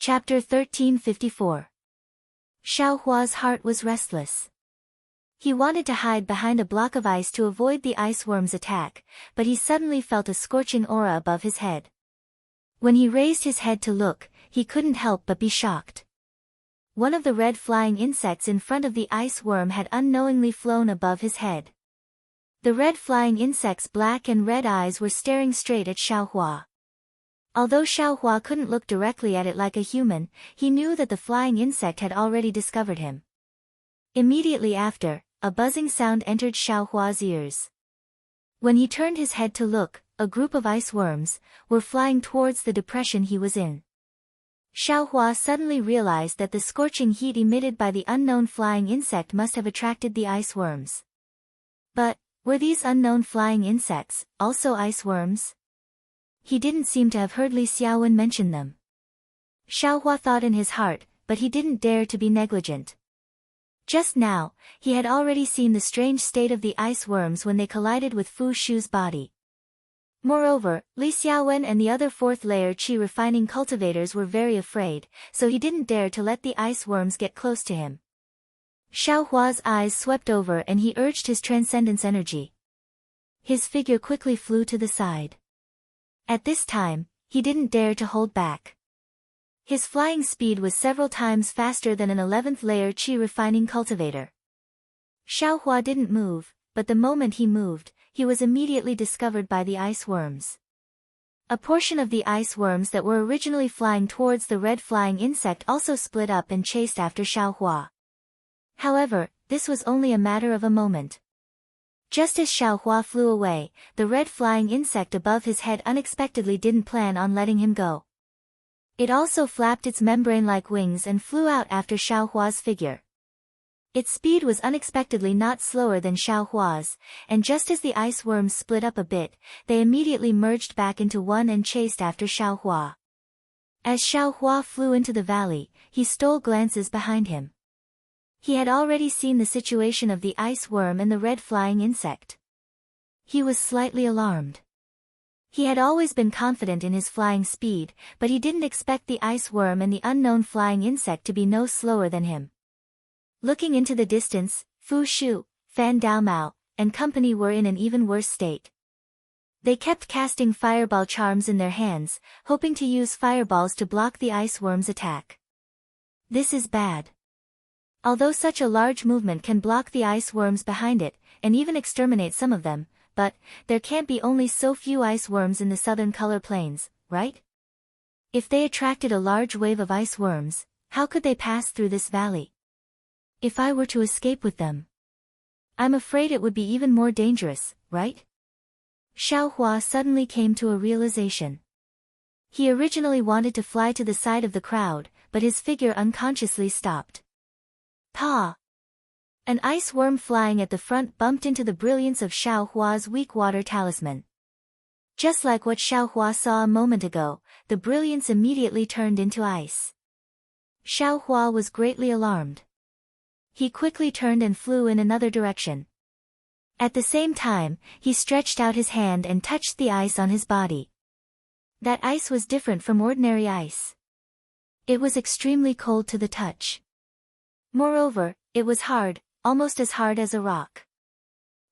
Chapter 1354. Xiaohua's heart was restless. He wanted to hide behind a block of ice to avoid the ice worm's attack, but he suddenly felt a scorching aura above his head. When he raised his head to look, he couldn't help but be shocked. One of the red flying insects in front of the ice worm had unknowingly flown above his head. The red flying insect's black and red eyes were staring straight at Xiaohua. Although Xiaohua couldn't look directly at it like a human, he knew that the flying insect had already discovered him. Immediately after, a buzzing sound entered Xiaohua's ears. When he turned his head to look, a group of ice worms were flying towards the depression he was in. Xiaohua suddenly realized that the scorching heat emitted by the unknown flying insect must have attracted the ice worms. But, were these unknown flying insects also ice worms? He didn't seem to have heard Li Xiaowen mention them. Xiaohua thought in his heart, but he didn't dare to be negligent. Just now, he had already seen the strange state of the ice worms when they collided with Fu Shu's body. Moreover, Li Xiaowen and the other fourth-layer qi refining cultivators were very afraid, so he didn't dare to let the ice worms get close to him. Xiaohua's eyes swept over and he urged his transcendence energy. His figure quickly flew to the side. At this time, he didn't dare to hold back. His flying speed was several times faster than an 11th-layer qi refining cultivator. Xiaohua didn't move, but the moment he moved, he was immediately discovered by the ice worms. A portion of the ice worms that were originally flying towards the red flying insect also split up and chased after Xiaohua. However, this was only a matter of a moment. Just as Xiaohua flew away, the red flying insect above his head unexpectedly didn't plan on letting him go. It also flapped its membrane-like wings and flew out after Xiaohua's figure. Its speed was unexpectedly not slower than Xiaohua's, and just as the ice worms split up a bit, they immediately merged back into one and chased after Xiaohua. As Xiaohua flew into the valley, he stole glances behind him. He had already seen the situation of the ice worm and the red flying insect. He was slightly alarmed. He had always been confident in his flying speed, but he didn't expect the ice worm and the unknown flying insect to be no slower than him. Looking into the distance, Fu Shu, Fan Daomao, and company were in an even worse state. They kept casting fireball charms in their hands, hoping to use fireballs to block the ice worm's attack. This is bad. Although such a large movement can block the ice worms behind it, and even exterminate some of them, but there can't be only so few ice worms in the southern color plains, right? If they attracted a large wave of ice worms, how could they pass through this valley? If I were to escape with them, I'm afraid it would be even more dangerous, right? Xiaohua suddenly came to a realization. He originally wanted to fly to the side of the crowd, but his figure unconsciously stopped. Pa! An ice worm flying at the front bumped into the brilliance of Xiaohua's weak water talisman. Just like what Xiaohua saw a moment ago, the brilliance immediately turned into ice. Xiaohua was greatly alarmed. He quickly turned and flew in another direction. At the same time, he stretched out his hand and touched the ice on his body. That ice was different from ordinary ice. It was extremely cold to the touch. Moreover, it was hard, almost as hard as a rock.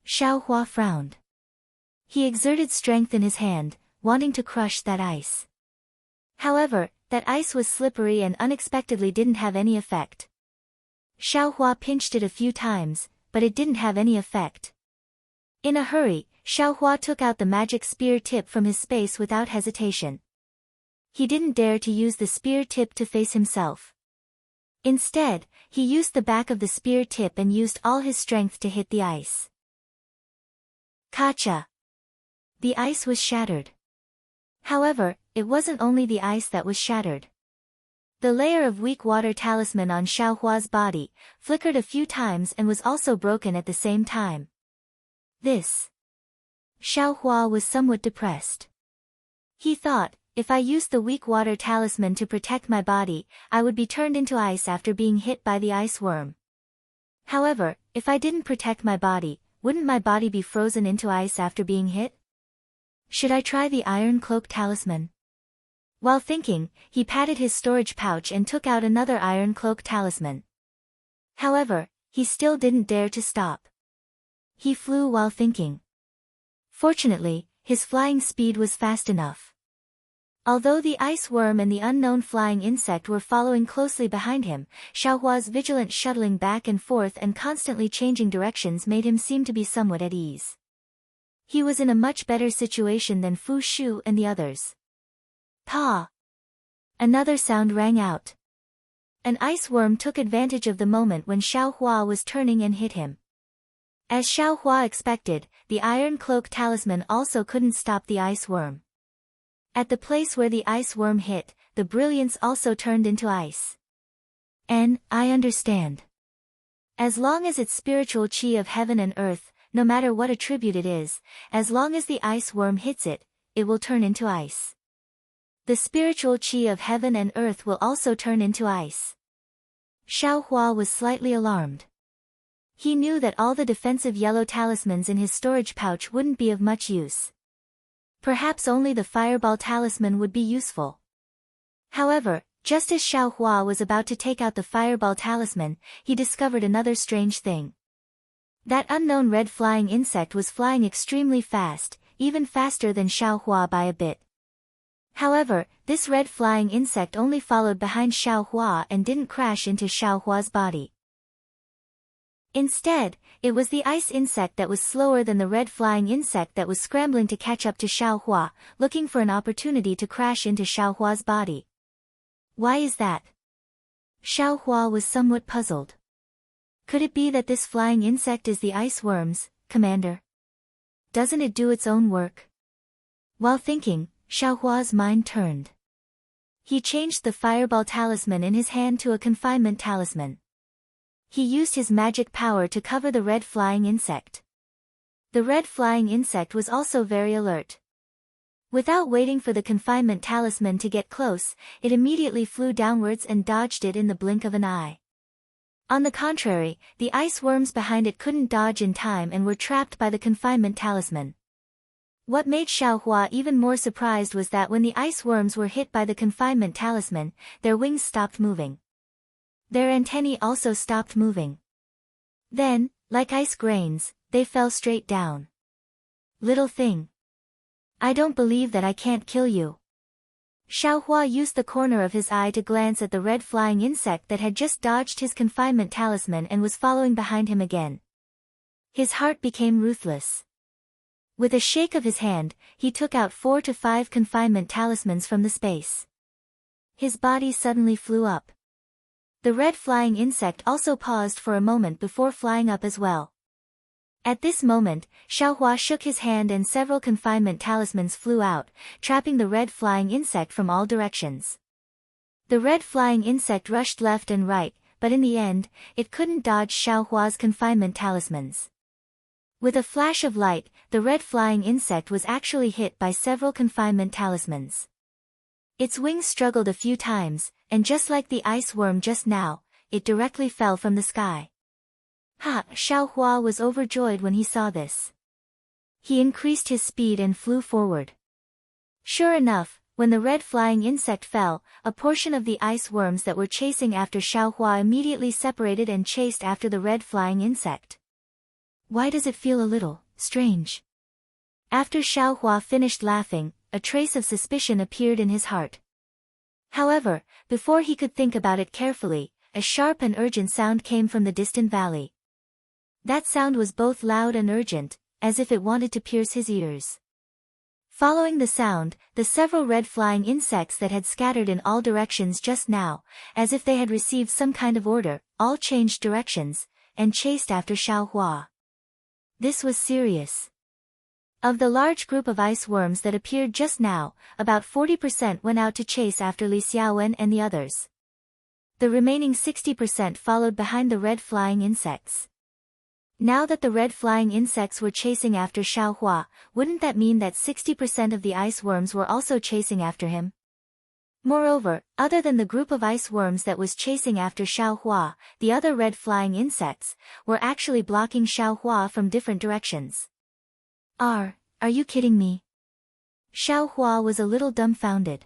Xiaohua frowned. He exerted strength in his hand, wanting to crush that ice. However, that ice was slippery and unexpectedly didn't have any effect. Xiaohua pinched it a few times, but it didn't have any effect. In a hurry, Xiaohua took out the magic spear tip from his space without hesitation. He didn't dare to use the spear tip to face himself. Instead, he used the back of the spear tip and used all his strength to hit the ice. Kacha! The ice was shattered. However, it wasn't only the ice that was shattered. The layer of weak water talisman on Xiaohua's body flickered a few times and was also broken at the same time. Xiaohua was somewhat depressed. He thought, if I used the weak water talisman to protect my body, I would be turned into ice after being hit by the ice worm. However, if I didn't protect my body, wouldn't my body be frozen into ice after being hit? Should I try the iron cloak talisman? While thinking, he patted his storage pouch and took out another iron cloak talisman. However, he still didn't dare to stop. He flew while thinking. Fortunately, his flying speed was fast enough. Although the ice worm and the unknown flying insect were following closely behind him, Xiaohua's vigilant shuttling back and forth and constantly changing directions made him seem to be somewhat at ease. He was in a much better situation than Fu Shu and the others. Pa! Another sound rang out. An ice worm took advantage of the moment when Xiaohua was turning and hit him. As Xiaohua expected, the iron cloak talisman also couldn't stop the ice worm. At the place where the ice worm hit, the brilliance also turned into ice. I understand. As long as it's spiritual chi of heaven and earth, no matter what attribute it is, as long as the ice worm hits it, it will turn into ice. The spiritual chi of heaven and earth will also turn into ice. Xiaohua was slightly alarmed. He knew that all the defensive yellow talismans in his storage pouch wouldn't be of much use. Perhaps only the fireball talisman would be useful. However, just as Xiaohua was about to take out the fireball talisman, he discovered another strange thing. That unknown red flying insect was flying extremely fast, even faster than Xiaohua by a bit. However, this red flying insect only followed behind Xiaohua and didn't crash into Xiaohua's body. Instead, it was the ice insect that was slower than the red flying insect that was scrambling to catch up to Xiaohua, looking for an opportunity to crash into Xiaohua's body. Why is that? Xiaohua was somewhat puzzled. Could it be that this flying insect is the ice worm's, commander? Doesn't it do its own work? While thinking, Xiaohua's mind turned. He changed the fireball talisman in his hand to a confinement talisman. He used his magic power to cover the red flying insect. The red flying insect was also very alert. Without waiting for the confinement talisman to get close, it immediately flew downwards and dodged it in the blink of an eye. On the contrary, the ice worms behind it couldn't dodge in time and were trapped by the confinement talisman. What made Xiaohua even more surprised was that when the ice worms were hit by the confinement talisman, their wings stopped moving. Their antennae also stopped moving. Then, like ice grains, they fell straight down. Little thing. I don't believe that I can't kill you. Xiaohua used the corner of his eye to glance at the red flying insect that had just dodged his confinement talisman and was following behind him again. His heart became ruthless. With a shake of his hand, he took out 4 to 5 confinement talismans from the space. His body suddenly flew up. The red flying insect also paused for a moment before flying up as well. At this moment, Xiaohua shook his hand and several confinement talismans flew out, trapping the red flying insect from all directions. The red flying insect rushed left and right, but in the end, it couldn't dodge Xiaohua's confinement talismans. With a flash of light, the red flying insect was actually hit by several confinement talismans. Its wings struggled a few times, and just like the ice worm just now, it directly fell from the sky. Xiaohua was overjoyed when he saw this. He increased his speed and flew forward. Sure enough, when the red flying insect fell, a portion of the ice worms that were chasing after Xiaohua immediately separated and chased after the red flying insect. Why does it feel a little strange? After Xiaohua finished laughing, a trace of suspicion appeared in his heart. However, before he could think about it carefully, a sharp and urgent sound came from the distant valley. That sound was both loud and urgent, as if it wanted to pierce his ears. Following the sound, the several red flying insects that had scattered in all directions just now, as if they had received some kind of order, all changed directions, and chased after Xiaohua. This was serious. Of the large group of ice worms that appeared just now, about 40% went out to chase after Li Xiaowen and the others. The remaining 60% followed behind the red flying insects. Now that the red flying insects were chasing after Xiaohua, wouldn't that mean that 60% of the ice worms were also chasing after him? Moreover, other than the group of ice worms that was chasing after Xiaohua, the other red flying insects were actually blocking Xiaohua from different directions. Are you kidding me? Xiaohua was a little dumbfounded.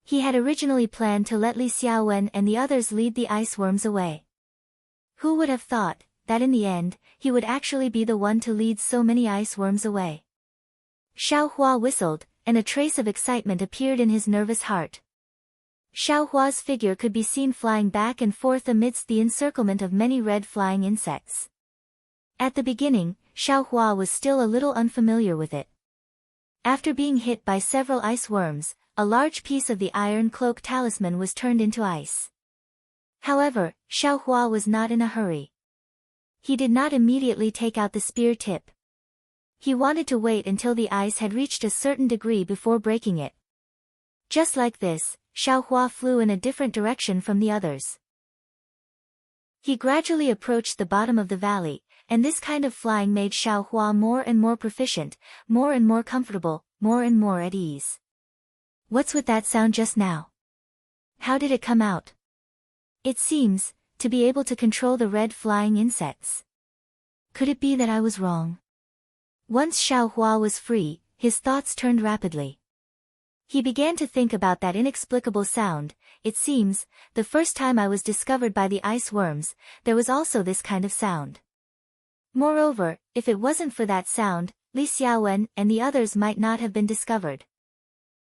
He had originally planned to let Li Xiaowen and the others lead the ice worms away. Who would have thought that in the end, he would actually be the one to lead so many ice worms away? Xiao Hua whistled, and a trace of excitement appeared in his nervous heart. Xiao Hua's figure could be seen flying back and forth amidst the encirclement of many red flying insects. At the beginning, Xiao Hua was still a little unfamiliar with it. After being hit by several ice worms, a large piece of the iron cloak talisman was turned into ice. However, Xiao Hua was not in a hurry. He did not immediately take out the spear tip. He wanted to wait until the ice had reached a certain degree before breaking it. Just like this, Xiao Hua flew in a different direction from the others. He gradually approached the bottom of the valley, and this kind of flying made Xiao Hua more and more proficient, more and more comfortable, more and more at ease. What's with that sound just now? How did it come out? It seems to be able to control the red flying insects. Could it be that I was wrong? Once Xiao Hua was free, his thoughts turned rapidly. He began to think about that inexplicable sound. It seems, the first time I was discovered by the ice worms, there was also this kind of sound. Moreover, if it wasn't for that sound, Li Xiaowen and the others might not have been discovered.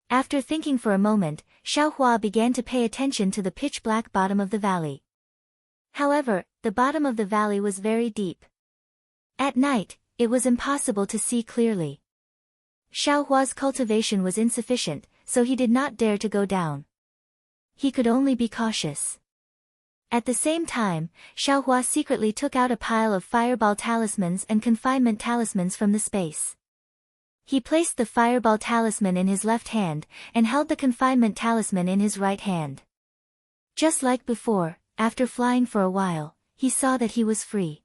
After thinking for a moment, Xiao Hua began to pay attention to the pitch-black bottom of the valley. However, the bottom of the valley was very deep. At night, it was impossible to see clearly. Xiao Hua's cultivation was insufficient, so he did not dare to go down. He could only be cautious. At the same time, Xiao Hua secretly took out a pile of fireball talismans and confinement talismans from the space. He placed the fireball talisman in his left hand, and held the confinement talisman in his right hand. Just like before, after flying for a while, he saw that he was free.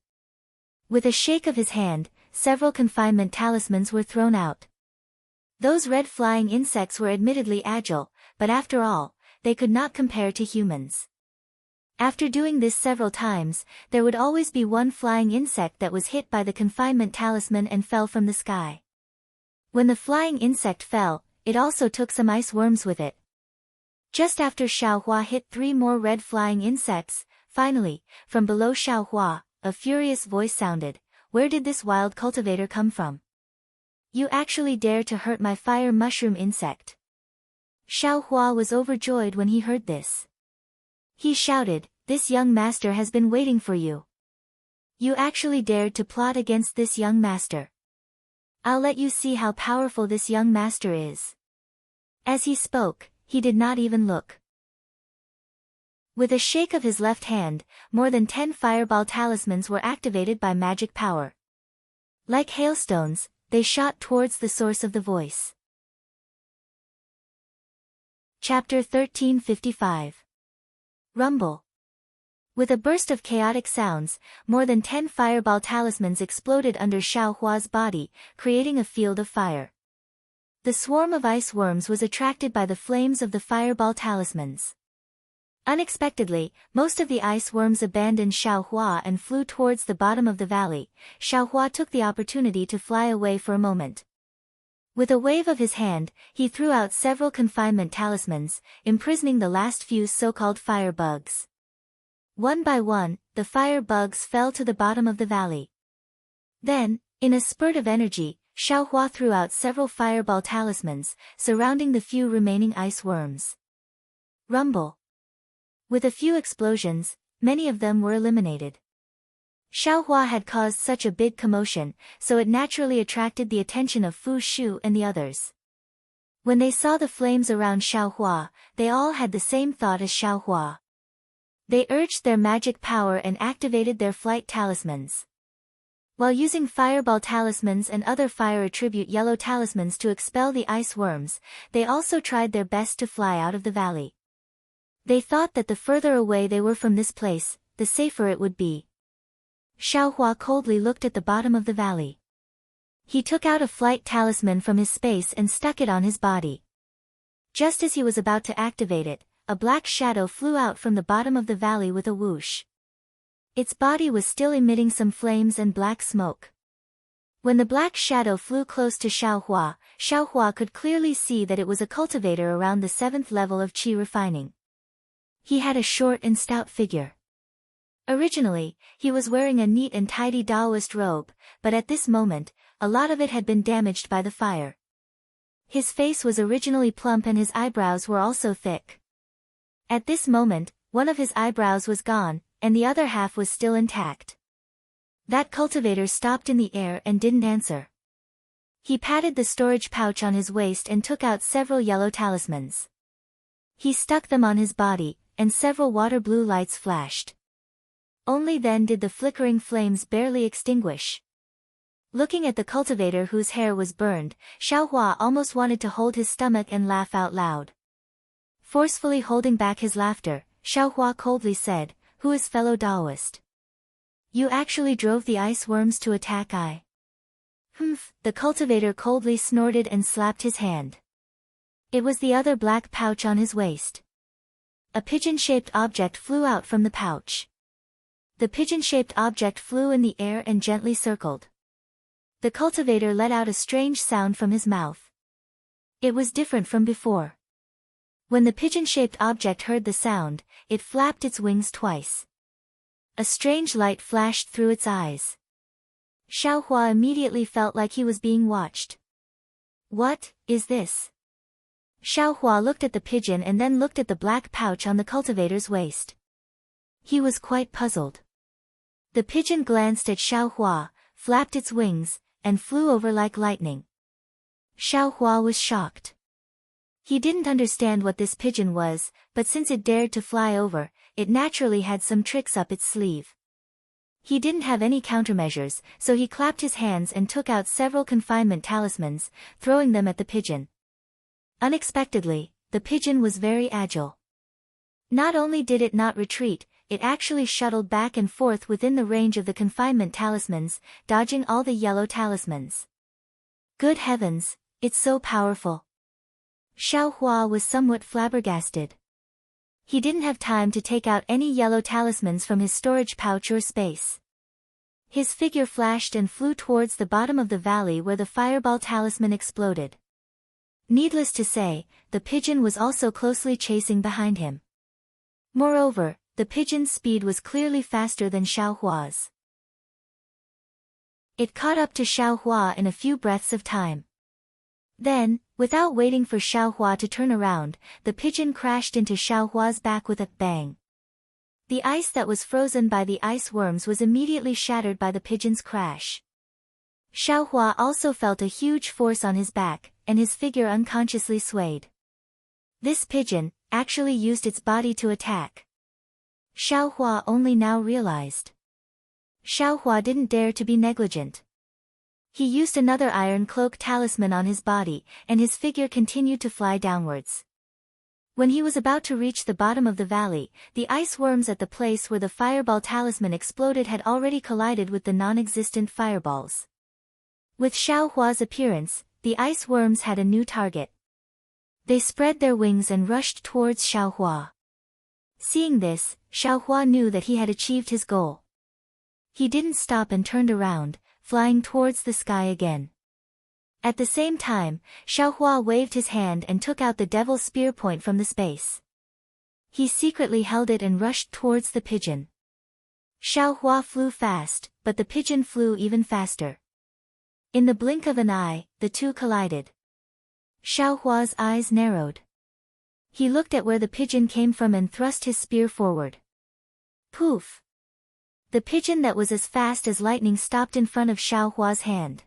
With a shake of his hand, several confinement talismans were thrown out. Those red flying insects were admittedly agile, but after all, they could not compare to humans. After doing this several times, there would always be one flying insect that was hit by the confinement talisman and fell from the sky. When the flying insect fell, it also took some ice worms with it. Just after Xiao Hua hit 3 more red flying insects, finally, from below Xiao Hua, a furious voice sounded. Where did this wild cultivator come from? You actually dare to hurt my fire mushroom insect. Xiao Hua was overjoyed when he heard this. He shouted, this young master has been waiting for you. You actually dared to plot against this young master. I'll let you see how powerful this young master is. As he spoke, he did not even look. With a shake of his left hand, more than 10 fireball talismans were activated by magic power. Like hailstones, they shot towards the source of the voice. Chapter 1355. Rumble. With a burst of chaotic sounds, more than 10 fireball talismans exploded under Xiao Hua's body, creating a field of fire. The swarm of ice worms was attracted by the flames of the fireball talismans. Unexpectedly, most of the ice worms abandoned Xiao Hua and flew towards the bottom of the valley. Xiao Hua took the opportunity to fly away for a moment. With a wave of his hand, he threw out several confinement talismans, imprisoning the last few so-called fire bugs. One by one, the fire bugs fell to the bottom of the valley. Then, in a spurt of energy, Xiao Hua threw out several fireball talismans, surrounding the few remaining ice worms. Rumble. With a few explosions, many of them were eliminated. Xiao Hua had caused such a big commotion, so it naturally attracted the attention of Fu Shu and the others. When they saw the flames around Xiao Hua, they all had the same thought as Xiao Hua. They urged their magic power and activated their flight talismans. While using fireball talismans and other fire attribute yellow talismans to expel the ice worms, they also tried their best to fly out of the valley. They thought that the further away they were from this place, the safer it would be. Xiao Hua coldly looked at the bottom of the valley. He took out a flight talisman from his space and stuck it on his body. Just as he was about to activate it, a black shadow flew out from the bottom of the valley with a whoosh. Its body was still emitting some flames and black smoke. When the black shadow flew close to Xiao Hua could clearly see that it was a cultivator around the 7th level of qi refining. He had a short and stout figure. Originally, he was wearing a neat and tidy Taoist robe, but at this moment, a lot of it had been damaged by the fire. His face was originally plump and his eyebrows were also thick. At this moment, one of his eyebrows was gone, and the other half was still intact. That cultivator stopped in the air and didn't answer. He patted the storage pouch on his waist and took out several yellow talismans. He stuck them on his body, and several water blue lights flashed. Only then did the flickering flames barely extinguish. Looking at the cultivator whose hair was burned, Xiao Hua almost wanted to hold his stomach and laugh out loud. Forcefully holding back his laughter, Xiao Hua coldly said, "Who is fellow Taoist? You actually drove the ice worms to attack I?" "Humph," the cultivator coldly snorted and slapped his hand. It was the other black pouch on his waist. A pigeon-shaped object flew out from the pouch. The pigeon-shaped object flew in the air and gently circled. The cultivator let out a strange sound from his mouth. It was different from before. When the pigeon-shaped object heard the sound, it flapped its wings twice. A strange light flashed through its eyes. Xiao Hua immediately felt like he was being watched. "What is this?" Xiao Hua looked at the pigeon and then looked at the black pouch on the cultivator's waist. He was quite puzzled. The pigeon glanced at Xiao Hua, flapped its wings, and flew over like lightning. Xiao Hua was shocked. He didn't understand what this pigeon was, but since it dared to fly over, it naturally had some tricks up its sleeve. He didn't have any countermeasures, so he clapped his hands and took out several confinement talismans, throwing them at the pigeon. Unexpectedly, the pigeon was very agile. Not only did it not retreat, it actually shuttled back and forth within the range of the confinement talismans, dodging all the yellow talismans. Good heavens, it's so powerful. Xiao Hua was somewhat flabbergasted. He didn't have time to take out any yellow talismans from his storage pouch or space. His figure flashed and flew towards the bottom of the valley where the fireball talisman exploded. Needless to say, the pigeon was also closely chasing behind him. Moreover, the pigeon's speed was clearly faster than Xiao Hua's. It caught up to Xiao Hua in a few breaths of time. Then, without waiting for Xiao Hua to turn around, the pigeon crashed into Xiao Hua's back with a bang. The ice that was frozen by the ice worms was immediately shattered by the pigeon's crash. Xiao Hua also felt a huge force on his back, and his figure unconsciously swayed. This pigeon actually used its body to attack. Xiao Hua only now realized. Xiao Hua didn't dare to be negligent. He used another iron cloak talisman on his body, and his figure continued to fly downwards. When he was about to reach the bottom of the valley, the ice worms at the place where the fireball talisman exploded had already collided with the non-existent fireballs. With Xiao Hua's appearance, the ice worms had a new target. They spread their wings and rushed towards Xiao Hua. Seeing this, Xiao Hua knew that he had achieved his goal. He didn't stop and turned around, flying towards the sky again. At the same time, Xiao Hua waved his hand and took out the devil's spear point from the space. He secretly held it and rushed towards the pigeon. Xiao Hua flew fast, but the pigeon flew even faster. In the blink of an eye, the two collided. Xiao Hua's eyes narrowed. He looked at where the pigeon came from and thrust his spear forward. Poof! The pigeon that was as fast as lightning stopped in front of Xiao Hua's hand.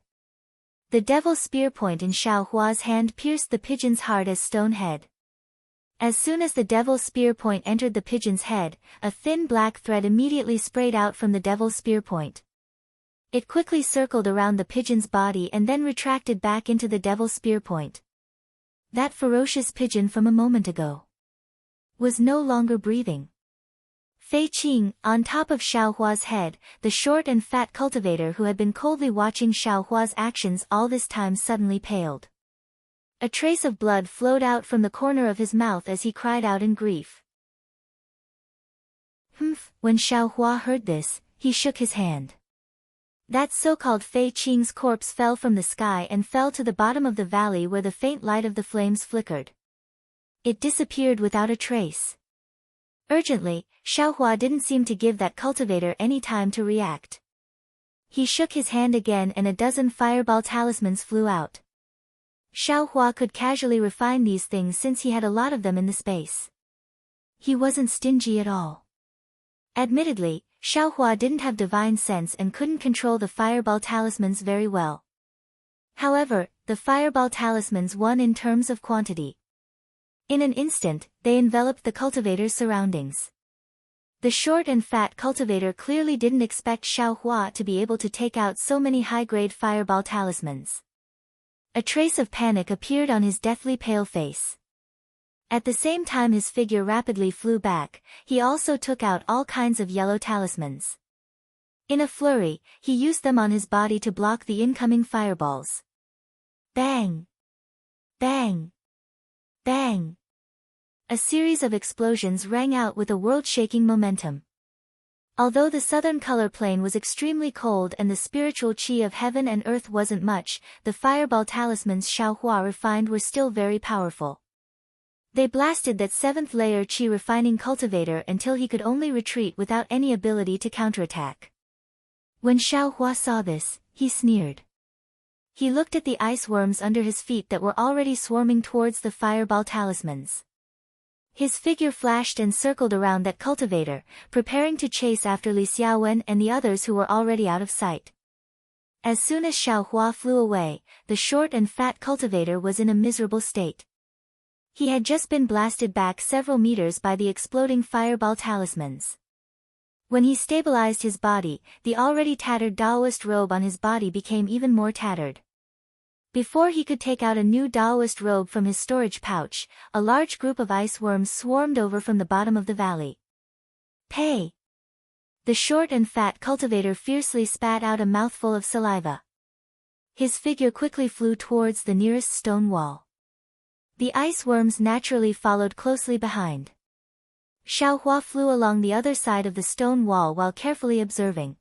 The devil's spear point in Xiao Hua's hand pierced the pigeon's hard as stone head. As soon as the devil's spear point entered the pigeon's head, a thin black thread immediately sprayed out from the devil's spear point. It quickly circled around the pigeon's body and then retracted back into the devil's spear point. That ferocious pigeon from a moment ago was no longer breathing. Fei Qing, on top of Xiao Hua's head, the short and fat cultivator who had been coldly watching Xiao Hua's actions all this time suddenly paled. A trace of blood flowed out from the corner of his mouth as he cried out in grief. Humph! When Xiao Hua heard this, he shook his hand. That so-called Fei Qing's corpse fell from the sky and fell to the bottom of the valley where the faint light of the flames flickered. It disappeared without a trace. Urgently, Xiaohua didn't seem to give that cultivator any time to react. He shook his hand again and a dozen fireball talismans flew out. Xiaohua could casually refine these things since he had a lot of them in the space. He wasn't stingy at all. Admittedly, Xiaohua didn't have divine sense and couldn't control the fireball talismans very well. However, the fireball talismans won in terms of quantity. In an instant, they enveloped the cultivator's surroundings. The short and fat cultivator clearly didn't expect Xiaohua to be able to take out so many high-grade fireball talismans. A trace of panic appeared on his deathly pale face. At the same time his figure rapidly flew back, he also took out all kinds of yellow talismans. In a flurry, he used them on his body to block the incoming fireballs. Bang! Bang! Bang! A series of explosions rang out with a world-shaking momentum. Although the southern color plane was extremely cold and the spiritual chi of heaven and earth wasn't much, the fireball talismans Xiaohua refined were still very powerful. They blasted that 7th layer chi refining cultivator until he could only retreat without any ability to counterattack. When Xiaohua saw this, he sneered. He looked at the ice worms under his feet that were already swarming towards the fireball talismans. His figure flashed and circled around that cultivator, preparing to chase after Li Xiaowen and the others who were already out of sight. As soon as Xiaohua flew away, the short and fat cultivator was in a miserable state. He had just been blasted back several meters by the exploding fireball talismans. When he stabilized his body, the already tattered Daoist robe on his body became even more tattered. Before he could take out a new Daoist robe from his storage pouch, a large group of ice worms swarmed over from the bottom of the valley. Pay! The short and fat cultivator fiercely spat out a mouthful of saliva. His figure quickly flew towards the nearest stone wall. The ice worms naturally followed closely behind. Xiaohua flew along the other side of the stone wall while carefully observing.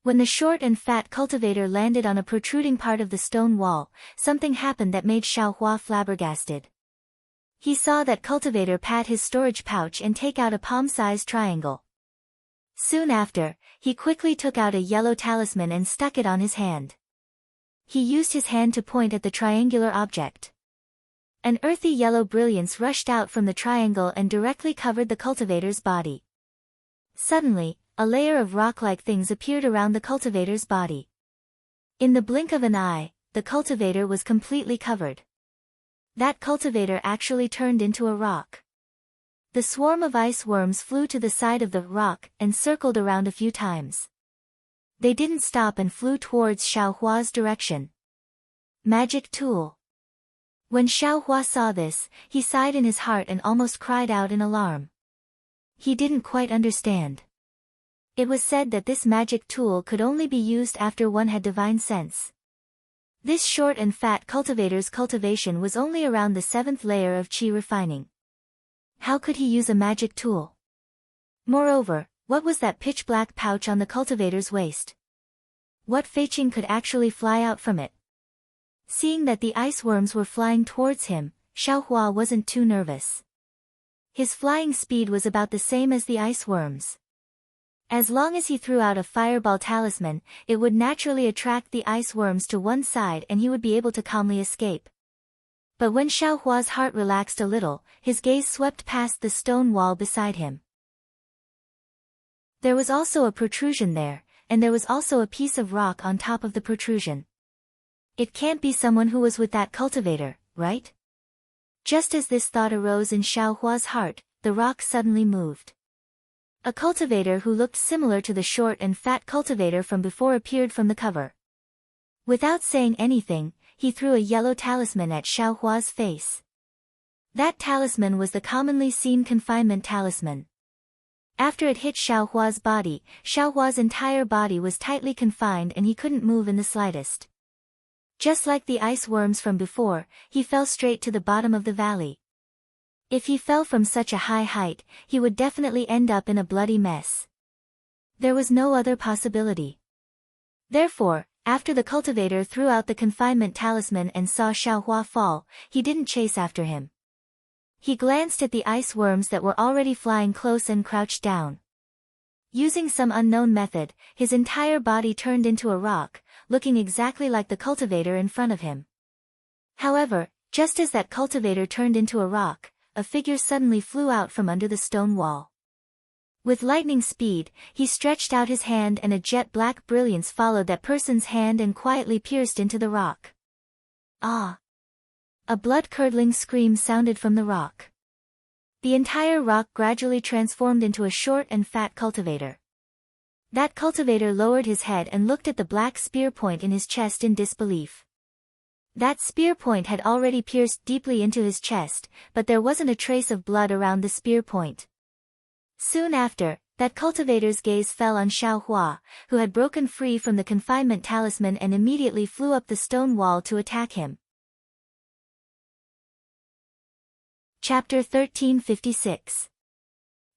When the short and fat cultivator landed on a protruding part of the stone wall, something happened that made Xiaohua flabbergasted. He saw that cultivator pat his storage pouch and take out a palm-sized triangle. Soon after, he quickly took out a yellow talisman and stuck it on his hand. He used his hand to point at the triangular object. An earthy yellow brilliance rushed out from the triangle and directly covered the cultivator's body. Suddenly, a layer of rock-like things appeared around the cultivator's body. In the blink of an eye, the cultivator was completely covered. That cultivator actually turned into a rock. The swarm of ice worms flew to the side of the rock and circled around a few times. They didn't stop and flew towards Xiaohua's direction. Magic tool. When Xiaohua saw this, he sighed in his heart and almost cried out in alarm. He didn't quite understand. It was said that this magic tool could only be used after one had divine sense. This short and fat cultivator's cultivation was only around the 7th layer of chi refining. How could he use a magic tool? Moreover, what was that pitch-black pouch on the cultivator's waist? What feiqing could actually fly out from it? Seeing that the ice worms were flying towards him, Xiaohua wasn't too nervous. His flying speed was about the same as the ice worms. As long as he threw out a fireball talisman, it would naturally attract the ice worms to one side and he would be able to calmly escape. But when Xiaohua's heart relaxed a little, his gaze swept past the stone wall beside him. There was also a protrusion there, and there was also a piece of rock on top of the protrusion. It can't be someone who was with that cultivator, right? Just as this thought arose in Xiaohua's heart, the rock suddenly moved. A cultivator who looked similar to the short and fat cultivator from before appeared from the cover. Without saying anything, he threw a yellow talisman at Xiaohua's face. That talisman was the commonly seen confinement talisman. After it hit Xiaohua's body, Xiaohua's entire body was tightly confined and he couldn't move in the slightest. Just like the ice worms from before, he fell straight to the bottom of the valley. If he fell from such a high height, he would definitely end up in a bloody mess. There was no other possibility. Therefore, after the cultivator threw out the confinement talisman and saw Xiaohua fall, he didn't chase after him. He glanced at the ice worms that were already flying close and crouched down. Using some unknown method, his entire body turned into a rock, looking exactly like the cultivator in front of him. However, just as that cultivator turned into a rock, a figure suddenly flew out from under the stone wall. With lightning speed, he stretched out his hand and a jet-black brilliance followed that person's hand and quietly pierced into the rock. Ah! A blood-curdling scream sounded from the rock. The entire rock gradually transformed into a short and fat cultivator. That cultivator lowered his head and looked at the black spear point in his chest in disbelief. That spear point had already pierced deeply into his chest, but there wasn't a trace of blood around the spear point. Soon after, that cultivator's gaze fell on Xiaohua, who had broken free from the confinement talisman and immediately flew up the stone wall to attack him. Chapter 1356.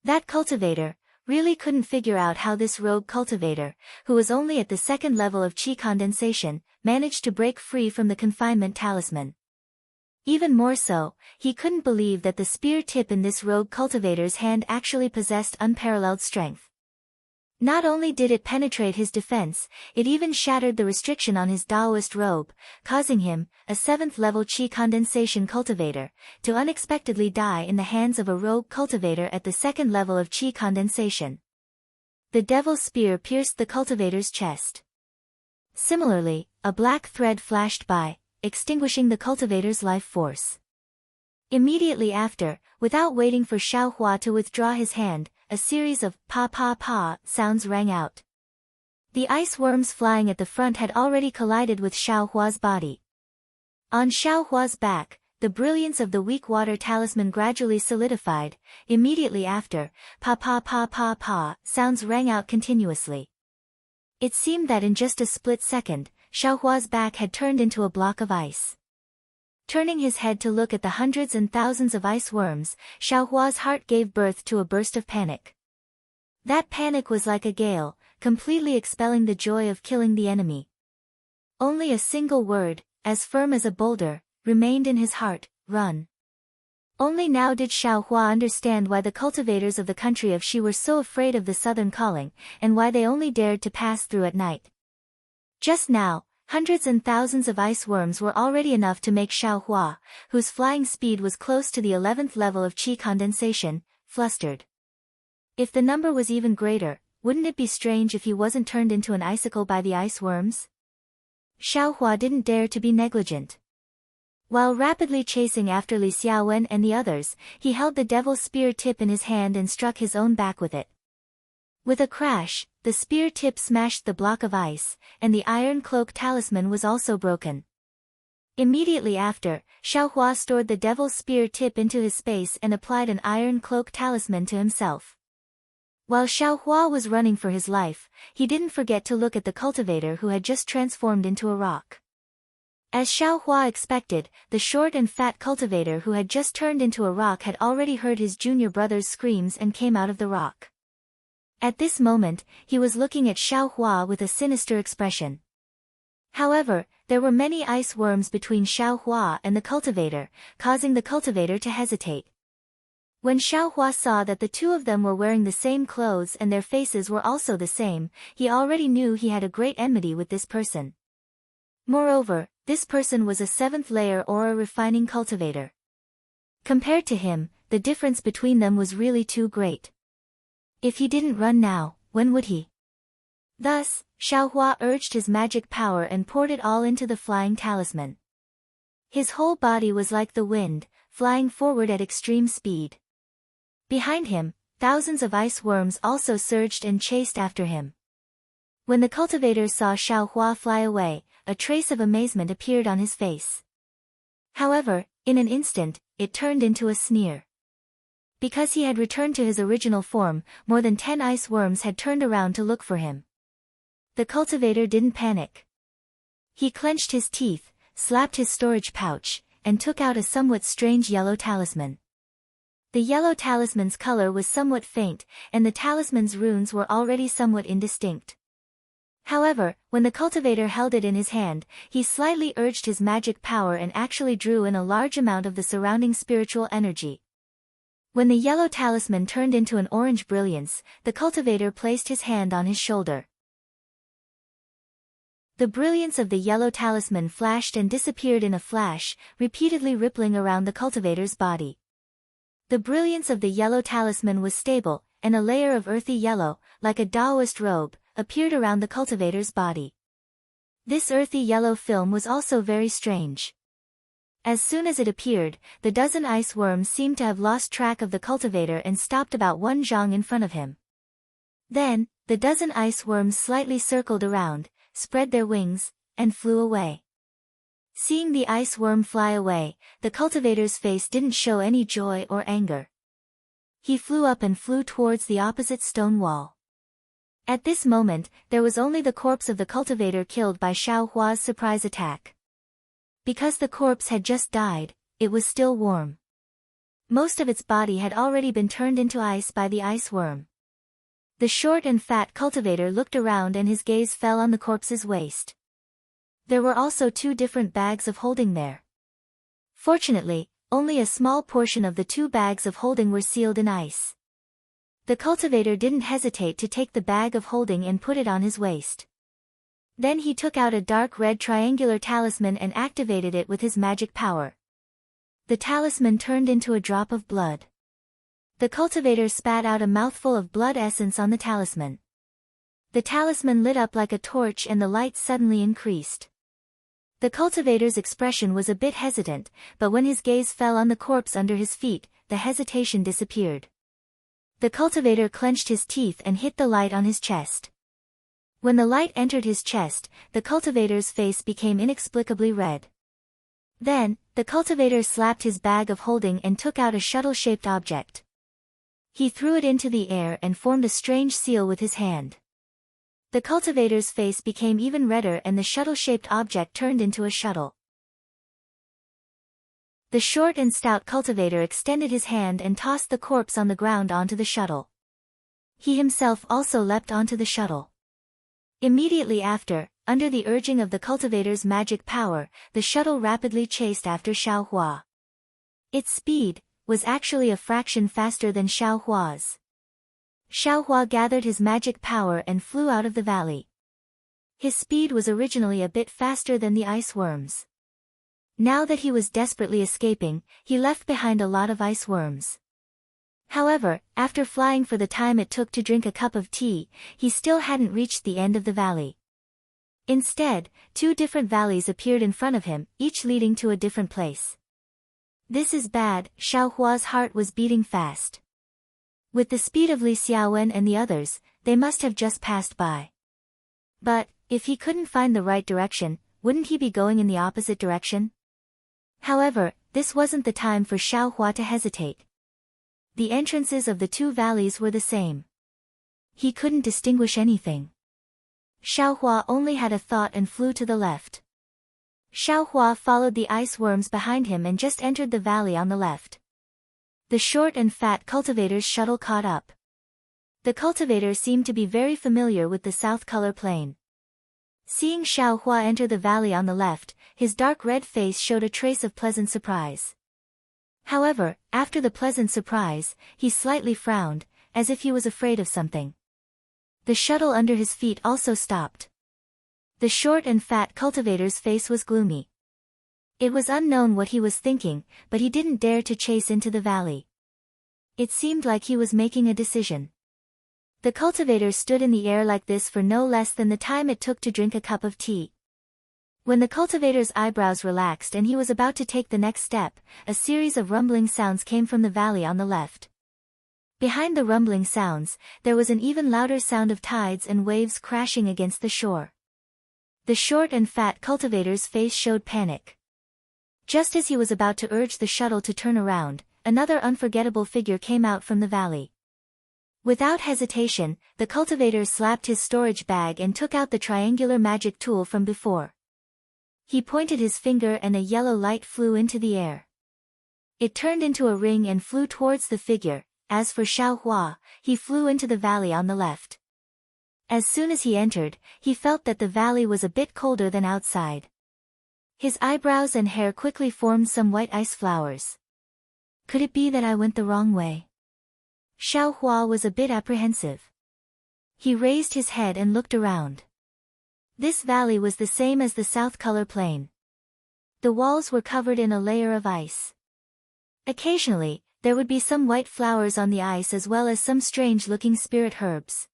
That cultivator really couldn't figure out how this rogue cultivator, who was only at the second level of qi condensation, managed to break free from the confinement talisman. Even more so, he couldn't believe that the spear tip in this rogue cultivator's hand actually possessed unparalleled strength. Not only did it penetrate his defense, it even shattered the restriction on his Taoist robe, causing him, a 7th-level qi condensation cultivator, to unexpectedly die in the hands of a rogue cultivator at the 2nd level of qi condensation. The devil's spear pierced the cultivator's chest. Similarly, a black thread flashed by, extinguishing the cultivator's life force. Immediately after, without waiting for Xiaohua to withdraw his hand, a series of pa-pa-pa sounds rang out. The ice worms flying at the front had already collided with Xiaohua's body. On Xiaohua's back, the brilliance of the weak water talisman gradually solidified. Immediately after, pa-pa-pa-pa-pa sounds rang out continuously. It seemed that in just a split second, Xiaohua's back had turned into a block of ice. Turning his head to look at the hundreds and thousands of ice worms, Xiaohua's heart gave birth to a burst of panic. That panic was like a gale, completely expelling the joy of killing the enemy. Only a single word, as firm as a boulder, remained in his heart: run. Only now did Xiaohua understand why the cultivators of the country of Xi were so afraid of the southern calling, and why they only dared to pass through at night. Just now, hundreds and thousands of ice worms were already enough to make Xiaohua, whose flying speed was close to the 11th level of qi condensation, flustered. If the number was even greater, wouldn't it be strange if he wasn't turned into an icicle by the ice worms? Xiaohua didn't dare to be negligent. While rapidly chasing after Li Xiaowen and the others, he held the devil's spear tip in his hand and struck his own back with it. With a crash, the spear tip smashed the block of ice, and the iron cloak talisman was also broken. Immediately after, Xiaohua stored the devil's spear tip into his space and applied an iron cloak talisman to himself. While Xiaohua was running for his life, he didn't forget to look at the cultivator who had just transformed into a rock. As Xiaohua expected, the short and fat cultivator who had just turned into a rock had already heard his junior brother's screams and came out of the rock. At this moment, he was looking at Xiaohua with a sinister expression. However, there were many ice worms between Xiaohua and the cultivator, causing the cultivator to hesitate. When Xiaohua saw that the two of them were wearing the same clothes and their faces were also the same, he already knew he had a great enmity with this person. Moreover, this person was a 7th layer aura refining cultivator. Compared to him, the difference between them was really too great. If he didn't run now, when would he? Thus, Xiaohua urged his magic power and poured it all into the flying talisman. His whole body was like the wind, flying forward at extreme speed. Behind him, thousands of ice worms also surged and chased after him. When the cultivator saw Xiaohua fly away, a trace of amazement appeared on his face. However, in an instant, it turned into a sneer. Because he had returned to his original form, more than 10 ice worms had turned around to look for him. The cultivator didn't panic. He clenched his teeth, slapped his storage pouch, and took out a somewhat strange yellow talisman. The yellow talisman's color was somewhat faint, and the talisman's runes were already somewhat indistinct. However, when the cultivator held it in his hand, he slightly urged his magic power and actually drew in a large amount of the surrounding spiritual energy. When the yellow talisman turned into an orange brilliance, the cultivator placed his hand on his shoulder. The brilliance of the yellow talisman flashed and disappeared in a flash, repeatedly rippling around the cultivator's body. The brilliance of the yellow talisman was stable, and a layer of earthy yellow, like a Taoist robe, appeared around the cultivator's body. This earthy yellow film was also very strange. As soon as it appeared, the dozen ice worms seemed to have lost track of the cultivator and stopped about 1 zhang in front of him. Then, the dozen ice worms slightly circled around, spread their wings, and flew away. Seeing the ice worm fly away, the cultivator's face didn't show any joy or anger. He flew up and flew towards the opposite stone wall. At this moment, there was only the corpse of the cultivator killed by Xiao Hua's surprise attack. Because the corpse had just died, it was still warm. Most of its body had already been turned into ice by the ice worm. The short and fat cultivator looked around and his gaze fell on the corpse's waist. There were also 2 different bags of holding there. Fortunately, only a small portion of the 2 bags of holding were sealed in ice. The cultivator didn't hesitate to take the bag of holding and put it on his waist. Then he took out a dark red triangular talisman and activated it with his magic power. The talisman turned into a drop of blood. The cultivator spat out a mouthful of blood essence on the talisman. The talisman lit up like a torch and the light suddenly increased. The cultivator's expression was a bit hesitant, but when his gaze fell on the corpse under his feet, the hesitation disappeared. The cultivator clenched his teeth and hit the light on his chest. When the light entered his chest, the cultivator's face became inexplicably red. Then, the cultivator slapped his bag of holding and took out a shuttle-shaped object. He threw it into the air and formed a strange seal with his hand. The cultivator's face became even redder and the shuttle-shaped object turned into a shuttle. The short and stout cultivator extended his hand and tossed the corpse on the ground onto the shuttle. He himself also leapt onto the shuttle. Immediately after, under the urging of the cultivator's magic power, the shuttle rapidly chased after Xiao Hua. Its speed was actually a fraction faster than Xiao Hua's. Xiao Hua gathered his magic power and flew out of the valley. His speed was originally a bit faster than the ice worms. Now that he was desperately escaping, he left behind a lot of ice worms. However, after flying for the time it took to drink a cup of tea, he still hadn't reached the end of the valley. Instead, 2 different valleys appeared in front of him, each leading to a different place. This is bad. Xiao Hua's heart was beating fast. With the speed of Li Xiaowen and the others, they must have just passed by. But, if he couldn't find the right direction, wouldn't he be going in the opposite direction? However, this wasn't the time for Xiao Hua to hesitate. The entrances of the 2 valleys were the same. He couldn't distinguish anything. Xiao Hua only had a thought and flew to the left. Xiao Hua followed the ice worms behind him and just entered the valley on the left. The short and fat cultivator's shuttle caught up. The cultivator seemed to be very familiar with the south color plane. Seeing Xiao Hua enter the valley on the left, his dark red face showed a trace of pleasant surprise. However, after the pleasant surprise, he slightly frowned, as if he was afraid of something. The shuttle under his feet also stopped. The short and fat cultivator's face was gloomy. It was unknown what he was thinking, but he didn't dare to chase into the valley. It seemed like he was making a decision. The cultivator stood in the air like this for no less than the time it took to drink a cup of tea. When the cultivator's eyebrows relaxed and he was about to take the next step, a series of rumbling sounds came from the valley on the left. Behind the rumbling sounds, there was an even louder sound of tides and waves crashing against the shore. The short and fat cultivator's face showed panic. Just as he was about to urge the shuttle to turn around, another unforgettable figure came out from the valley. Without hesitation, the cultivator slapped his storage bag and took out the triangular magic tool from before. He pointed his finger and a yellow light flew into the air. It turned into a ring and flew towards the figure. As for Xiao Hua, he flew into the valley on the left. As soon as he entered, he felt that the valley was a bit colder than outside. His eyebrows and hair quickly formed some white ice flowers. Could it be that I went the wrong way? Xiao Hua was a bit apprehensive. He raised his head and looked around. This valley was the same as the South Color Plain. The walls were covered in a layer of ice. Occasionally, there would be some white flowers on the ice as well as some strange-looking spirit herbs.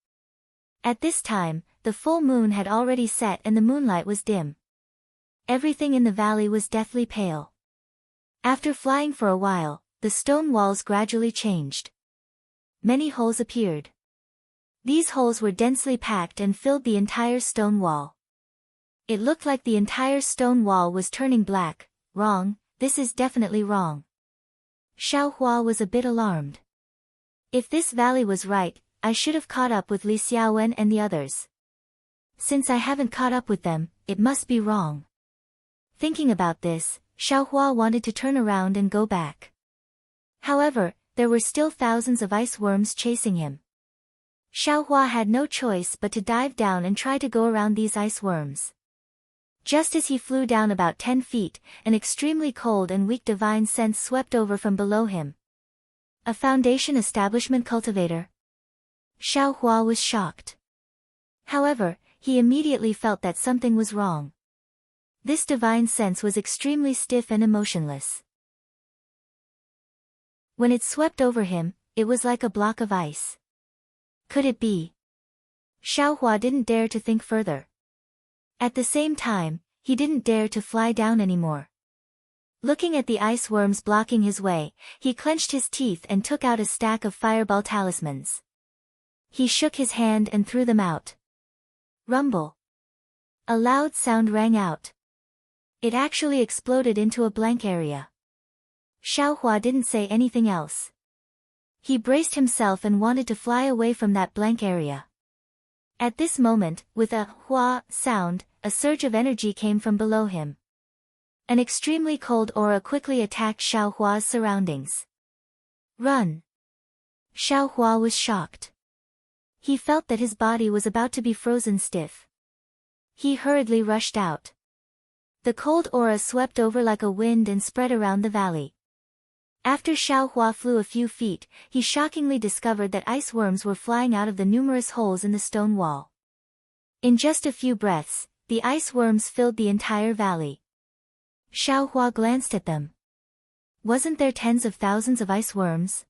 At this time, the full moon had already set and the moonlight was dim. Everything in the valley was deathly pale. After flying for a while, the stone walls gradually changed. Many holes appeared. These holes were densely packed and filled the entire stone wall. It looked like the entire stone wall was turning black. Wrong, this is definitely wrong. Xiao Hua was a bit alarmed. If this valley was right, I should have caught up with Li Xiaowen and the others. Since I haven't caught up with them, it must be wrong. Thinking about this, Xiao Hua wanted to turn around and go back. However, there were still thousands of ice worms chasing him. Xiao Hua had no choice but to dive down and try to go around these ice worms. Just as he flew down about 10 feet, an extremely cold and weak divine sense swept over from below him. A Foundation Establishment cultivator? Xiao Hua was shocked. However, he immediately felt that something was wrong. This divine sense was extremely stiff and emotionless. When it swept over him, it was like a block of ice. Could it be? Xiao Hua didn't dare to think further. At the same time, he didn't dare to fly down anymore. Looking at the ice worms blocking his way, he clenched his teeth and took out a stack of fireball talismans. He shook his hand and threw them out. Rumble. A loud sound rang out. It actually exploded into a blank area. Xiao Hua didn't say anything else. He braced himself and wanted to fly away from that blank area. At this moment, with a hua sound, a surge of energy came from below him. An extremely cold aura quickly attacked Xiao Hua's surroundings. Run! Xiao Hua was shocked. He felt that his body was about to be frozen stiff. He hurriedly rushed out. The cold aura swept over like a wind and spread around the valley. After Xiao Hua flew a few feet, he shockingly discovered that ice worms were flying out of the numerous holes in the stone wall. In just a few breaths, the ice worms filled the entire valley. Xiao Hua glanced at them. Wasn't there tens of thousands of ice worms?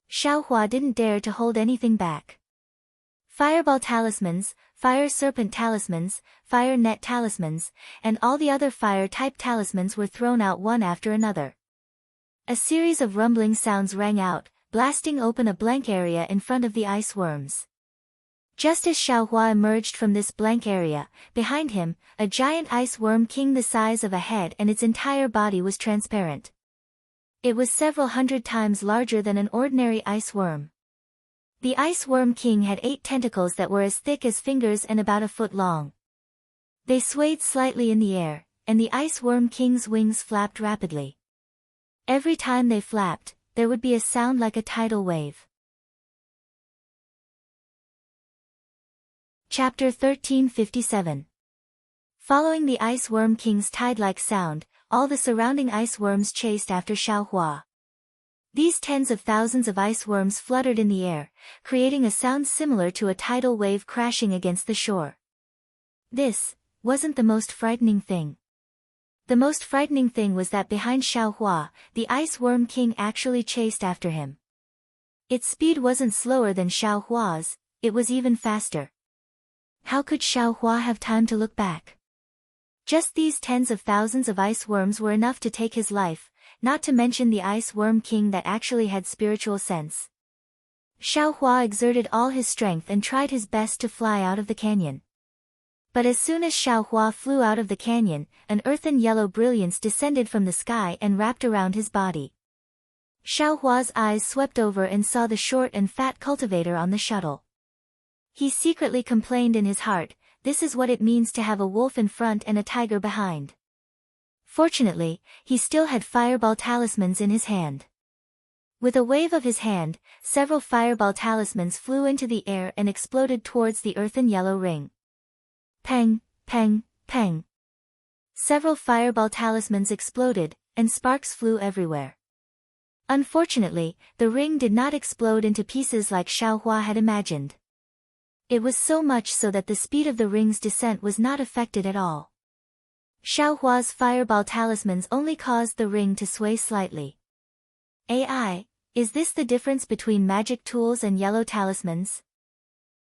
Xiao Hua didn't dare to hold anything back. Fireball talismans, fire serpent talismans, fire net talismans, and all the other fire-type talismans were thrown out one after another. A series of rumbling sounds rang out, blasting open a blank area in front of the ice worms. Just as Xiao Hua emerged from this blank area, behind him, a giant ice worm king the size of a head and its entire body was transparent. It was several hundred times larger than an ordinary ice worm. The ice worm king had 8 tentacles that were as thick as fingers and about a foot long. They swayed slightly in the air, and the ice worm king's wings flapped rapidly. Every time they flapped, there would be a sound like a tidal wave. Chapter 1357. Following the ice worm king's tide-like sound, all the surrounding ice worms chased after Xiao Hua. These tens of thousands of ice worms fluttered in the air, creating a sound similar to a tidal wave crashing against the shore. This wasn't the most frightening thing. The most frightening thing was that behind Xiao Hua, the ice worm king actually chased after him. Its speed wasn't slower than Xiao Hua's, it was even faster. How could Xiao Hua have time to look back? Just these tens of thousands of ice worms were enough to take his life, not to mention the ice worm king that actually had spiritual sense. Xiao Hua exerted all his strength and tried his best to fly out of the canyon. But as soon as Xiao Hua flew out of the canyon, an earthen yellow brilliance descended from the sky and wrapped around his body. Xiao Hua's eyes swept over and saw the short and fat cultivator on the shuttle. He secretly complained in his heart, this is what it means to have a wolf in front and a tiger behind. Fortunately, he still had fireball talismans in his hand. With a wave of his hand, several fireball talismans flew into the air and exploded towards the earthen yellow ring. Peng, peng, peng. Several fireball talismans exploded, and sparks flew everywhere. Unfortunately, the ring did not explode into pieces like Xiaohua had imagined. It was so much so that the speed of the ring's descent was not affected at all. Xiaohua's fireball talismans only caused the ring to sway slightly. AI, is this the difference between magic tools and yellow talismans?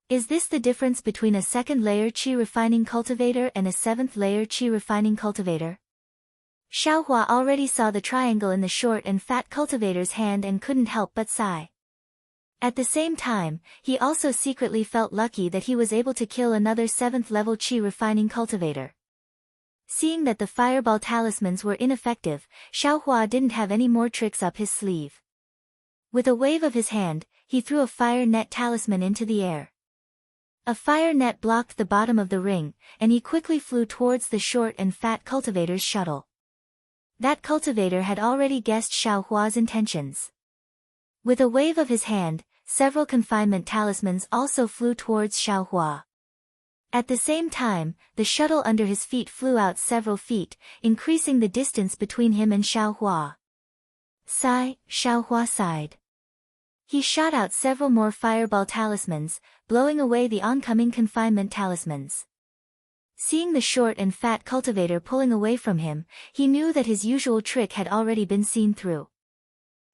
Is this the difference between a second-layer qi refining cultivator and a seventh-layer qi refining cultivator? Xiaohua already saw the triangle in the short and fat cultivator's hand and couldn't help but sigh. At the same time, he also secretly felt lucky that he was able to kill another 7th-level qi refining cultivator. Seeing that the fireball talismans were ineffective, Xiaohua didn't have any more tricks up his sleeve. With a wave of his hand, he threw a fire net talisman into the air. A fire net blocked the bottom of the ring, and he quickly flew towards the short and fat cultivator's shuttle. That cultivator had already guessed Xiaohua's intentions. With a wave of his hand, several confinement talismans also flew towards Xiaohua. At the same time, the shuttle under his feet flew out several feet, increasing the distance between him and Xiaohua. Sigh, Xiaohua sighed. He shot out several more fireball talismans, blowing away the oncoming confinement talismans. Seeing the short and fat cultivator pulling away from him, he knew that his usual trick had already been seen through.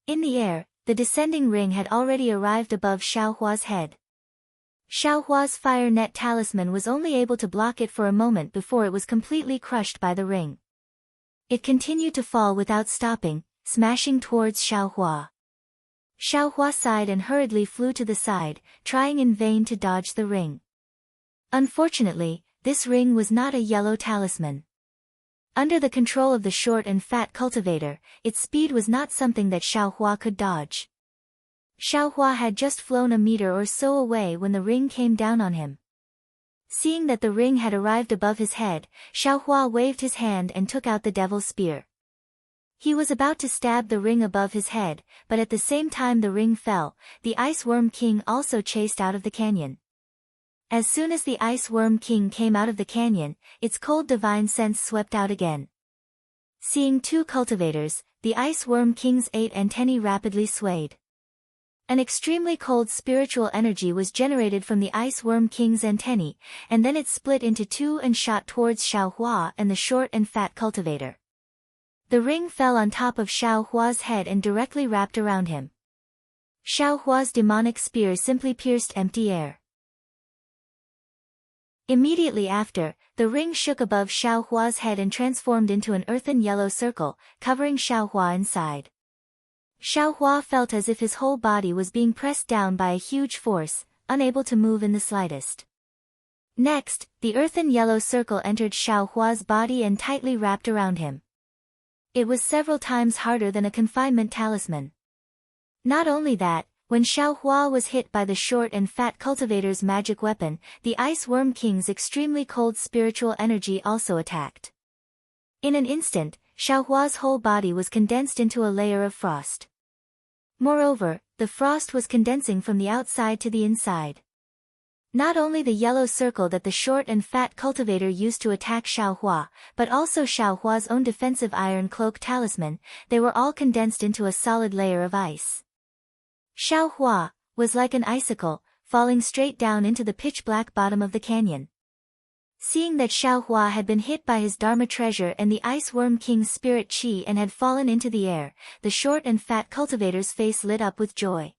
In the air, the descending ring had already arrived above Xiaohua's head. Xiaohua's fire net talisman was only able to block it for a moment before it was completely crushed by the ring. It continued to fall without stopping, smashing towards Xiaohua. Xiaohua sighed and hurriedly flew to the side, trying in vain to dodge the ring. Unfortunately, this ring was not a yellow talisman. Under the control of the short and fat cultivator, its speed was not something that Xiaohua could dodge. Xiaohua had just flown a meter or so away when the ring came down on him. Seeing that the ring had arrived above his head, Xiaohua waved his hand and took out the devil's spear. He was about to stab the ring above his head, but at the same time the ring fell, the Ice Worm King also chased out of the canyon. As soon as the Ice Worm King came out of the canyon, its cold divine sense swept out again. Seeing two cultivators, the Ice Worm King's 8 antennae rapidly swayed. An extremely cold spiritual energy was generated from the Ice Worm King's antennae, and then it split into two and shot towards Xiaohua and the short and fat cultivator. The ring fell on top of Xiaohua's head and directly wrapped around him. Xiaohua's demonic spear simply pierced empty air. Immediately after, the ring shook above Xiaohua's head and transformed into an earthen yellow circle, covering Xiaohua inside. Xiaohua felt as if his whole body was being pressed down by a huge force, unable to move in the slightest. Next, the earthen yellow circle entered Xiaohua's body and tightly wrapped around him. It was several times harder than a confinement talisman. Not only that, when Xiaohua was hit by the short and fat cultivator's magic weapon, the Ice Worm King's extremely cold spiritual energy also attacked. In an instant, Xiaohua's whole body was condensed into a layer of frost. Moreover, the frost was condensing from the outside to the inside. Not only the yellow circle that the short and fat cultivator used to attack Xiaohua, but also Xiaohua's own defensive iron cloak talisman, they were all condensed into a solid layer of ice. Xiaohua was like an icicle, falling straight down into the pitch-black bottom of the canyon. Seeing that Xiaohua had been hit by his Dharma treasure and the Ice Worm King's spirit chi and had fallen into the air, the short and fat cultivator's face lit up with joy.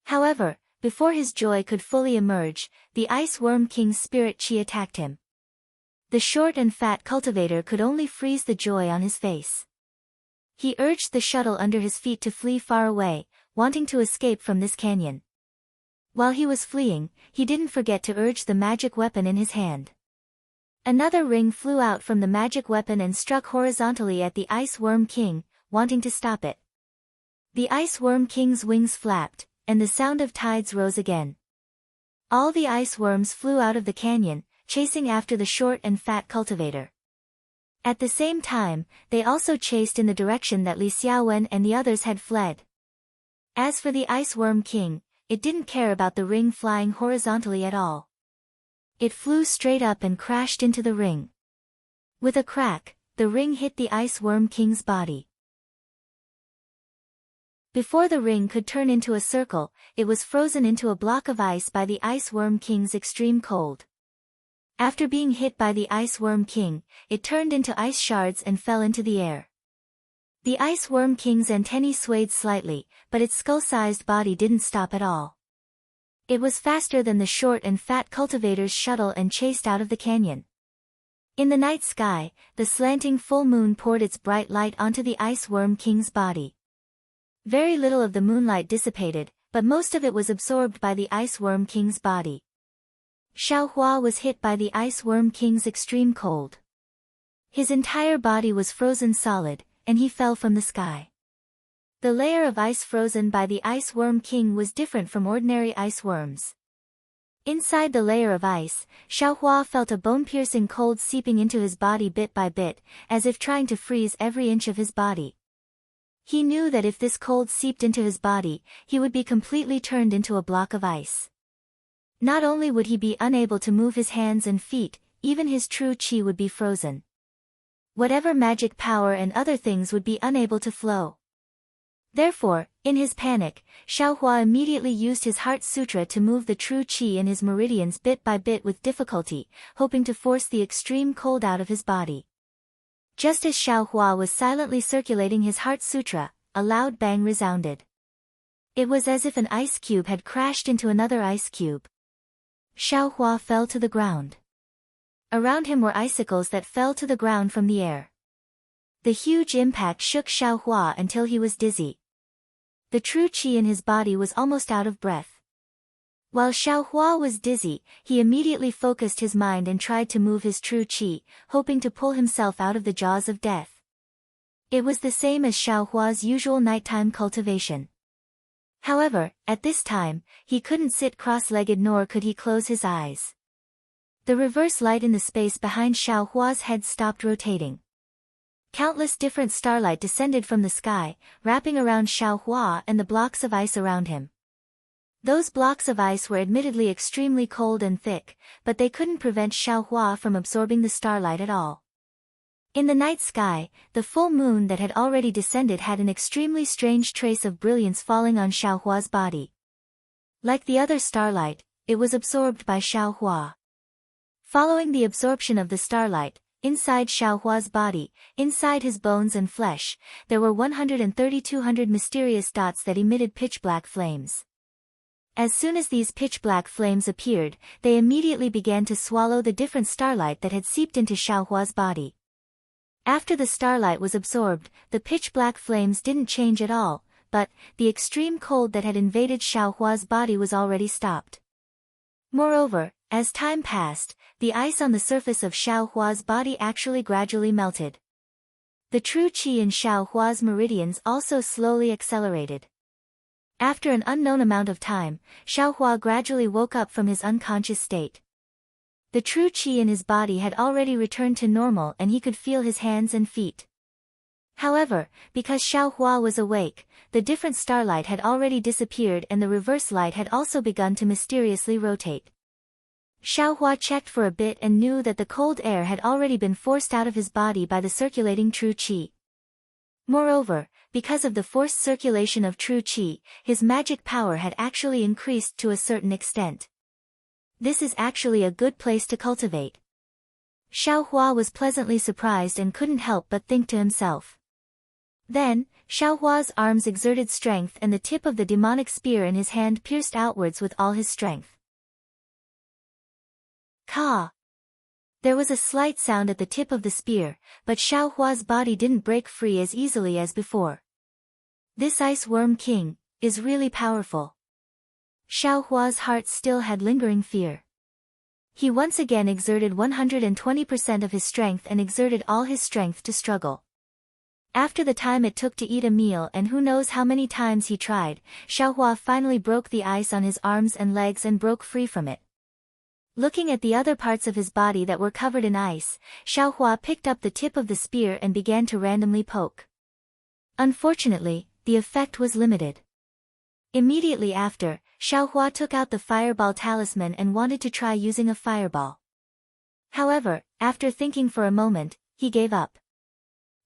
However, before his joy could fully emerge, the Ice Worm King's spirit chi attacked him. The short and fat cultivator could only freeze the joy on his face. He urged the shuttle under his feet to flee far away, wanting to escape from this canyon. While he was fleeing, he didn't forget to urge the magic weapon in his hand. Another ring flew out from the magic weapon and struck horizontally at the Ice Worm King, wanting to stop it. The Ice Worm King's wings flapped, and the sound of tides rose again. All the ice worms flew out of the canyon, chasing after the short and fat cultivator. At the same time, they also chased in the direction that Li Xiaowen and the others had fled. As for the Ice Worm King, it didn't care about the ring flying horizontally at all. It flew straight up and crashed into the ring. With a crack, the ring hit the Ice Worm King's body. Before the ring could turn into a circle, it was frozen into a block of ice by the Ice Worm King's extreme cold. After being hit by the Ice Worm King, it turned into ice shards and fell into the air. The Ice Worm King's antennae swayed slightly, but its skull-sized body didn't stop at all. It was faster than the short and fat cultivator's shuttle and chased out of the canyon. In the night sky, the slanting full moon poured its bright light onto the Ice Worm King's body. Very little of the moonlight dissipated, but most of it was absorbed by the Ice Worm King's body. Xiaohua was hit by the Ice Worm King's extreme cold. His entire body was frozen solid, and he fell from the sky. The layer of ice frozen by the Ice Worm King was different from ordinary ice worms. Inside the layer of ice, Xiaohua felt a bone-piercing cold seeping into his body bit by bit, as if trying to freeze every inch of his body. He knew that if this cold seeped into his body, he would be completely turned into a block of ice. Not only would he be unable to move his hands and feet, even his true qi would be frozen. Whatever magic power and other things would be unable to flow. Therefore, in his panic, Xiaohua immediately used his Heart Sutra to move the true qi in his meridians bit by bit with difficulty, hoping to force the extreme cold out of his body. Just as Xiaohua was silently circulating his Heart Sutra, a loud bang resounded. It was as if an ice cube had crashed into another ice cube. Xiaohua fell to the ground. Around him were icicles that fell to the ground from the air. The huge impact shook Xiaohua until he was dizzy. The true qi in his body was almost out of breath. While Xiaohua was dizzy, he immediately focused his mind and tried to move his true qi, hoping to pull himself out of the jaws of death. It was the same as Xiaohua's usual nighttime cultivation. However, at this time, he couldn't sit cross-legged nor could he close his eyes. The reverse light in the space behind Xiaohua's head stopped rotating. Countless different starlight descended from the sky, wrapping around Xiaohua and the blocks of ice around him. Those blocks of ice were admittedly extremely cold and thick, but they couldn't prevent Xiaohua from absorbing the starlight at all. In the night sky, the full moon that had already descended had an extremely strange trace of brilliance falling on Xiaohua's body. Like the other starlight, it was absorbed by Xiaohua. Following the absorption of the starlight, inside Xiaohua's body, inside his bones and flesh, there were 132 mysterious dots that emitted pitch-black flames. As soon as these pitch-black flames appeared, they immediately began to swallow the different starlight that had seeped into Xiaohua's body. After the starlight was absorbed, the pitch-black flames didn't change at all, but the extreme cold that had invaded Xiaohua's body was already stopped. Moreover, as time passed, the ice on the surface of Xiaohua's body actually gradually melted. The true qi in Xiaohua's meridians also slowly accelerated. After an unknown amount of time, Xiaohua gradually woke up from his unconscious state. The true qi in his body had already returned to normal and he could feel his hands and feet. However, because Xiaohua was awake, the different starlight had already disappeared and the reverse light had also begun to mysteriously rotate. Xiaohua checked for a bit and knew that the cold air had already been forced out of his body by the circulating true qi. Moreover, because of the forced circulation of true qi, his magic power had actually increased to a certain extent. This is actually a good place to cultivate. Xiaohua was pleasantly surprised and couldn't help but think to himself. Then, Xiaohua's arms exerted strength and the tip of the demonic spear in his hand pierced outwards with all his strength. Ka! There was a slight sound at the tip of the spear, but Xiaohua's body didn't break free as easily as before. This Ice Worm King is really powerful. Xiaohua's heart still had lingering fear. He once again exerted 120% of his strength and exerted all his strength to struggle. After the time it took to eat a meal and who knows how many times he tried, Xiaohua finally broke the ice on his arms and legs and broke free from it. Looking at the other parts of his body that were covered in ice, Xiaohua picked up the tip of the spear and began to randomly poke. Unfortunately, the effect was limited. Immediately after, Xiaohua took out the fireball talisman and wanted to try using a fireball. However, after thinking for a moment, he gave up.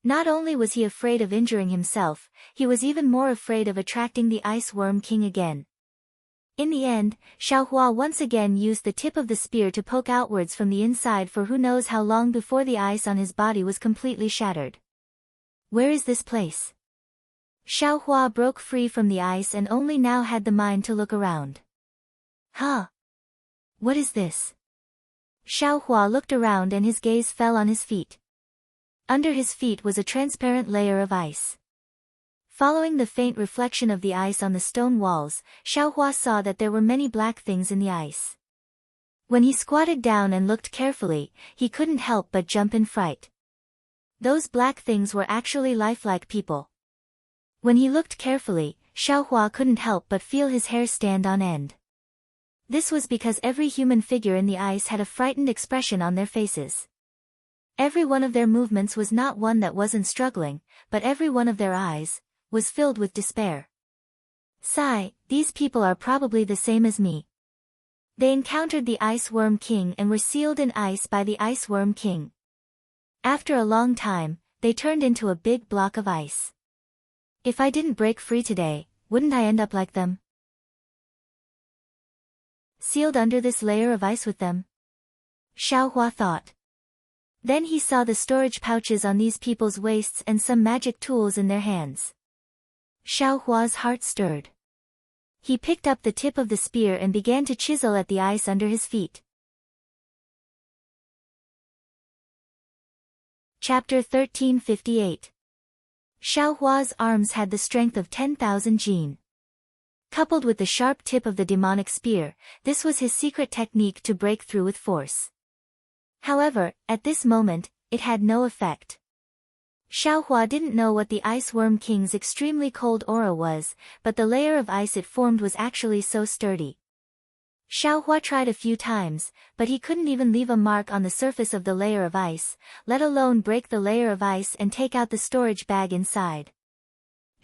Not only was he afraid of injuring himself, he was even more afraid of attracting the Ice Worm King again. In the end, Xiaohua once again used the tip of the spear to poke outwards from the inside for who knows how long before the ice on his body was completely shattered. Where is this place? Xiaohua broke free from the ice and only now had the mind to look around. Huh? What is this? Xiaohua looked around and his gaze fell on his feet. Under his feet was a transparent layer of ice. Following the faint reflection of the ice on the stone walls, Xiaohua saw that there were many black things in the ice. When he squatted down and looked carefully, he couldn't help but jump in fright. Those black things were actually lifelike people. When he looked carefully, Xiaohua couldn't help but feel his hair stand on end. This was because every human figure in the ice had a frightened expression on their faces. Every one of their movements was not one that wasn't struggling, but every one of their eyes was filled with despair. Sigh, these people are probably the same as me. They encountered the Ice Worm King and were sealed in ice by the Ice Worm King. After a long time, they turned into a big block of ice. If I didn't break free today, wouldn't I end up like them? Sealed under this layer of ice with them? Xiaohua thought. Then he saw the storage pouches on these people's waists and some magic tools in their hands. Xiaohua's heart stirred. He picked up the tip of the spear and began to chisel at the ice under his feet. Chapter 1358. Xiaohua's arms had the strength of 10,000 jin. Coupled with the sharp tip of the demonic spear, this was his secret technique to break through with force. However, at this moment, it had no effect. Xiaohua didn't know what the Ice Worm King's extremely cold aura was, but the layer of ice it formed was actually so sturdy. Xiaohua tried a few times, but he couldn't even leave a mark on the surface of the layer of ice, let alone break the layer of ice and take out the storage bag inside.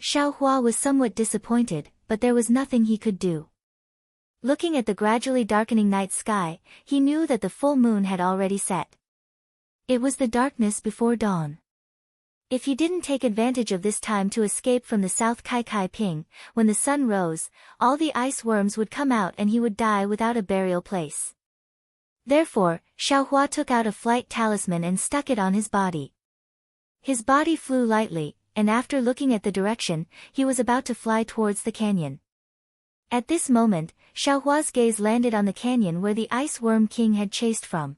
Xiaohua was somewhat disappointed, but there was nothing he could do. Looking at the gradually darkening night sky, he knew that the full moon had already set. It was the darkness before dawn. If he didn't take advantage of this time to escape from the South Kaikai Ping, when the sun rose, all the ice worms would come out and he would die without a burial place. Therefore, Xiaohua took out a flight talisman and stuck it on his body. His body flew lightly, and after looking at the direction, he was about to fly towards the canyon. At this moment, Xiaohua's gaze landed on the canyon where the Ice Worm King had chased from.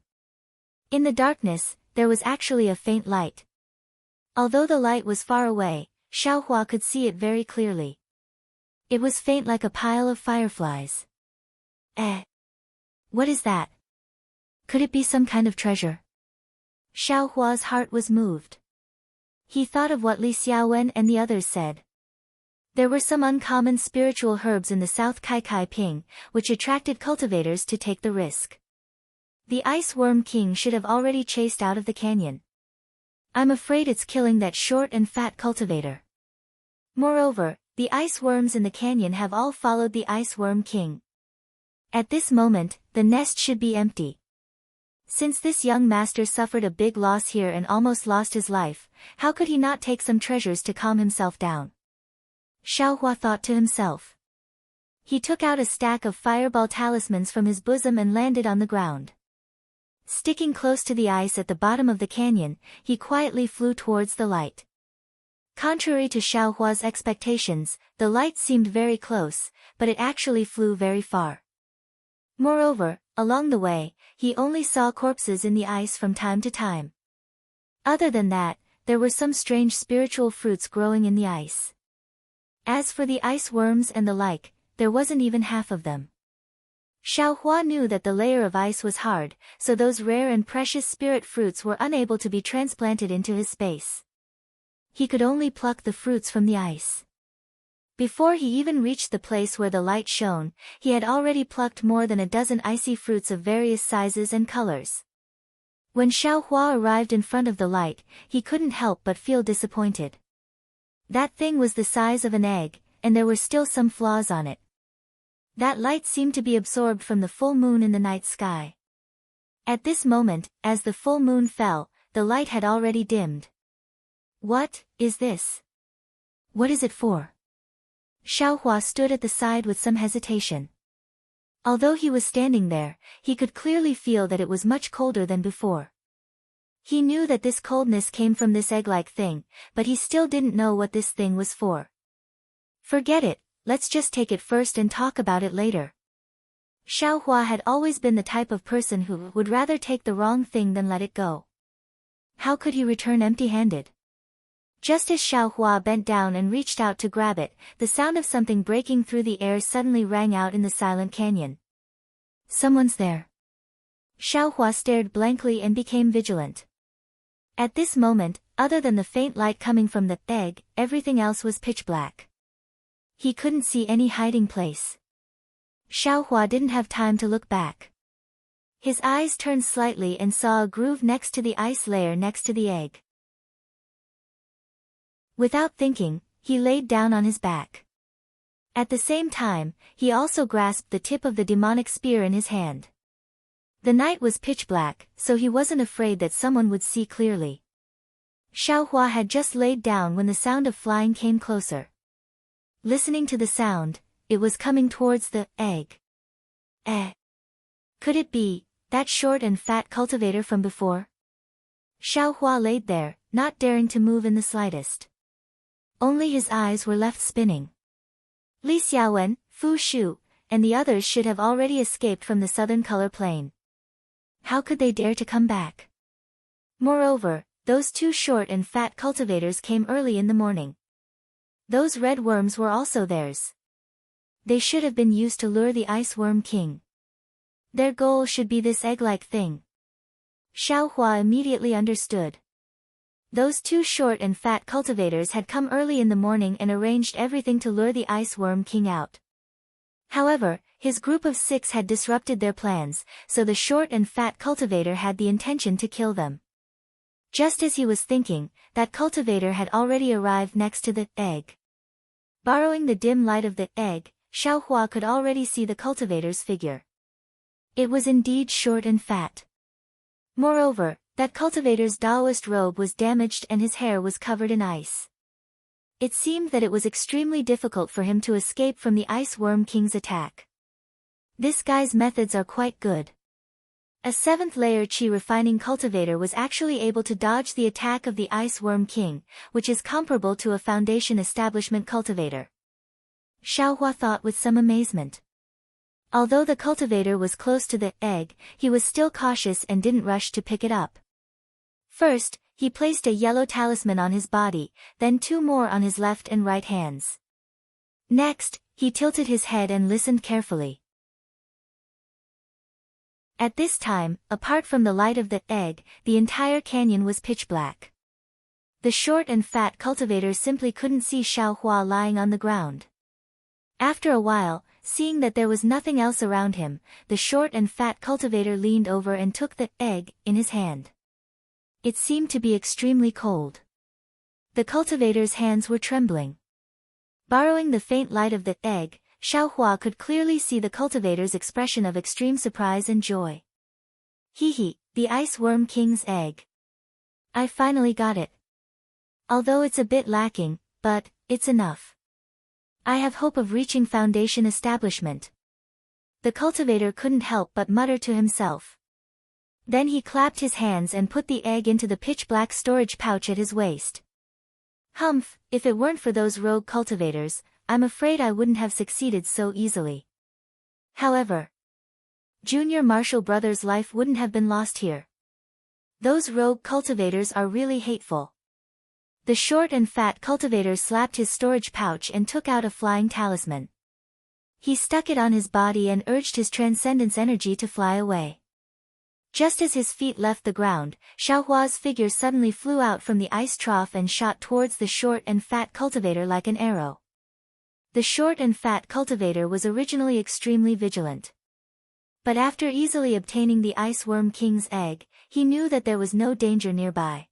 In the darkness, there was actually a faint light. Although the light was far away, Xiaohua could see it very clearly. It was faint like a pile of fireflies. What is that? Could it be some kind of treasure? Xiaohua's heart was moved. He thought of what Li Xiaowen and the others said. There were some uncommon spiritual herbs in the South Kaikai Ping, which attracted cultivators to take the risk. The Ice Worm King should have already chased out of the canyon. I'm afraid it's killing that short and fat cultivator. Moreover, the ice worms in the canyon have all followed the Ice Worm King. At this moment, the nest should be empty. Since this young master suffered a big loss here and almost lost his life, how could he not take some treasures to calm himself down? Xiaohua thought to himself. He took out a stack of fireball talismans from his bosom and landed on the ground. Sticking close to the ice at the bottom of the canyon, he quietly flew towards the light. Contrary to Xiaohua's expectations, the light seemed very close, but it actually flew very far. Moreover, along the way, he only saw corpses in the ice from time to time. Other than that, there were some strange spiritual fruits growing in the ice. As for the ice worms and the like, there wasn't even half of them. Xiaohua knew that the layer of ice was hard, so those rare and precious spirit fruits were unable to be transplanted into his space. He could only pluck the fruits from the ice. Before he even reached the place where the light shone, he had already plucked more than a dozen icy fruits of various sizes and colors. When Xiaohua arrived in front of the light, he couldn't help but feel disappointed. That thing was the size of an egg, and there were still some flaws on it. That light seemed to be absorbed from the full moon in the night sky. At this moment, as the full moon fell, the light had already dimmed. What is this? What is it for? Xiaohua stood at the side with some hesitation. Although he was standing there, he could clearly feel that it was much colder than before. He knew that this coldness came from this egg-like thing, but he still didn't know what this thing was for. Forget it, let's just take it first and talk about it later. Xiaohua had always been the type of person who would rather take the wrong thing than let it go. How could he return empty-handed? Just as Xiaohua bent down and reached out to grab it, the sound of something breaking through the air suddenly rang out in the silent canyon. Someone's there. Xiaohua stared blankly and became vigilant. At this moment, other than the faint light coming from the egg, everything else was pitch black. He couldn't see any hiding place. Xiaohua didn't have time to look back. His eyes turned slightly and saw a groove next to the ice layer next to the egg. Without thinking, he laid down on his back. At the same time, he also grasped the tip of the demonic spear in his hand. The night was pitch black, so he wasn't afraid that someone would see clearly. Xiaohua had just laid down when the sound of flying came closer. Listening to the sound, it was coming towards the egg. Could it be that short and fat cultivator from before? Xiaohua laid there, not daring to move in the slightest. Only his eyes were left spinning. Li Xiaowen, Fu Shu, and the others should have already escaped from the southern color plain. How could they dare to come back? Moreover, those two short and fat cultivators came early in the morning. Those red worms were also theirs. They should have been used to lure the Ice Worm King. Their goal should be this egg-like thing. Xiaohua immediately understood. Those two short and fat cultivators had come early in the morning and arranged everything to lure the Ice Worm King out. However, his group of 6 had disrupted their plans, so the short and fat cultivator had the intention to kill them. Just as he was thinking, that cultivator had already arrived next to the egg. Borrowing the dim light of the egg, Xiaohua could already see the cultivator's figure. It was indeed short and fat. Moreover, that cultivator's Taoist robe was damaged and his hair was covered in ice. It seemed that it was extremely difficult for him to escape from the Ice Worm King's attack. This guy's methods are quite good. A 7th layer Qi refining cultivator was actually able to dodge the attack of the Ice Worm King, which is comparable to a foundation establishment cultivator. Xiaohua thought with some amazement. Although the cultivator was close to the egg, he was still cautious and didn't rush to pick it up. First, he placed a yellow talisman on his body, then 2 more on his left and right hands. Next, he tilted his head and listened carefully. At this time, apart from the light of the egg, the entire canyon was pitch black. The short and fat cultivator simply couldn't see Xiaohua lying on the ground. After a while, seeing that there was nothing else around him, the short and fat cultivator leaned over and took the egg in his hand. It seemed to be extremely cold. The cultivator's hands were trembling. Borrowing the faint light of the egg, Xiaohua could clearly see the cultivator's expression of extreme surprise and joy. Hee, the Ice Worm King's egg. I finally got it. Although it's a bit lacking, but it's enough. I have hope of reaching foundation establishment. The cultivator couldn't help but mutter to himself. Then he clapped his hands and put the egg into the pitch-black storage pouch at his waist. Humph, if it weren't for those rogue cultivators, I'm afraid I wouldn't have succeeded so easily. However, Junior Marshall Brothers' life wouldn't have been lost here. Those rogue cultivators are really hateful. The short and fat cultivator slapped his storage pouch and took out a flying talisman. He stuck it on his body and urged his transcendence energy to fly away. Just as his feet left the ground, Xiaohua's figure suddenly flew out from the ice trough and shot towards the short and fat cultivator like an arrow. The short and fat cultivator was originally extremely vigilant. But after easily obtaining the Ice Worm King's egg, he knew that there was no danger nearby.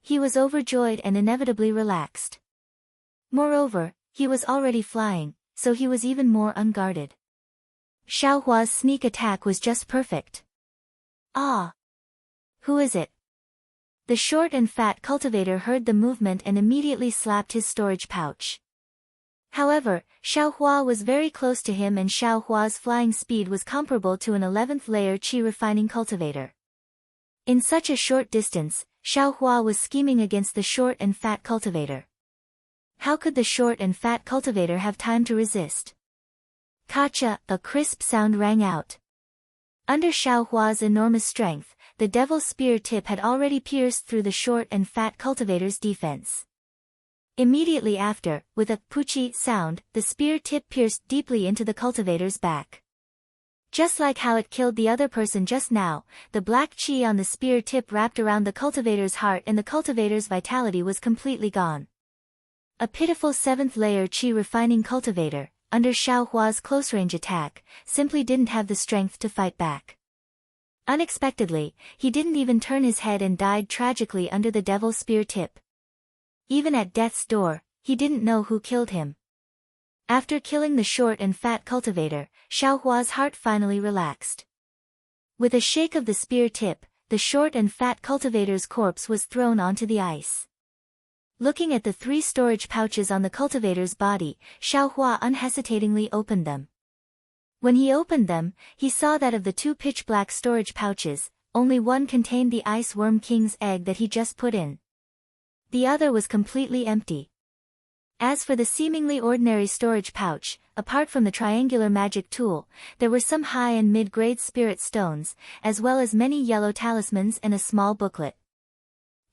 He was overjoyed and inevitably relaxed. Moreover, He was already flying, so he was even more unguarded. Xiaohua's sneak attack was just perfect. Ah! Who is it? The short and fat cultivator heard the movement and immediately slapped his storage pouch. However, Xiaohua was very close to him and Xiaohua's flying speed was comparable to an 11th layer qi refining cultivator. In such a short distance, Xiaohua was scheming against the short and fat cultivator. How could the short and fat cultivator have time to resist? Kacha, a crisp sound rang out. Under Xiaohua's enormous strength, the devil's spear tip had already pierced through the short and fat cultivator's defense. Immediately after, with a puchi sound, the spear tip pierced deeply into the cultivator's back. Just like how it killed the other person just now, the black qi on the spear tip wrapped around the cultivator's heart and the cultivator's vitality was completely gone. A pitiful 7th layer qi refining cultivator, under Xiaohua's close-range attack, simply didn't have the strength to fight back. Unexpectedly, he didn't even turn his head and died tragically under the devil's spear tip. Even at death's door, he didn't know who killed him. After killing the short and fat cultivator, Xiaohua's heart finally relaxed. With a shake of the spear tip, the short and fat cultivator's corpse was thrown onto the ice. Looking at the 3 storage pouches on the cultivator's body, Xiaohua unhesitatingly opened them. When he opened them, he saw that of the 2 pitch-black storage pouches, only one contained the ice worm king's egg that he just put in. The other was completely empty. As for the seemingly ordinary storage pouch, apart from the triangular magic tool, there were some high and mid-grade spirit stones, as well as many yellow talismans and a small booklet.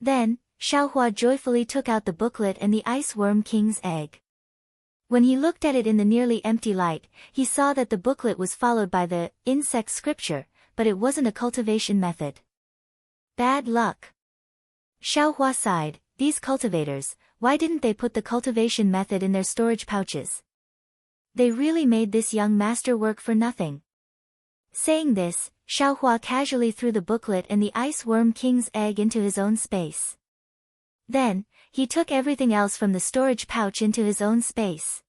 Then, Xiaohua joyfully took out the booklet and the ice worm king's egg. When he looked at it in the nearly empty light, he saw that the booklet was followed by the insect scripture, but it wasn't a cultivation method. Bad luck. Xiaohua sighed. These cultivators, why didn't they put the cultivation method in their storage pouches? They really made this young master work for nothing. Saying this, Xiaohua casually threw the booklet and the ice worm king's egg into his own space. Then, he took everything else from the storage pouch into his own space.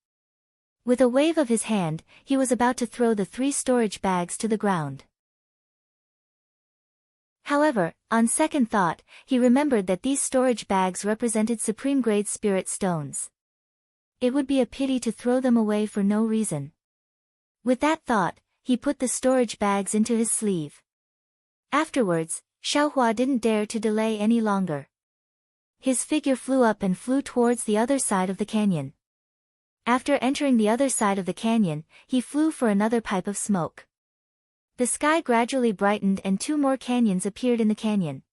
With a wave of his hand, he was about to throw the 3 storage bags to the ground. However, on second thought, he remembered that these storage bags represented supreme-grade spirit stones. It would be a pity to throw them away for no reason. With that thought, he put the storage bags into his sleeve. Afterwards, Xiaohua didn't dare to delay any longer. His figure flew up and flew towards the other side of the canyon. After entering the other side of the canyon, he flew for another pipe of smoke. The sky gradually brightened and 2 more canyons appeared in the canyon.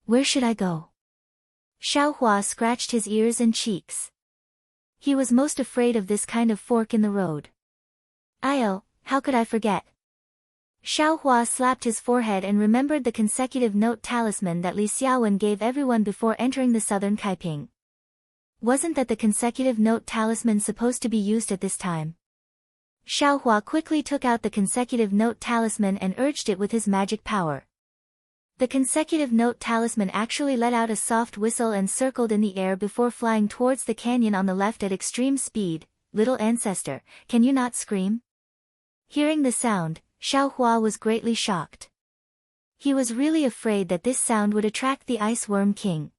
Where should I go? Xiaohua scratched his ears and cheeks. He was most afraid of this kind of fork in the road. Io, how could I forget? Xiaohua slapped his forehead and remembered the consecutive note talisman that Li Xiaowen gave everyone before entering the southern Kaiping. Wasn't that the consecutive note talisman supposed to be used at this time? Xiaohua quickly took out the consecutive note talisman and urged it with his magic power. The consecutive note talisman actually let out a soft whistle and circled in the air before flying towards the canyon on the left at extreme speed. Little ancestor, can you not scream? Hearing the sound, Xiaohua was greatly shocked. He was really afraid that this sound would attract the Ice Worm King.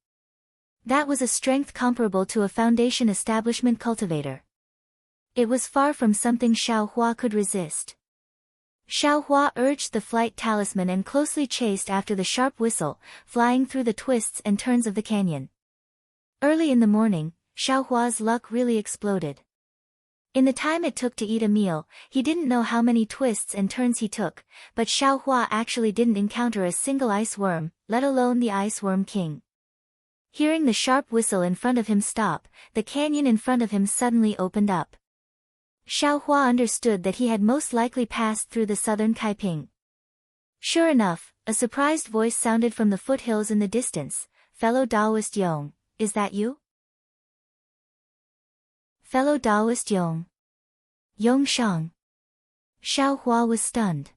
That was a strength comparable to a foundation establishment cultivator. It was far from something Xiaohua could resist. Xiaohua urged the flight talisman and closely chased after the sharp whistle, flying through the twists and turns of the canyon. Early in the morning, Xiaohua's luck really exploded. In the time it took to eat a meal, he didn't know how many twists and turns he took, but Xiaohua actually didn't encounter a single ice worm, let alone the Ice Worm King. Hearing the sharp whistle in front of him stop, the canyon in front of him suddenly opened up. Xiaohua understood that he had most likely passed through the southern Kaiping. Sure enough, a surprised voice sounded from the foothills in the distance. Fellow Taoist Yong, is that you? Fellow Taoist Yong. Yong Shang. Xiaohua was stunned.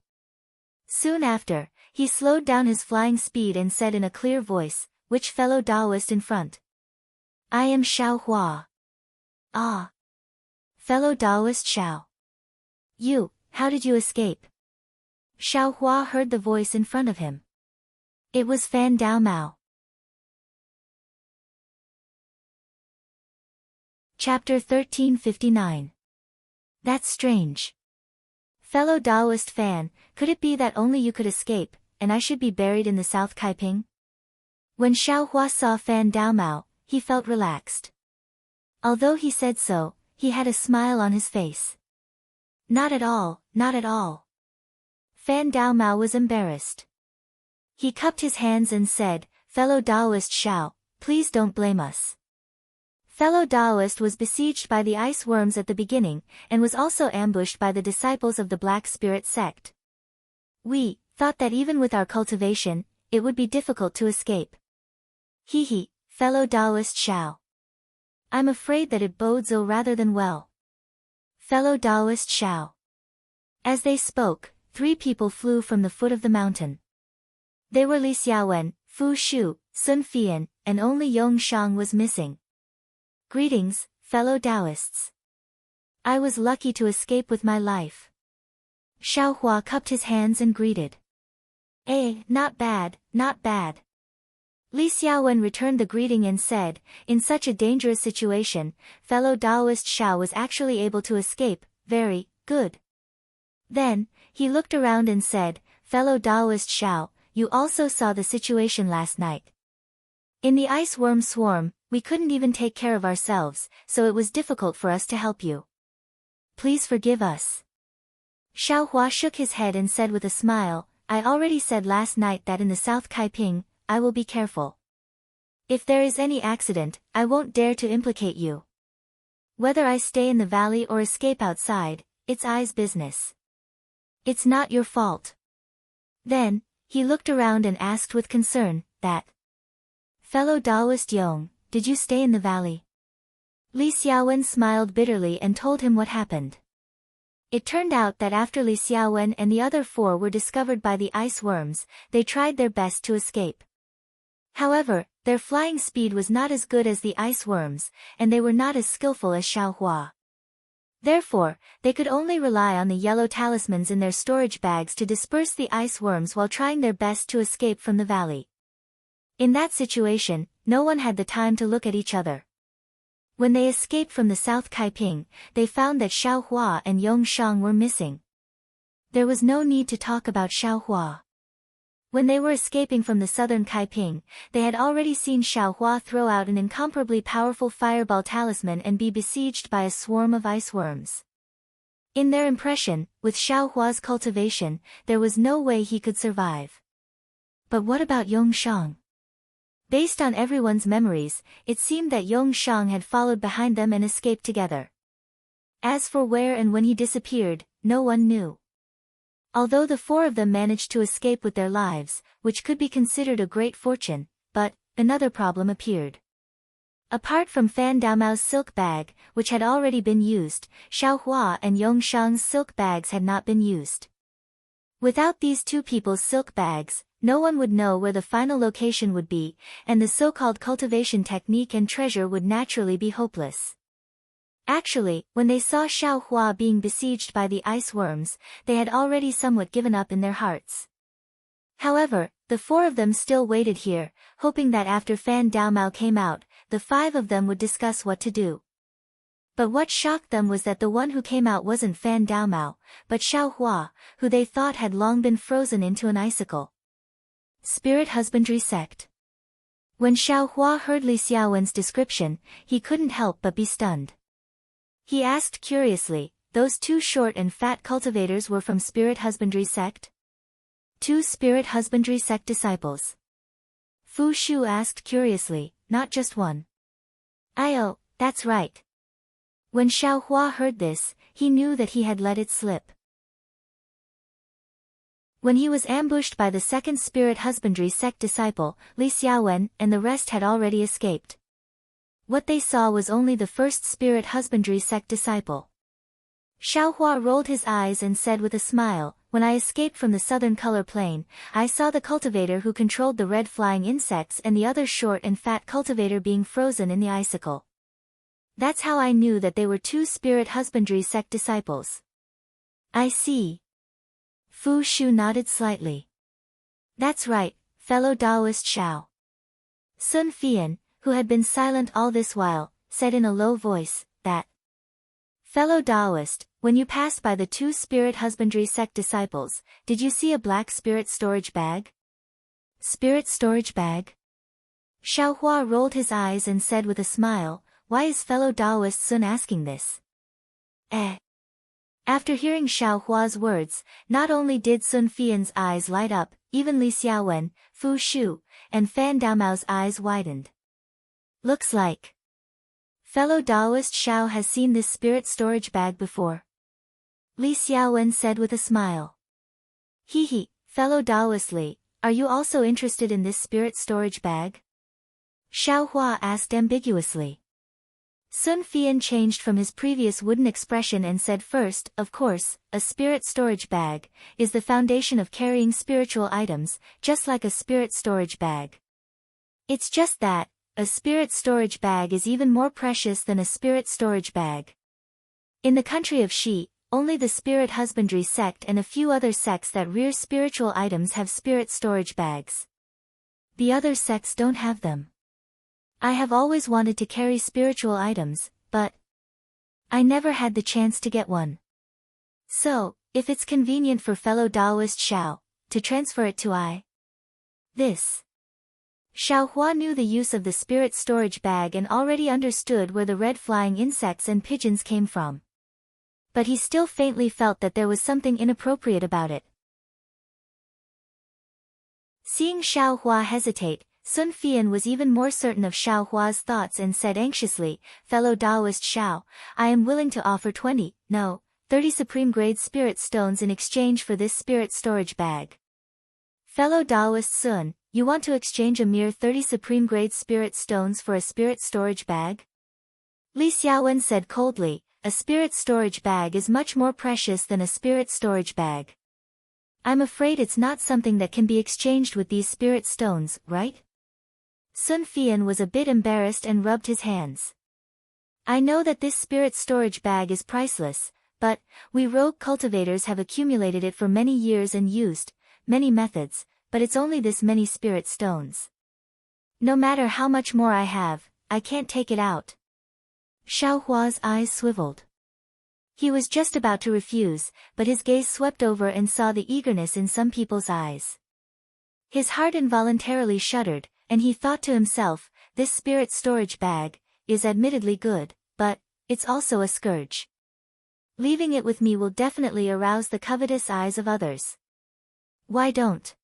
Soon after, he slowed down his flying speed and said in a clear voice, which fellow Taoist in front? I am Xiaohua. Ah. fellow Taoist Xiao. You, how did you escape? Xiao Hua heard the voice in front of him. It was Fan Dao Mao. Chapter 1359. That's strange. Fellow Taoist Fan, could it be that only you could escape, and I should be buried in the South Kaiping? When Xiao Hua saw Fan Dao Mao, he felt relaxed. Although he said so, he had a smile on his face. Not at all, not at all. Fan Dao Mao was embarrassed. He cupped his hands and said, fellow Taoist Xiao, please don't blame us. Fellow Taoist was besieged by the ice worms at the beginning, and was also ambushed by the disciples of the Black Spirit sect. We thought that even with our cultivation, it would be difficult to escape. He, fellow Taoist Xiao. I'm afraid that it bodes ill rather than well. Fellow Taoist Xiao. As they spoke, 3 people flew from the foot of the mountain. They were Li Xiaowen, Fu Shu, Sun Fian, and only Yong Shang was missing. Greetings, fellow Taoists. I was lucky to escape with my life. Xiao Hua cupped his hands and greeted. Not bad, not bad. Li Xiaowen returned the greeting and said, in such a dangerous situation, fellow Taoist Xiao was actually able to escape, very good. Then, he looked around and said, fellow Taoist Xiao, you also saw the situation last night. In the ice worm swarm, we couldn't even take care of ourselves, so it was difficult for us to help you. Please forgive us. Xiao Hua shook his head and said with a smile, I already said last night that in the South Kaiping, I will be careful. If there is any accident, I won't dare to implicate you. Whether I stay in the valley or escape outside, it's I's business. It's not your fault. Then, he looked around and asked with concern, that fellow Taoist Yong, did you stay in the valley? Li Xiaowen smiled bitterly and told him what happened. It turned out that after Li Xiaowen and the other 4 were discovered by the ice worms, they tried their best to escape. However, their flying speed was not as good as the ice worms, and they were not as skillful as Xiao Hua. Therefore, they could only rely on the yellow talismans in their storage bags to disperse the ice worms while trying their best to escape from the valley. In that situation, no one had the time to look at each other. When they escaped from the South Kaiping, they found that Xiao Hua and Yong Shang were missing. There was no need to talk about Xiao Hua. When they were escaping from the southern Kaiping, they had already seen Xiao Hua throw out an incomparably powerful fireball talisman and be besieged by a swarm of ice worms. In their impression, with Xiao Hua's cultivation, there was no way he could survive. But what about Yong Shang? Based on everyone's memories, it seemed that Yong Shang had followed behind them and escaped together. As for where and when he disappeared, no one knew. Although the 4 of them managed to escape with their lives, which could be considered a great fortune, but another problem appeared. Apart from Fan Dao Mao's silk bag, which had already been used, Xiao Hua and Yong Shang's silk bags had not been used. Without these 2 people's silk bags, no one would know where the final location would be, and the so-called cultivation technique and treasure would naturally be hopeless. Actually, when they saw Xiao Hua being besieged by the ice worms, they had already somewhat given up in their hearts. However, the 4 of them still waited here, hoping that after Fan Dao Mao came out, the 5 of them would discuss what to do. But what shocked them was that the one who came out wasn't Fan Dao Mao, but Xiao Hua, who they thought had long been frozen into an icicle. Spirit Husbandry Sect. When Xiao Hua heard Li Xiaowen's description, he couldn't help but be stunned. He asked curiously, those 2 short and fat cultivators were from Spirit Husbandry Sect? 2 Spirit Husbandry Sect disciples. Fu Shu asked curiously, not just one. Oh, that's right. When Xiao Hua heard this, he knew that he had let it slip. When he was ambushed by the 2nd Spirit Husbandry Sect disciple, Li Xiaowen, and the rest had already escaped. What they saw was only the 1st Spirit Husbandry Sect disciple. Xiao Hua rolled his eyes and said with a smile, when I escaped from the southern color plane, I saw the cultivator who controlled the red flying insects and the other short and fat cultivator being frozen in the icicle. That's how I knew that they were two spirit husbandry sect disciples. I see. Fu Shu nodded slightly. That's right, fellow Taoist Xiao. Sun Fian, who had been silent all this while, said in a low voice, that fellow Taoist, when you passed by the two spirit husbandry sect disciples, did you see a black spirit storage bag? Spirit storage bag? Xiao Hua rolled his eyes and said with a smile, why is fellow Taoist Sun asking this? After hearing Xiao Hua's words, not only did Sun Fian's eyes light up, even Li Xiaowen, Fu Shu, and Fan Daomao's eyes widened. Looks like fellow Taoist Xiao has seen this spirit storage bag before. Li Xiaowen said with a smile. He, fellow Taoist Li, are you also interested in this spirit storage bag? Xiao Hua asked ambiguously. Sun Fian changed from his previous wooden expression and said first, of course, a spirit storage bag is the foundation of carrying spiritual items, just like a spirit storage bag. It's just that, a spirit storage bag is even more precious than a spirit storage bag. In the country of Shi, only the spirit husbandry sect and a few other sects that rear spiritual items have spirit storage bags. The other sects don't have them. I have always wanted to carry spiritual items, but I never had the chance to get one. So, if it's convenient for fellow Taoist Xiao, to transfer it to this. Xiao Hua knew the use of the spirit storage bag and already understood where the red flying insects and pigeons came from. But he still faintly felt that there was something inappropriate about it. Seeing Xiao Hua hesitate, Sun Fian was even more certain of Xiao Hua's thoughts and said anxiously, fellow Taoist Xiao, I am willing to offer 30 supreme grade spirit stones in exchange for this spirit storage bag. Fellow Taoist Sun, you want to exchange a mere 30 supreme grade spirit stones for a spirit storage bag? Li Xiaowen said coldly, a spirit storage bag is much more precious than a spirit storage bag. I'm afraid it's not something that can be exchanged with these spirit stones, right? Sun Fian was a bit embarrassed and rubbed his hands. I know that this spirit storage bag is priceless, but we rogue cultivators have accumulated it for many years and used many methods, but it's only this many spirit stones. No matter how much more I have, I can't take it out. Xiao Hua's eyes swiveled. He was just about to refuse, but his gaze swept over and saw the eagerness in some people's eyes. His heart involuntarily shuddered, and he thought to himself, this spirit storage bag is admittedly good, but it's also a scourge. Leaving it with me will definitely arouse the covetous eyes of others. Why don't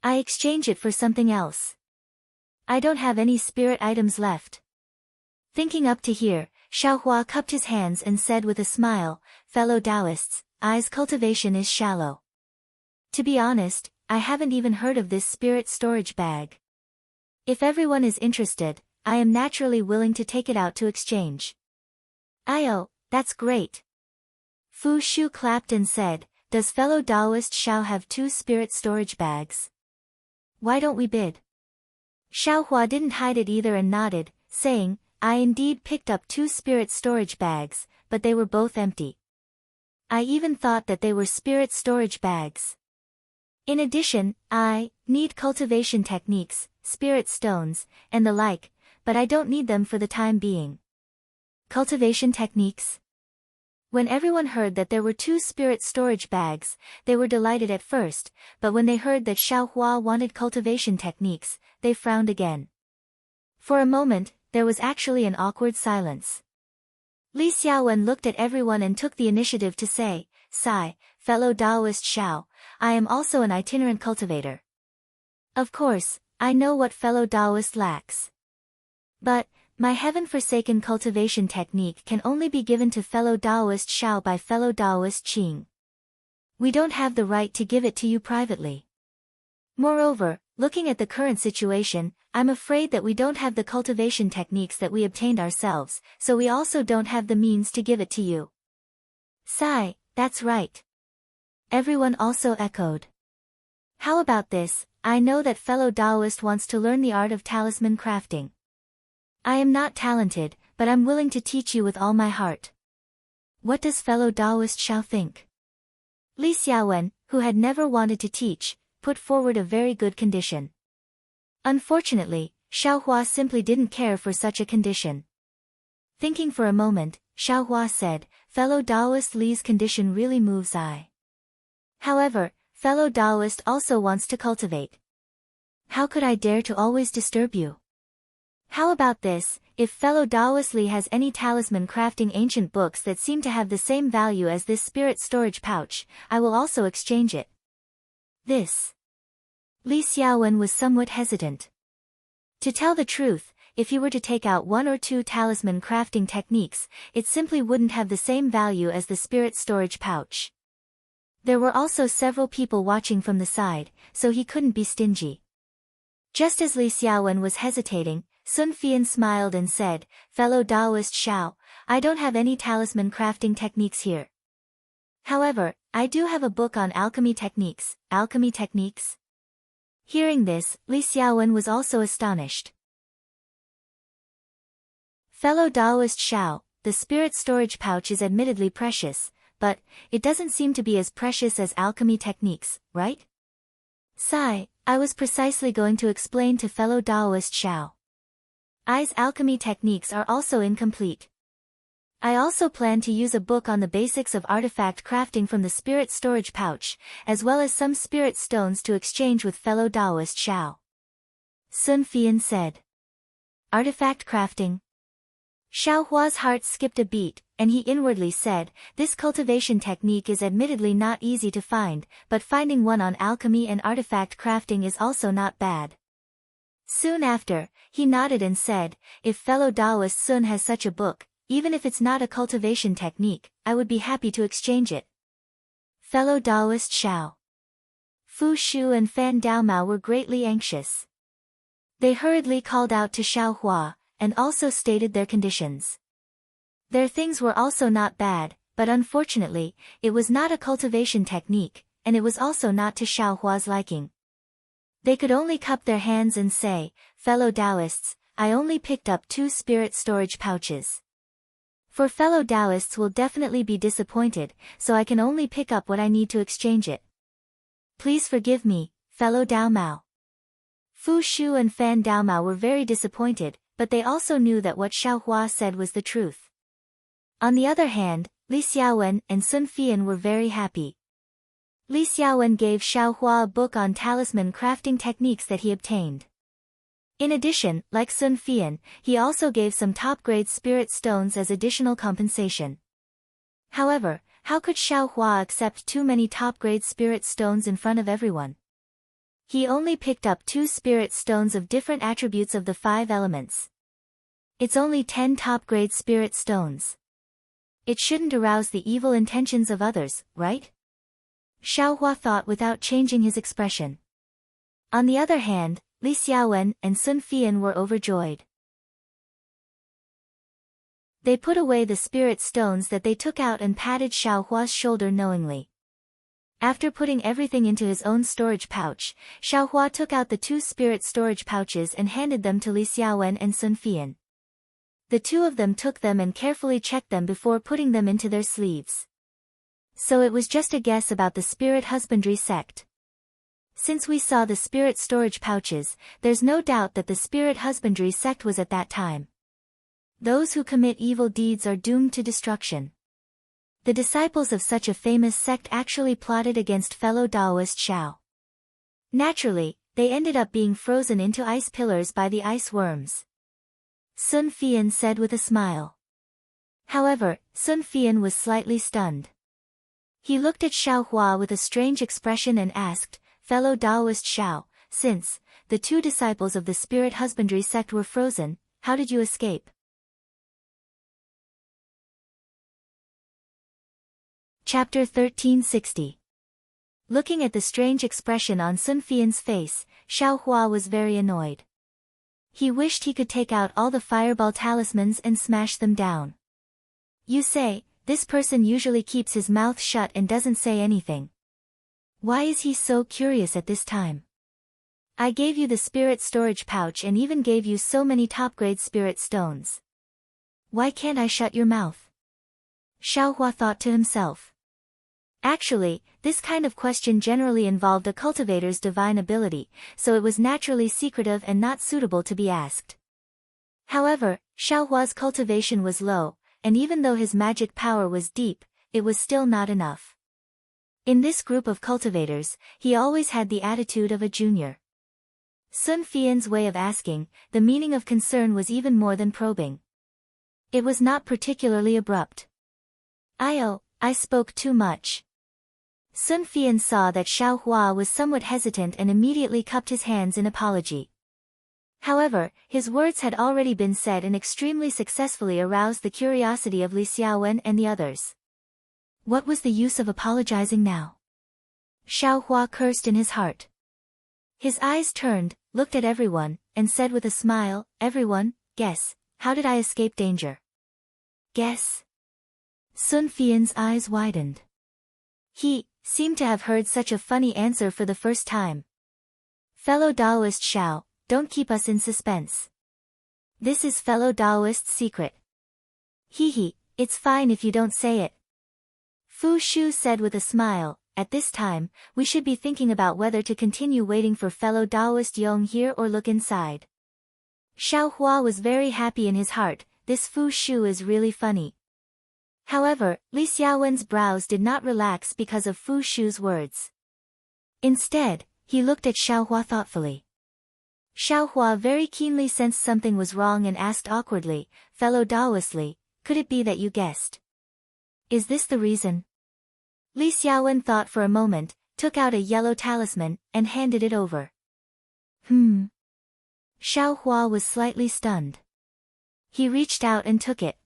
I exchange it for something else? I don't have any spirit items left. Thinking up to here, Xiao Hua cupped his hands and said with a smile, fellow Taoists, eyes cultivation is shallow. To be honest, I haven't even heard of this spirit storage bag. If everyone is interested, I am naturally willing to take it out to exchange. Oh, that's great. Fu Shu clapped and said, does fellow Taoist Xiao have 2 spirit storage bags? Why don't we bid? Xiao Hua didn't hide it either and nodded, saying, I indeed picked up 2 spirit storage bags, but they were both empty. I even thought that they were spirit storage bags. In addition, I need cultivation techniques, spirit stones, and the like, but I don't need them for the time being. Cultivation techniques? When everyone heard that there were 2 spirit storage bags, they were delighted at first, but when they heard that Xiao Hua wanted cultivation techniques, they frowned again. For a moment, there was actually an awkward silence. Li Xiaowen looked at everyone and took the initiative to say, Sigh, fellow Taoist Xiao, I am also an itinerant cultivator. Of course, I know what fellow Taoist lacks. But, my heaven-forsaken cultivation technique can only be given to fellow Taoist Xiao by fellow Taoist Qing. We don't have the right to give it to you privately. Moreover, looking at the current situation, I'm afraid that we don't have the cultivation techniques that we obtained ourselves, so we also don't have the means to give it to you. Sigh, that's right. Everyone also echoed. How about this? I know that fellow Taoist wants to learn the art of talisman crafting. I am not talented, but I'm willing to teach you with all my heart. What does fellow Taoist Xiao think? Li Xiaowen, who had never wanted to teach, put forward a very good condition. Unfortunately, Xiaohua simply didn't care for such a condition. Thinking for a moment, Xiaohua said, fellow Taoist Li's condition really moves I. However, fellow Taoist also wants to cultivate. How could I dare to always disturb you? How about this, if fellow Taoist Li has any talisman crafting ancient books that seem to have the same value as this spirit storage pouch, I will also exchange it. This. Li Xiaowen was somewhat hesitant. To tell the truth, if he were to take out one or two talisman crafting techniques, it simply wouldn't have the same value as the spirit storage pouch. There were also several people watching from the side, so he couldn't be stingy. Just as Li Xiaowen was hesitating, Sun Fian smiled and said, fellow Taoist Xiao, I don't have any talisman crafting techniques here. However, I do have a book on alchemy techniques. Alchemy techniques? Hearing this, Li Xiaowen was also astonished. Fellow Taoist Xiao, the spirit storage pouch is admittedly precious, but it doesn't seem to be as precious as alchemy techniques, right? Sigh, I was precisely going to explain to fellow Taoist Xiao. I's alchemy techniques are also incomplete. I also plan to use a book on the basics of artifact crafting from the spirit storage pouch, as well as some spirit stones to exchange with fellow Taoist Xiao. Sun Fian said. Artifact crafting? Xiaohua's heart skipped a beat, and he inwardly said, this cultivation technique is admittedly not easy to find, but finding one on alchemy and artifact crafting is also not bad. Soon after, he nodded and said, if fellow Taoist Sun has such a book, even if it's not a cultivation technique, I would be happy to exchange it. Fellow Taoist Xiao. Fu Shu and Fan Daomao were greatly anxious. They hurriedly called out to Xiaohua, and also stated their conditions. Their things were also not bad, but unfortunately, it was not a cultivation technique, and it was also not to Xiaohua's liking. They could only cup their hands and say, fellow Taoists, I only picked up 2 spirit storage pouches. For fellow Taoists will definitely be disappointed, so I can only pick up what I need to exchange it. Please forgive me, fellow Daomao. Fu Shu and Fan Daomao were very disappointed, but they also knew that what Xiaohua said was the truth. On the other hand, Li Xiaowen and Sun Fian were very happy. Li Xiaowen gave Xiaohua a book on talisman crafting techniques that he obtained. In addition, like Sun Fian, he also gave some top-grade spirit stones as additional compensation. However, how could Xiaohua accept too many top-grade spirit stones in front of everyone? He only picked up 2 spirit stones of different attributes of the 5 elements. It's only 10 top-grade spirit stones. It shouldn't arouse the evil intentions of others, right? Xiaohua thought without changing his expression. On the other hand, Li Xiaowen and Sun Fian were overjoyed. They put away the spirit stones that they took out and patted Xiaohua's shoulder knowingly. After putting everything into his own storage pouch, Xiaohua took out the 2 spirit storage pouches and handed them to Li Xiaowen and Sun Fian. The 2 of them took them and carefully checked them before putting them into their sleeves. So it was just a guess about the spirit husbandry sect. Since we saw the spirit storage pouches, there's no doubt that the spirit husbandry sect was at that time. Those who commit evil deeds are doomed to destruction. The disciples of such a famous sect actually plotted against fellow Taoist Xiao. Naturally, they ended up being frozen into ice pillars by the ice worms. Sun Fian said with a smile. However, Sun Fian was slightly stunned. He looked at Xiaohua with a strange expression and asked, fellow Taoist Xiao, since the 2 disciples of the spirit husbandry sect were frozen, how did you escape? Chapter 1360. Looking at the strange expression on Sun Fian's face, Xiaohua was very annoyed. He wished he could take out all the fireball talismans and smash them down. You say, this person usually keeps his mouth shut and doesn't say anything. Why is he so curious at this time? I gave you the spirit storage pouch and even gave you so many top-grade spirit stones. Why can't I shut your mouth? Xiaohua thought to himself. Actually, this kind of question generally involved a cultivator's divine ability, so it was naturally secretive and not suitable to be asked. However, Xiaohua's cultivation was low, and even though his magic power was deep, it was still not enough. In this group of cultivators, he always had the attitude of a junior. Sun Fian's way of asking, the meaning of concern was even more than probing. It was not particularly abrupt. I spoke too much. Sun Fian saw that Xiaohua was somewhat hesitant and immediately cupped his hands in apology. However, his words had already been said and extremely successfully aroused the curiosity of Li Xiaowen and the others. What was the use of apologizing now? Xiaohua cursed in his heart. His eyes turned, looked at everyone, and said with a smile, "Everyone, guess, how did I escape danger?" Guess? Sun Fian's eyes widened. He seemed to have heard such a funny answer for the first time. Fellow Taoist Xiao, don't keep us in suspense. This is fellow Taoist's secret. Hee, it's fine if you don't say it. Fu Shu said with a smile, at this time, we should be thinking about whether to continue waiting for fellow Taoist Yong here or look inside. Xiaohua was very happy in his heart, this Fu Shu is really funny. However, Li Xiaowen's brows did not relax because of Fu Shu's words. Instead, he looked at Xiaohua thoughtfully. Xiaohua very keenly sensed something was wrong and asked awkwardly, fellow Taoistly, could it be that you guessed? Is this the reason? Li Xiaowen thought for a moment, took out a yellow talisman, and handed it over. Xiaohua was slightly stunned. He reached out and took it.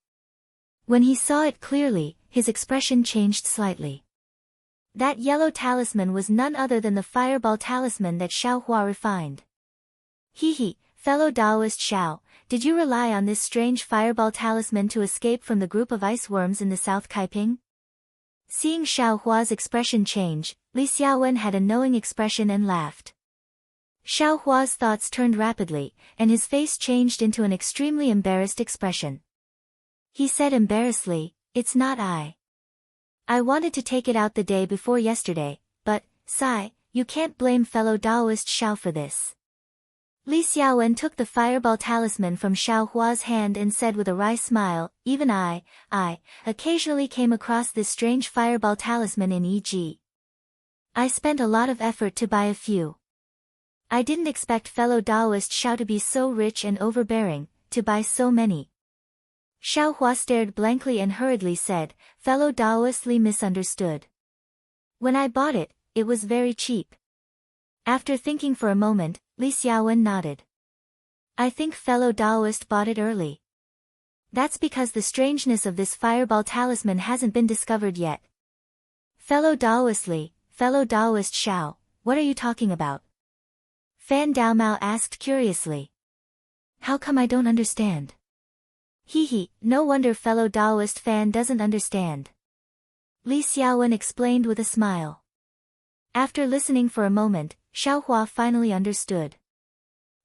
When he saw it clearly, his expression changed slightly. That yellow talisman was none other than the fireball talisman that Xiaohua refined. Hee, fellow Taoist Xiao, did you rely on this strange fireball talisman to escape from the group of ice worms in the South Kaiping? Seeing Xiaohua's expression change, Li Xiaowen had a knowing expression and laughed. Xiaohua's thoughts turned rapidly, and his face changed into an extremely embarrassed expression. He said embarrassedly, it's not I. I wanted to take it out the day before yesterday, but, Sai, you can't blame fellow Taoist Xiao for this. Li Xiaowen took the fireball talisman from Xiaohua's hand and said with a wry smile, even I occasionally came across this strange fireball talisman in E.G. I spent a lot of effort to buy a few. I didn't expect fellow Taoist Xiao to be so rich and overbearing, to buy so many. Xiaohua stared blankly and hurriedly said, fellow Taoist Li misunderstood. When I bought it, it was very cheap. After thinking for a moment, Li Xiaowen nodded. I think fellow Taoist bought it early. That's because the strangeness of this fireball talisman hasn't been discovered yet. Fellow Taoist Li, fellow Taoist Xiao, what are you talking about? Fan Daomao asked curiously. How come I don't understand? Hee, no wonder fellow Taoist Fan doesn't understand. Li Xiaowen explained with a smile. After listening for a moment, Xiaohua finally understood.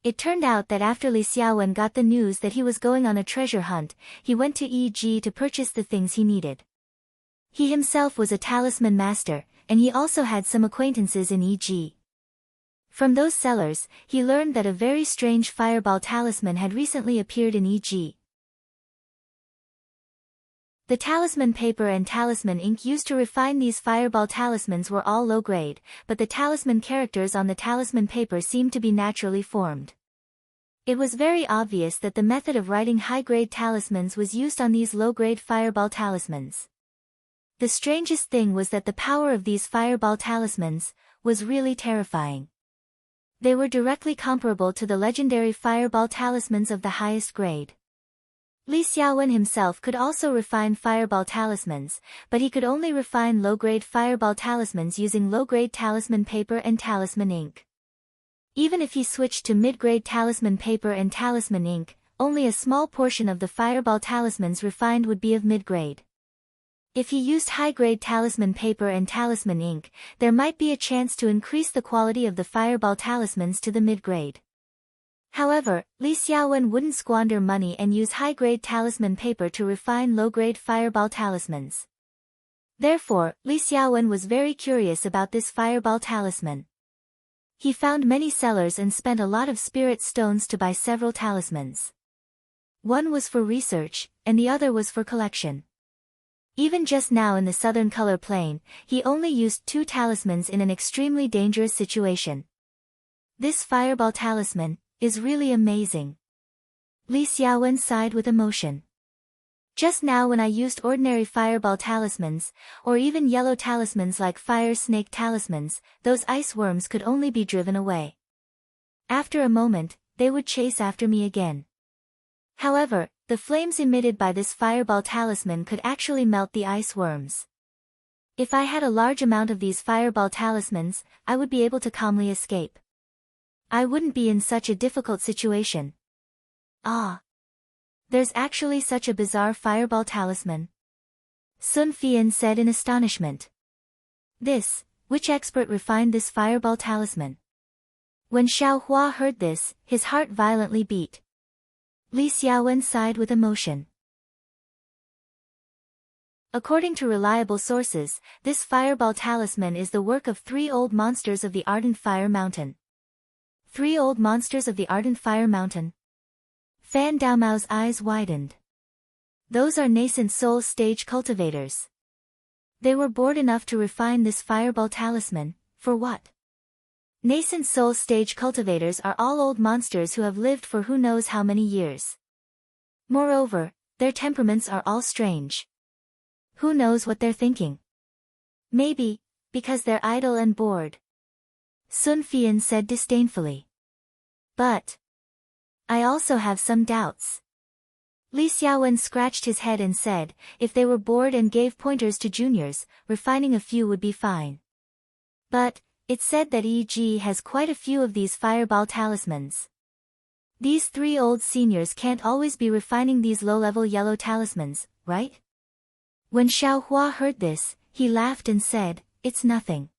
It turned out that after Li Xiaowen got the news that he was going on a treasure hunt, he went to E.G. to purchase the things he needed. He himself was a talisman master, and he also had some acquaintances in E.G. From those sellers, he learned that a very strange fireball talisman had recently appeared in E.G. The talisman paper and talisman ink used to refine these fireball talismans were all low-grade, but the talisman characters on the talisman paper seemed to be naturally formed. It was very obvious that the method of writing high-grade talismans was used on these low-grade fireball talismans. The strangest thing was that the power of these fireball talismans was really terrifying. They were directly comparable to the legendary fireball talismans of the highest grade. Li Xiaowen himself could also refine fireball talismans, but he could only refine low-grade fireball talismans using low-grade talisman paper and talisman ink. Even if he switched to mid-grade talisman paper and talisman ink, only a small portion of the fireball talismans refined would be of mid-grade. If he used high-grade talisman paper and talisman ink, there might be a chance to increase the quality of the fireball talismans to the mid-grade. However, Li Xiaowen wouldn't squander money and use high-grade talisman paper to refine low-grade fireball talismans. Therefore, Li Xiaowen was very curious about this fireball talisman. He found many sellers and spent a lot of spirit stones to buy several talismans. One was for research, and the other was for collection. Even just now in the southern color plane, he only used 2 talismans in an extremely dangerous situation. This fireball talisman is really amazing. Li Xiaowen sighed with emotion. Just now when I used ordinary fireball talismans, or even yellow talismans like fire snake talismans, those ice worms could only be driven away. After a moment, they would chase after me again. However, the flames emitted by this fireball talisman could actually melt the ice worms. If I had a large amount of these fireball talismans, I would be able to calmly escape. I wouldn't be in such a difficult situation. Ah! There's actually such a bizarre fireball talisman. Sun Fian said in astonishment. Which expert refined this fireball talisman? When Xiao Hua heard this, his heart violently beat. Li Xiaowen sighed with emotion. According to reliable sources, this fireball talisman is the work of 3 old monsters of the Ardent Fire Mountain. 3 old monsters of the Ardent Fire Mountain? Fan Daomao's eyes widened. Those are nascent soul stage cultivators. They were bored enough to refine this fireball talisman, for what? Nascent soul stage cultivators are all old monsters who have lived for who knows how many years. Moreover, their temperaments are all strange. Who knows what they're thinking? Maybe, because they're idle and bored. Sun Fian said disdainfully. But I also have some doubts. Li Xiaowen scratched his head and said, if they were bored and gave pointers to juniors, refining a few would be fine. But it's said that EG has quite a few of these fireball talismans. These 3 old seniors can't always be refining these low-level yellow talismans, right? When Xiao Hua heard this, he laughed and said, it's nothing.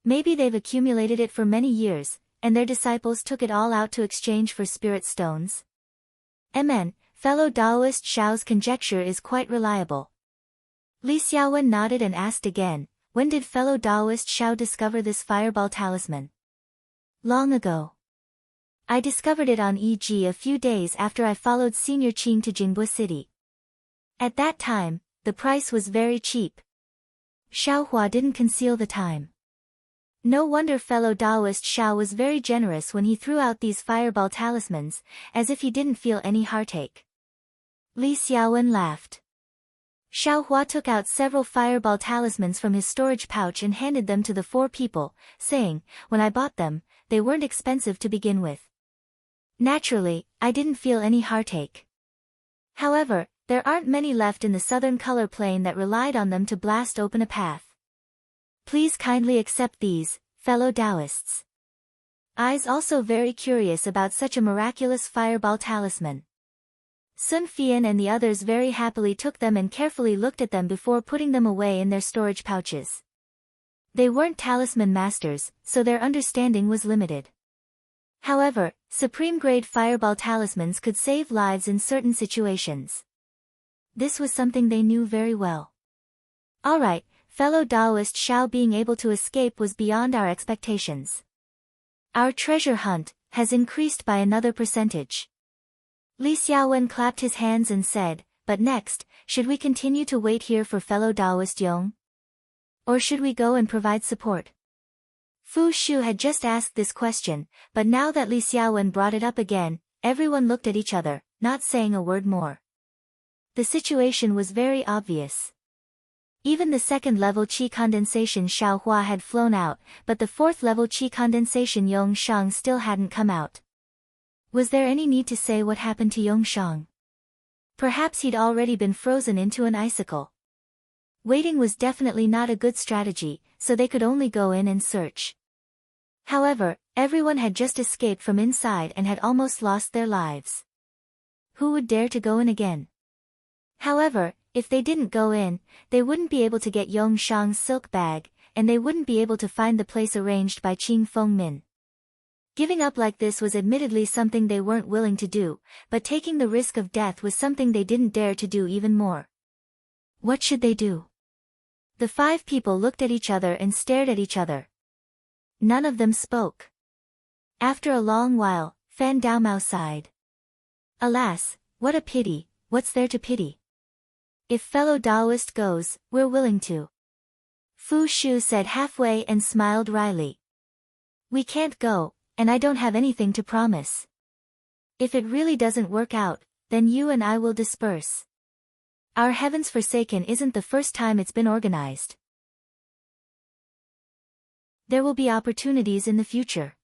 Maybe they've accumulated it for many years, and their disciples took it all out to exchange for spirit stones. Fellow Taoist Xiao's conjecture is quite reliable. Li Xiaowen nodded and asked again, when did fellow Taoist Xiao discover this fireball talisman? Long ago. I discovered it on EG a few days after I followed Senior Qing to Jingbei City. At that time, the price was very cheap. Xiao Hua didn't conceal the time. No wonder fellow Taoist Xiao was very generous when he threw out these fireball talismans, as if he didn't feel any heartache. Li Xiaowen laughed. Xiao Hua took out several fireball talismans from his storage pouch and handed them to the 4 people, saying, when I bought them, they weren't expensive to begin with. Naturally, I didn't feel any heartache. However, there aren't many left in the southern color plane that relied on them to blast open a path. Please kindly accept these, fellow Taoists. I's also very curious about such a miraculous fireball talisman. Sun Fian and the others very happily took them and carefully looked at them before putting them away in their storage pouches. They weren't talisman masters, so their understanding was limited. However, supreme-grade fireball talismans could save lives in certain situations. This was something they knew very well. Alright, fellow Taoist Xiao, being able to escape was beyond our expectations. Our treasure hunt has increased by another percentage. Li Xiaowen clapped his hands and said, but next, should we continue to wait here for fellow Taoist Yong? Or should we go and provide support? Fu Shu had just asked this question, but now that Li Xiaowen brought it up again, everyone looked at each other, not saying a word more. The situation was very obvious. Even the 2nd level qi condensation Xiao Hua had flown out, but the 4th level qi condensation Yong Shang still hadn't come out. Was there any need to say what happened to Yong Shang? Perhaps he'd already been frozen into an icicle. Waiting was definitely not a good strategy, so they could only go in and search. However, everyone had just escaped from inside and had almost lost their lives. Who would dare to go in again? However, if they didn't go in, they wouldn't be able to get Yong Shang's silk bag, and they wouldn't be able to find the place arranged by Qing Feng Min. Giving up like this was admittedly something they weren't willing to do, but taking the risk of death was something they didn't dare to do even more. What should they do? The 5 people looked at each other and stared at each other. None of them spoke. After a long while, Fan Daomao sighed. Alas, what a pity, what's there to pity? If fellow Taoist goes, we're willing to. Fu Shu said halfway and smiled wryly. We can't go, and I don't have anything to promise. If it really doesn't work out, then you and I will disperse. Our Heaven's Forsaken isn't the first time it's been organized. There will be opportunities in the future.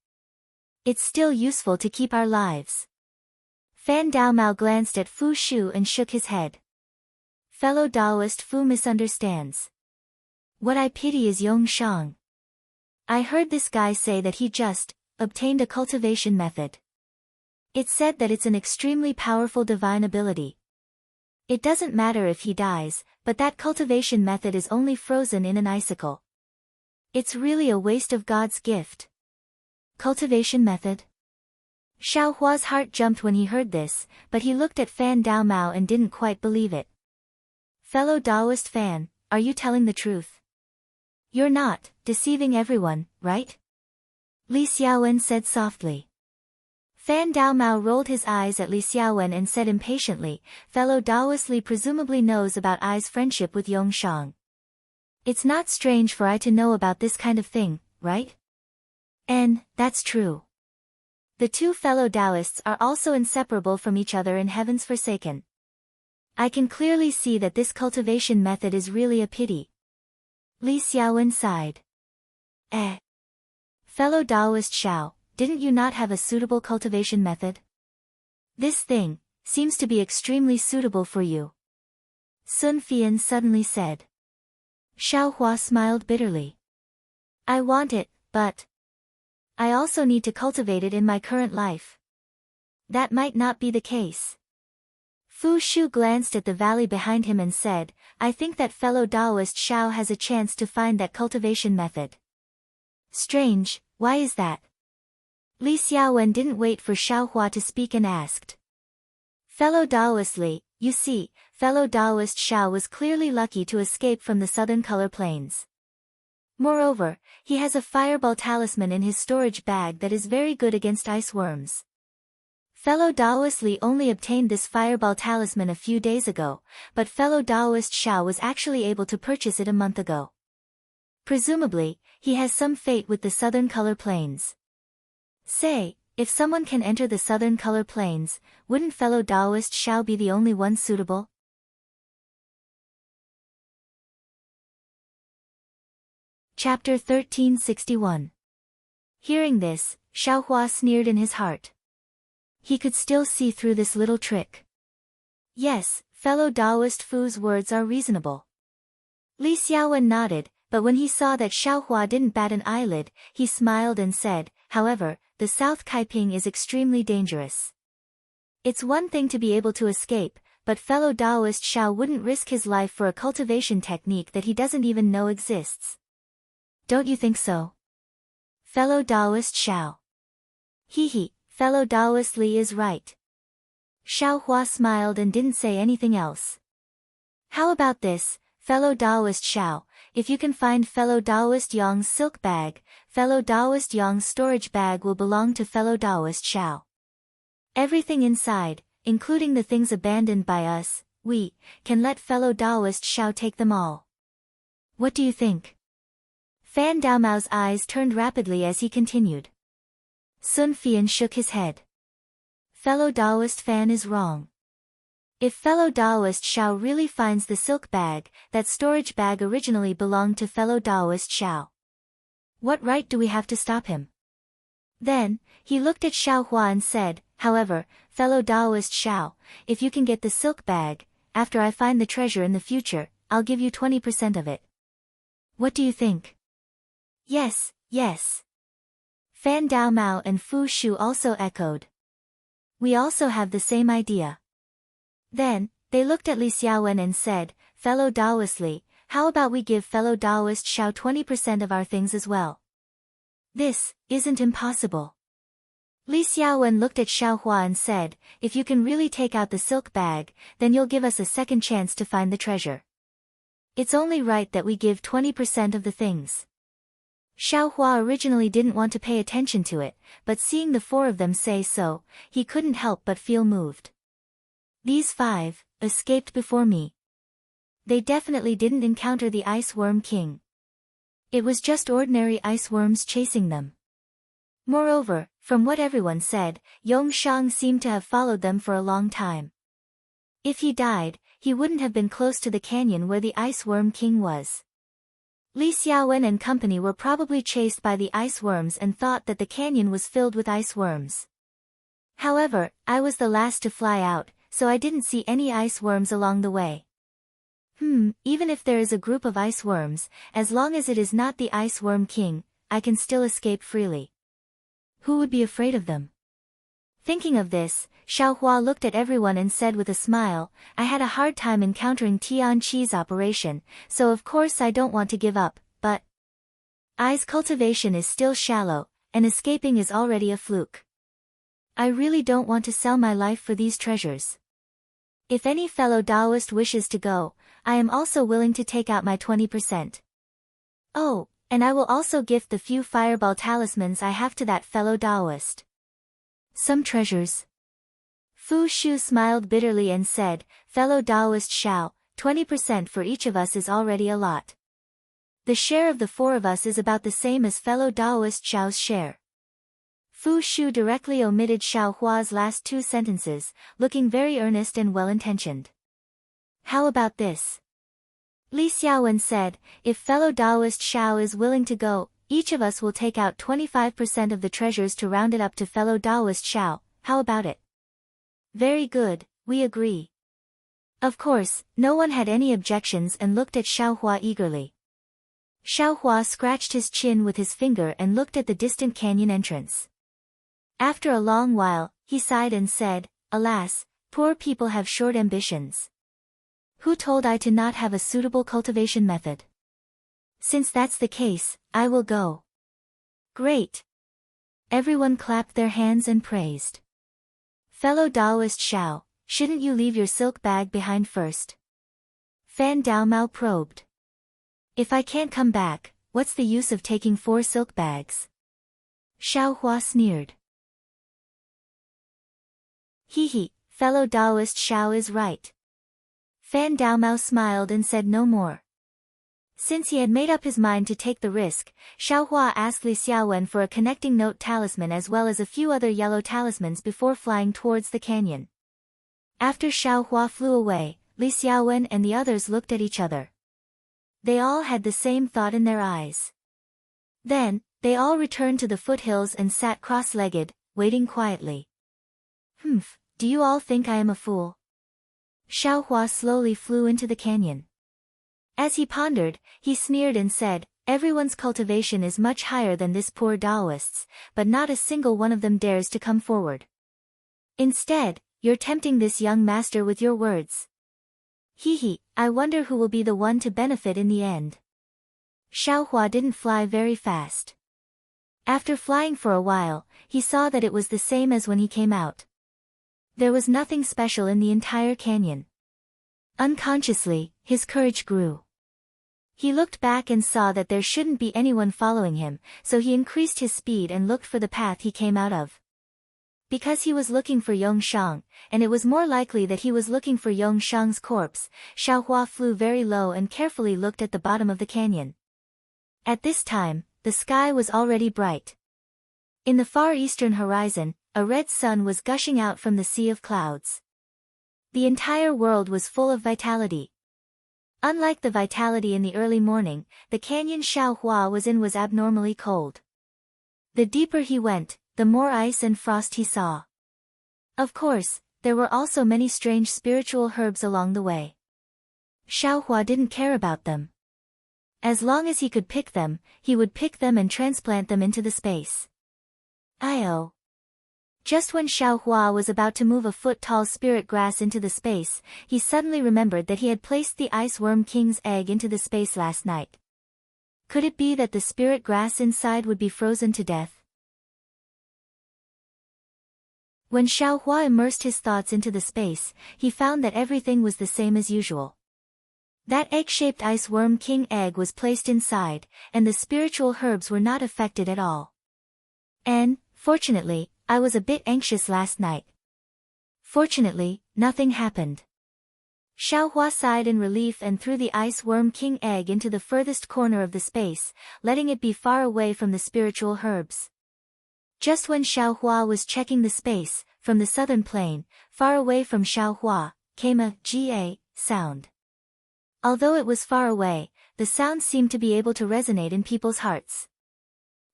It's still useful to keep our lives. Fan Daomao glanced at Fu Shu and shook his head. Fellow Taoist Fu misunderstands. What I pity is Yong Shang. I heard this guy say that he just obtained a cultivation method. It's said that it's an extremely powerful divine ability. It doesn't matter if he dies, but that cultivation method is only frozen in an icicle. It's really a waste of God's gift. Cultivation method? Xiao Hua's heart jumped when he heard this, but he looked at Fan Daomao and didn't quite believe it. Fellow Taoist Fan, are you telling the truth? You're not deceiving everyone, right? Li Xiaowen said softly. Fan Daomao rolled his eyes at Li Xiaowen and said impatiently, Fellow Taoist Li presumably knows about I's friendship with Yong Shang. It's not strange for I to know about this kind of thing, right? That's true. The 2 fellow Taoists are also inseparable from each other in Heaven's Forsaken. I can clearly see that this cultivation method is really a pity. Li Xiaowen sighed. Fellow Taoist Xiao, didn't you not have a suitable cultivation method? This thing seems to be extremely suitable for you. Sun Fian suddenly said. Xiao Hua smiled bitterly. I want it, but I also need to cultivate it in my current life. That might not be the case. Fu Shu glanced at the valley behind him and said, I think that fellow Taoist Xiao has a chance to find that cultivation method. Strange, why is that? Li Xiaowen didn't wait for Xiao Hua to speak and asked. Fellow Taoist Li, you see, fellow Taoist Xiao was clearly lucky to escape from the southern color plains. Moreover, he has a fireball talisman in his storage bag that is very good against ice worms. Fellow Taoist Li only obtained this fireball talisman a few days ago, but fellow Taoist Xiao was actually able to purchase it a month ago. Presumably, he has some fate with the southern color plains. Say, if someone can enter the southern color plains, wouldn't fellow Taoist Xiao be the only one suitable? Chapter 1361. Hearing this, Xiao Hua sneered in his heart. He could still see through this little trick. Yes, fellow Taoist Fu's words are reasonable. Li Xiaowen nodded, but when he saw that Xiao Hua didn't bat an eyelid, he smiled and said, however, the South Kaiping is extremely dangerous. It's one thing to be able to escape, but fellow Taoist Xiao wouldn't risk his life for a cultivation technique that he doesn't even know exists. Don't you think so? Fellow Taoist Xiao. He, fellow Taoist Li is right. Xiao Hua smiled and didn't say anything else. How about this, fellow Taoist Xiao, if you can find fellow Taoist Yang's silk bag, fellow Taoist Yang's storage bag will belong to fellow Taoist Xiao. Everything inside, including the things abandoned by us, we can let fellow Taoist Xiao take them all. What do you think? Fan Daomao's eyes turned rapidly as he continued. Sun Fian shook his head. Fellow Taoist Fan is wrong. If fellow Taoist Xiao really finds the silk bag, that storage bag originally belonged to fellow Taoist Xiao. What right do we have to stop him? Then, he looked at Xiao Hua and said, however, fellow Taoist Xiao, if you can get the silk bag, after I find the treasure in the future, I'll give you 20% of it. What do you think? Yes, yes. Fan Daomao and Fu Shu also echoed. We also have the same idea. Then, they looked at Li Xiaowen and said, fellow Taoist Li, how about we give fellow Taoist Xiao 20% of our things as well? This isn't impossible. Li Xiaowen looked at Xiaohua and said, if you can really take out the silk bag, then you'll give us a second chance to find the treasure. It's only right that we give 20% of the things. Xiaohua originally didn't want to pay attention to it, but seeing the four of them say so, he couldn't help but feel moved. These 5 escaped before me. They definitely didn't encounter the Ice Worm King. It was just ordinary ice worms chasing them. Moreover, from what everyone said, Yongshang seemed to have followed them for a long time. If he died, he wouldn't have been close to the canyon where the Ice Worm King was. Li Xiaowen and company were probably chased by the ice worms and thought that the canyon was filled with ice worms. However, I was the last to fly out, so I didn't see any ice worms along the way. Even if there is a group of ice worms, as long as it is not the Ice Worm King, I can still escape freely. Who would be afraid of them? Thinking of this, Xiaohua looked at everyone and said with a smile, I had a hard time encountering Tianqi's operation, so of course I don't want to give up, but ice cultivation is still shallow, and escaping is already a fluke. I really don't want to sell my life for these treasures. If any fellow Taoist wishes to go, I am also willing to take out my 20%. Oh, and I will also gift the few fireball talismans I have to that fellow Taoist. Some treasures. Fu Shu smiled bitterly and said, fellow Taoist Xiao, 20% for each of us is already a lot. The share of the 4 of us is about the same as fellow Taoist Xiao's share. Fu Shu directly omitted Xiaohua's last 2 sentences, looking very earnest and well-intentioned. How about this? Li Xiaowen said, if fellow Taoist Xiao is willing to go, each of us will take out 25% of the treasures to round it up to fellow Taoist Xiao, how about it? Very good, we agree. Of course, no one had any objections and looked at Xiaohua eagerly. Xiaohua scratched his chin with his finger and looked at the distant canyon entrance. After a long while, he sighed and said, alas, poor people have short ambitions. Who told I to not have a suitable cultivation method? Since that's the case, I will go. Great. Everyone clapped their hands and praised. Fellow Taoist Xiao, shouldn't you leave your silk bag behind first? Fan Daomao probed. If I can't come back, what's the use of taking 4 silk bags? Xiaohua sneered. Hee, fellow Taoist Xiao is right. Fan Daomao smiled and said no more. Since he had made up his mind to take the risk, Xiaohua asked Li Xiaowen for a connecting note talisman as well as a few other yellow talismans before flying towards the canyon. After Xiaohua flew away, Li Xiaowen and the others looked at each other. They all had the same thought in their eyes. Then, they all returned to the foothills and sat cross-legged, waiting quietly. Do you all think I am a fool? Xiaohua slowly flew into the canyon. As he pondered, he sneered and said, everyone's cultivation is much higher than this poor Taoist's, but not a single one of them dares to come forward. Instead, you're tempting this young master with your words. I wonder who will be the one to benefit in the end. Xiaohua didn't fly very fast. After flying for a while, he saw that it was the same as when he came out. There was nothing special in the entire canyon. Unconsciously, his courage grew. He looked back and saw that there shouldn't be anyone following him, so he increased his speed and looked for the path he came out of. Because he was looking for Yongshang, and it was more likely that he was looking for Yongshang's corpse, Xiaohua flew very low and carefully looked at the bottom of the canyon. At this time, the sky was already bright. In the far eastern horizon, a red sun was gushing out from the sea of clouds. The entire world was full of vitality. Unlike the vitality in the early morning, the canyon Xiaohua was in was abnormally cold. The deeper he went, the more ice and frost he saw. Of course, there were also many strange spiritual herbs along the way. Xiaohua didn't care about them. As long as he could pick them, he would pick them and transplant them into the space. Just when Xiaohua was about to move a foot-tall spirit grass into the space, he suddenly remembered that he had placed the Ice Worm King's egg into the space last night. Could it be that the spirit grass inside would be frozen to death? When Xiaohua immersed his thoughts into the space, he found that everything was the same as usual. That egg-shaped ice worm king egg was placed inside, and the spiritual herbs were not affected at all. And, fortunately, I was a bit anxious last night. Fortunately, nothing happened. Xiaohua sighed in relief and threw the ice worm king egg into the furthest corner of the space, letting it be far away from the spiritual herbs. Just when Xiaohua was checking the space, from the southern plain, far away from Xiaohua, came a "ga" sound. Although it was far away, the sound seemed to be able to resonate in people's hearts.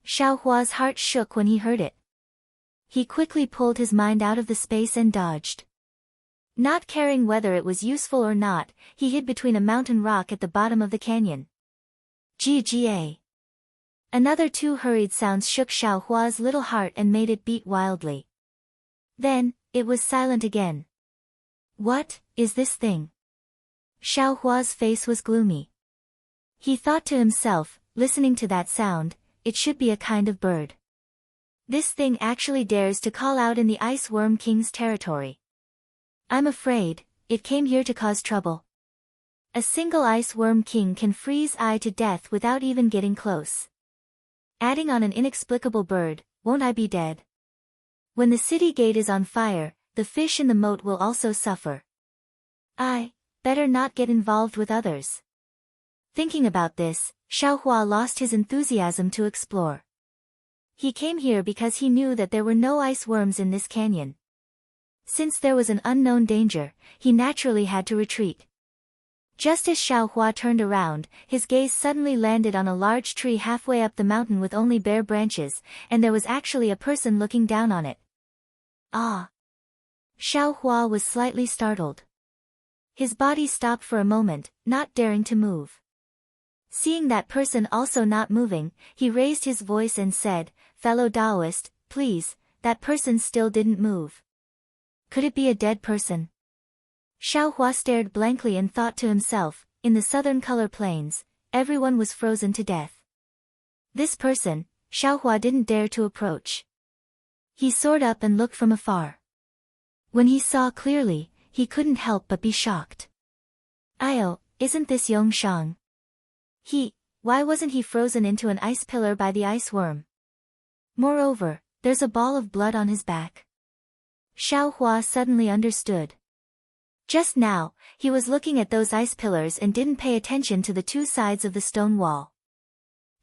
Xiaohua's heart shook when he heard it. He quickly pulled his mind out of the space and dodged. Not caring whether it was useful or not, he hid between a mountain rock at the bottom of the canyon. Ga. Another two hurried sounds shook Xiaohua's little heart and made it beat wildly. Then, it was silent again. What is this thing? Xiaohua's face was gloomy. He thought to himself, listening to that sound, it should be a kind of bird. This thing actually dares to call out in the Ice Worm King's territory. I'm afraid, it came here to cause trouble. A single Ice Worm King can freeze I to death without even getting close. Adding on an inexplicable bird, won't I be dead? When the city gate is on fire, the fish in the moat will also suffer. I better not get involved with others. Thinking about this, Xiaohua lost his enthusiasm to explore. He came here because he knew that there were no ice worms in this canyon. Since there was an unknown danger, he naturally had to retreat. Just as Xiaohua turned around, his gaze suddenly landed on a large tree halfway up the mountain with only bare branches, and there was actually a person looking down on it. Ah! Xiaohua was slightly startled. His body stopped for a moment, not daring to move. Seeing that person also not moving, he raised his voice and said, "Fellow Taoist, please," that person still didn't move. Could it be a dead person? Xiaohua stared blankly and thought to himself, in the southern color plains, everyone was frozen to death. This person, Xiaohua didn't dare to approach. He soared up and looked from afar. When he saw clearly, he couldn't help but be shocked. "Io, isn't this Yongshang? Why wasn't he frozen into an ice pillar by the ice worm? Moreover, there's a ball of blood on his back." Xiaohua suddenly understood. Just now, he was looking at those ice pillars and didn't pay attention to the two sides of the stone wall.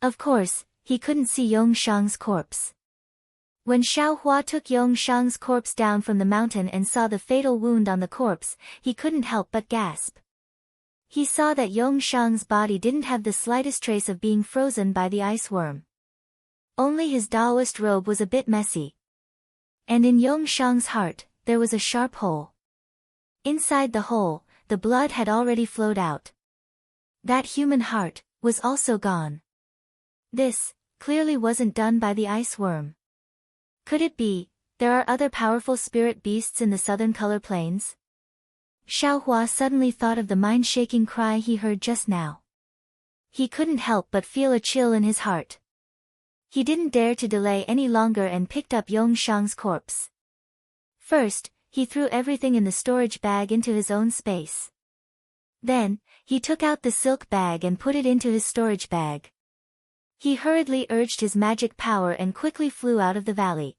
Of course, he couldn't see Yongshang's corpse. When Xiaohua took Yongshang's corpse down from the mountain and saw the fatal wound on the corpse, he couldn't help but gasp. He saw that Yongshang's body didn't have the slightest trace of being frozen by the ice worm. Only his Taoist robe was a bit messy. And in Yongshang's heart, there was a sharp hole. Inside the hole, the blood had already flowed out. That human heart was also gone. This clearly wasn't done by the ice worm. Could it be there are other powerful spirit beasts in the southern color plains? Xiaohua suddenly thought of the mind-shaking cry he heard just now. He couldn't help but feel a chill in his heart. He didn't dare to delay any longer and picked up Yongshang's corpse. First, he threw everything in the storage bag into his own space. Then, he took out the silk bag and put it into his storage bag. He hurriedly urged his magic power and quickly flew out of the valley.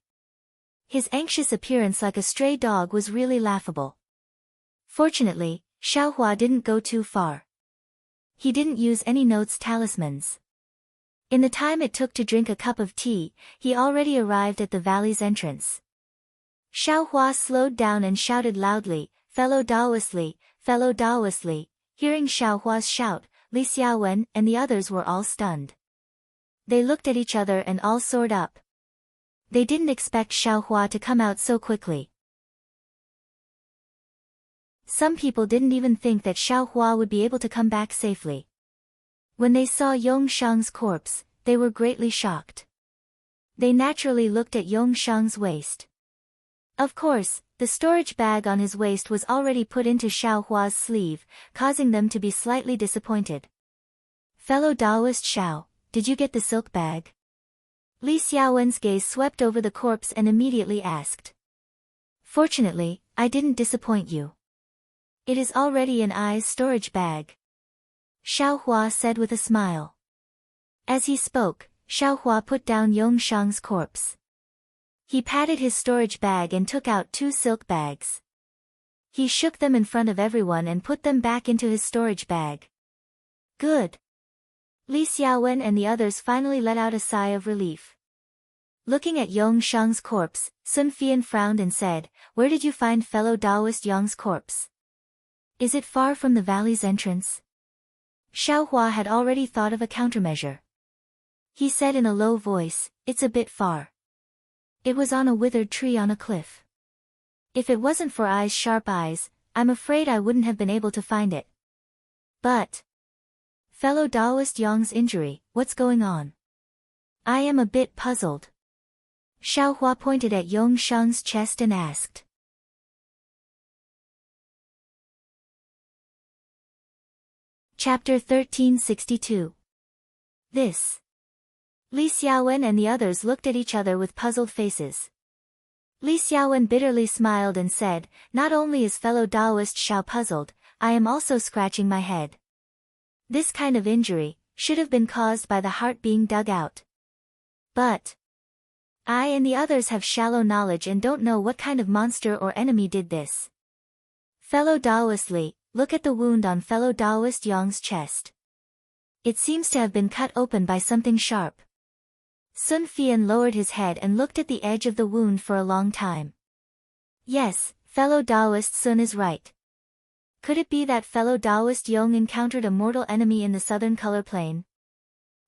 His anxious appearance like a stray dog was really laughable. Fortunately, Xiaohua didn't go too far. He didn't use any notes talismans. In the time it took to drink a cup of tea, he already arrived at the valley's entrance. Xiaohua slowed down and shouted loudly, "Fellow Taoistly, fellow Taoistly." Hearing Xiaohua's shout, Li Xiaowen and the others were all stunned. They looked at each other and all soared up. They didn't expect Xiaohua to come out so quickly. Some people didn't even think that Xiaohua would be able to come back safely. When they saw Yongshang's corpse, they were greatly shocked. They naturally looked at Yongshang's waist. Of course, the storage bag on his waist was already put into Xiaohua's sleeve, causing them to be slightly disappointed. "Fellow Taoist Xiao, did you get the silk bag?" Li Xiaowen's gaze swept over the corpse and immediately asked. Fortunately, I didn't disappoint you. It is already in Ai's storage bag. Xiaohua said with a smile. As he spoke, Xiaohua put down Yongshang's corpse. He patted his storage bag and took out 2 silk bags. He shook them in front of everyone and put them back into his storage bag. Good. Li Xiaowen and the others finally let out a sigh of relief. Looking at Yongshang's corpse, Sun Fian frowned and said, "Where did you find fellow Taoist Yong's corpse? Is it far from the valley's entrance?" Xiaohua had already thought of a countermeasure. He said in a low voice, "It's a bit far. It was on a withered tree on a cliff. If it wasn't for Ai's sharp eyes, I'm afraid I wouldn't have been able to find it." But fellow Taoist Yong's injury, what's going on? I am a bit puzzled. Xiaohua pointed at Yongshang's chest and asked. Chapter 1362. This. Li Xiaowen and the others looked at each other with puzzled faces. Li Xiaowen bitterly smiled and said, "Not only is fellow Taoist Xiao puzzled, I am also scratching my head. This kind of injury should have been caused by the heart being dug out. But I and the others have shallow knowledge and don't know what kind of monster or enemy did this. Fellow Taoist Li, look at the wound on fellow Taoist Yong's chest. It seems to have been cut open by something sharp." Sun Fian lowered his head and looked at the edge of the wound for a long time. Yes, fellow Taoist Sun is right. Could it be that fellow Taoist Yong encountered a mortal enemy in the southern color plane?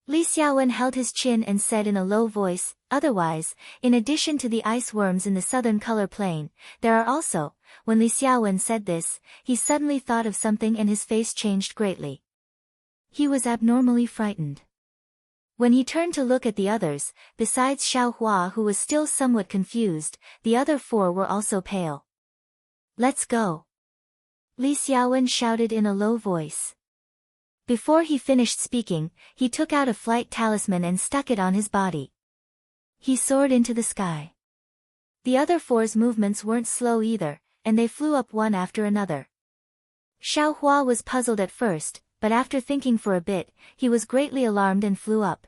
Li Xiaowen held his chin and said in a low voice, "Otherwise, in addition to the ice worms in the southern color plane, there are also..." When Li Xiaowen said this, he suddenly thought of something and his face changed greatly. He was abnormally frightened. When he turned to look at the others, besides Xiaohua who was still somewhat confused, the other 4 were also pale. "Let's go!" Li Xiaowen shouted in a low voice. Before he finished speaking, he took out a flight talisman and stuck it on his body. He soared into the sky. The other 4's movements weren't slow either, and they flew up one after another. Xiaohua was puzzled at first, but after thinking for a bit, he was greatly alarmed and flew up.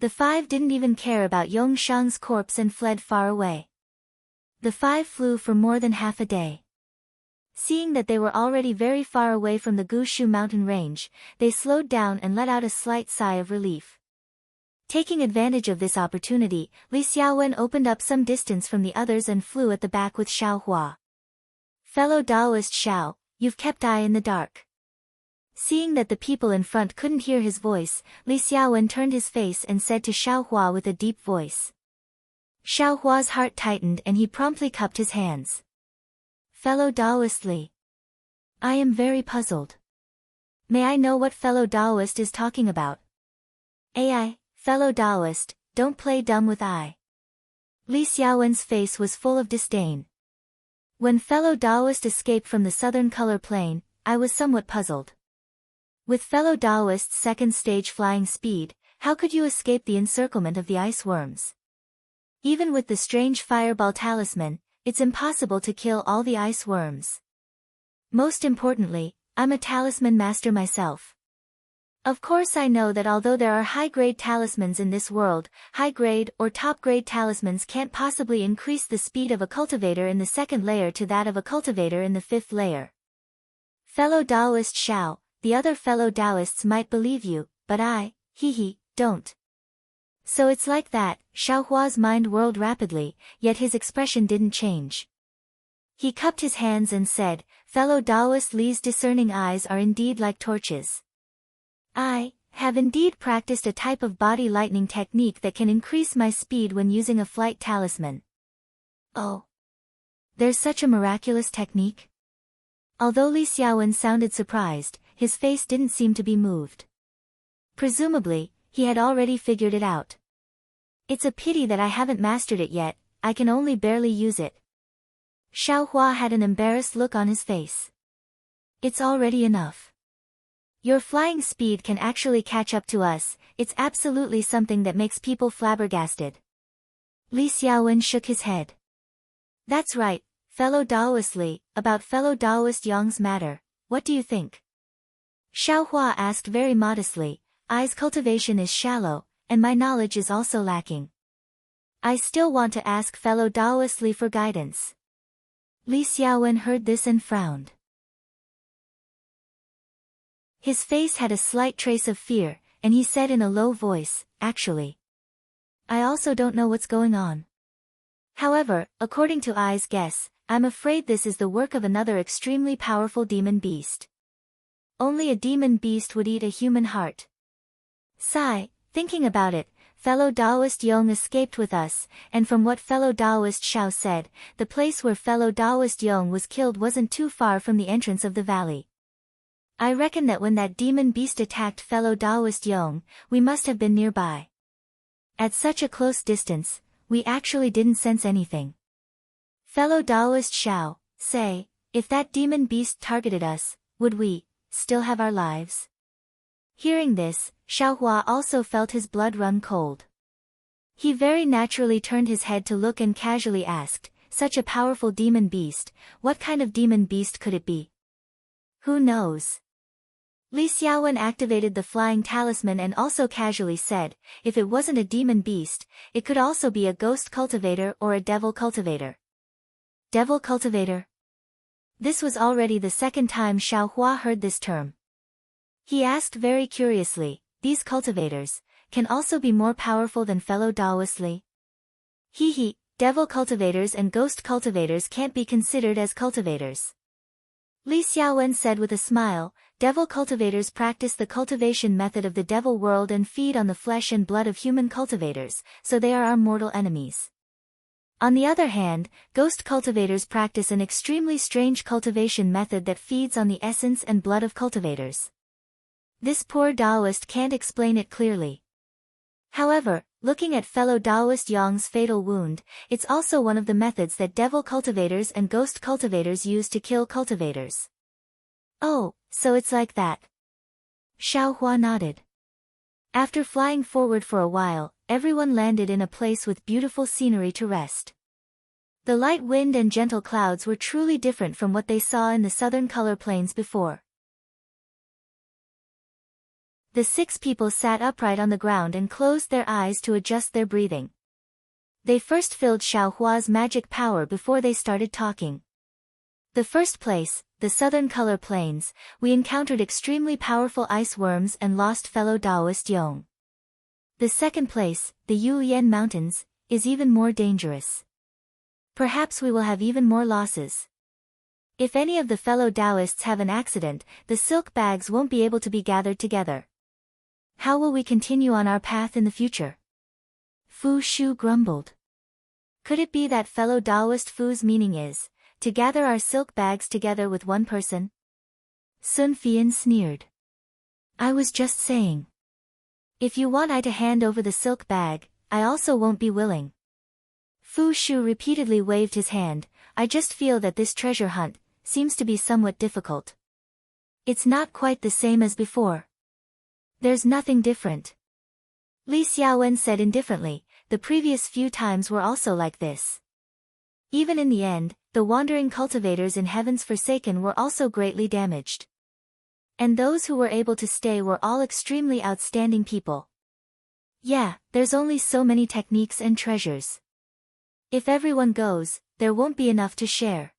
The 5 didn't even care about Yongshang's corpse and fled far away. The 5 flew for more than half a day. Seeing that they were already very far away from the Gushu mountain range, they slowed down and let out a slight sigh of relief. Taking advantage of this opportunity, Li Xiaowen opened up some distance from the others and flew at the back with Xiaohua. "Fellow Taoist Xiao, you've kept Ai in the dark." Seeing that the people in front couldn't hear his voice, Li Xiaowen turned his face and said to Xiaohua with a deep voice. Xiaohua's heart tightened and he promptly cupped his hands. "Fellow Taoist Li, I am very puzzled. May I know what fellow Taoist is talking about?" "Ai, fellow Taoist, don't play dumb with Ai." Li Xiaowen's face was full of disdain. "When fellow Taoist escaped from the southern color plane, I was somewhat puzzled. With fellow Taoist's second stage flying speed, how could you escape the encirclement of the ice worms? Even with the strange fireball talisman, it's impossible to kill all the ice worms. Most importantly, I'm a talisman master myself. Of course I know that although there are high-grade talismans in this world, high-grade or top-grade talismans can't possibly increase the speed of a cultivator in the 2nd layer to that of a cultivator in the 5th layer. Fellow Taoist Xiao, the other fellow Taoists might believe you, but I, don't. So it's like that." Xiaohua's mind whirled rapidly, yet his expression didn't change. He cupped his hands and said, "Fellow Taoist Li's discerning eyes are indeed like torches. I have indeed practiced a type of body lightning technique that can increase my speed when using a flight talisman." "Oh. There's such a miraculous technique?" Although Li Xiaowen sounded surprised, his face didn't seem to be moved. Presumably, he had already figured it out. "It's a pity that I haven't mastered it yet, I can only barely use it." Xiaohua had an embarrassed look on his face. "It's already enough. Your flying speed can actually catch up to us, it's absolutely something that makes people flabbergasted." Li Xiaowen shook his head. "That's right, Fellow Taoist Li, about fellow Taoist Yang's matter, what do you think? Xiaohua asked very modestly. I's cultivation is shallow, and my knowledge is also lacking. I still want to ask fellow Taoist Li for guidance. Li Xiaowen heard this and frowned. His face had a slight trace of fear, and he said in a low voice, actually, I also don't know what's going on. However, according to I's guess, I'm afraid this is the work of another extremely powerful demon beast. Only a demon beast would eat a human heart. Sigh, thinking about it, fellow Taoist Yong escaped with us, and from what fellow Taoist Xiao said, the place where fellow Taoist Yong was killed wasn't too far from the entrance of the valley. I reckon that when that demon beast attacked fellow Taoist Yong, we must have been nearby. At such a close distance, we actually didn't sense anything. Fellow Taoist Xiao, say, if that demon beast targeted us, would we still have our lives? Hearing this, Xiaohua also felt his blood run cold. He very naturally turned his head to look and casually asked, such a powerful demon beast, what kind of demon beast could it be? Who knows? Li Xiaowen activated the flying talisman and also casually said, if it wasn't a demon beast, it could also be a ghost cultivator or a devil cultivator. Devil cultivator? This was already the second time Xiaohua heard this term. He asked very curiously, these cultivators, can also be more powerful than fellow Taoist Li? He, devil cultivators and ghost cultivators can't be considered as cultivators. Li Xiaowen said with a smile, devil cultivators practice the cultivation method of the devil world and feed on the flesh and blood of human cultivators, so they are our mortal enemies. On the other hand, ghost cultivators practice an extremely strange cultivation method that feeds on the essence and blood of cultivators. This poor Taoist can't explain it clearly. However, looking at fellow Taoist Yang's fatal wound, it's also one of the methods that devil cultivators and ghost cultivators use to kill cultivators. Oh, so it's like that. Xiaohua nodded. After flying forward for a while, everyone landed in a place with beautiful scenery to rest. The light wind and gentle clouds were truly different from what they saw in the southern color plains before. The 6 people sat upright on the ground and closed their eyes to adjust their breathing. They first filled Xiaohua's magic power before they started talking. The first place, the southern color plains, we encountered extremely powerful ice worms and lost fellow Taoist Yong. The second place, the Yulian Mountains, is even more dangerous. Perhaps we will have even more losses. If any of the fellow Taoists have an accident, the silk bags won't be able to be gathered together. How will we continue on our path in the future? Fu Shu grumbled. Could it be that fellow Taoist Fu's meaning is, to gather our silk bags together with one person? Sun Fian sneered. I was just saying. If you want I to hand over the silk bag, I also won't be willing. Fu Shu repeatedly waved his hand. I just feel that this treasure hunt seems to be somewhat difficult. It's not quite the same as before. There's nothing different. Li Xiaowen said indifferently, the previous few times were also like this. Even in the end, the wandering cultivators in Heaven's Forsaken were also greatly damaged. And those who were able to stay were all extremely outstanding people. Yeah, there's only so many techniques and treasures. If everyone goes, there won't be enough to share.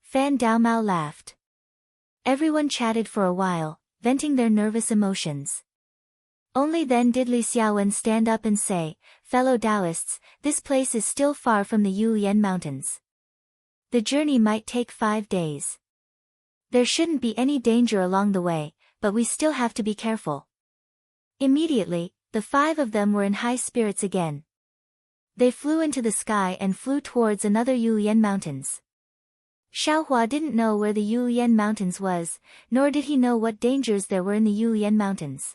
Fan Daomao laughed. Everyone chatted for a while, venting their nervous emotions. Only then did Li Xiaowen stand up and say, fellow Taoists, this place is still far from the Yulian Mountains. The journey might take 5 days. There shouldn't be any danger along the way, but we still have to be careful. Immediately, the 5 of them were in high spirits again. They flew into the sky and flew towards another Yulian Mountains. Xiaohua didn't know where the Yulian Mountains was, nor did he know what dangers there were in the Yulian Mountains.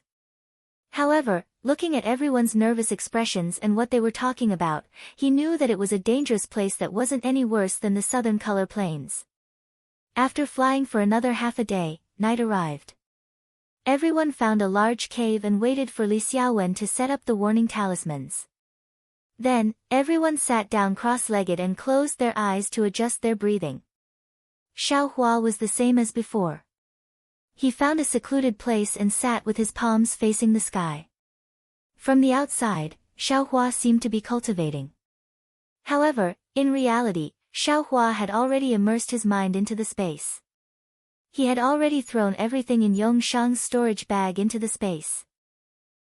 However, looking at everyone's nervous expressions and what they were talking about, he knew that it was a dangerous place that wasn't any worse than the southern color plains. After flying for another half a day, night arrived. Everyone found a large cave and waited for Li Xiaowen to set up the warning talismans. Then, everyone sat down cross-legged and closed their eyes to adjust their breathing. Xiaohua was the same as before. He found a secluded place and sat with his palms facing the sky. From the outside, Xiaohua seemed to be cultivating. However, in reality, Xiaohua had already immersed his mind into the space. He had already thrown everything in Yongshang's storage bag into the space.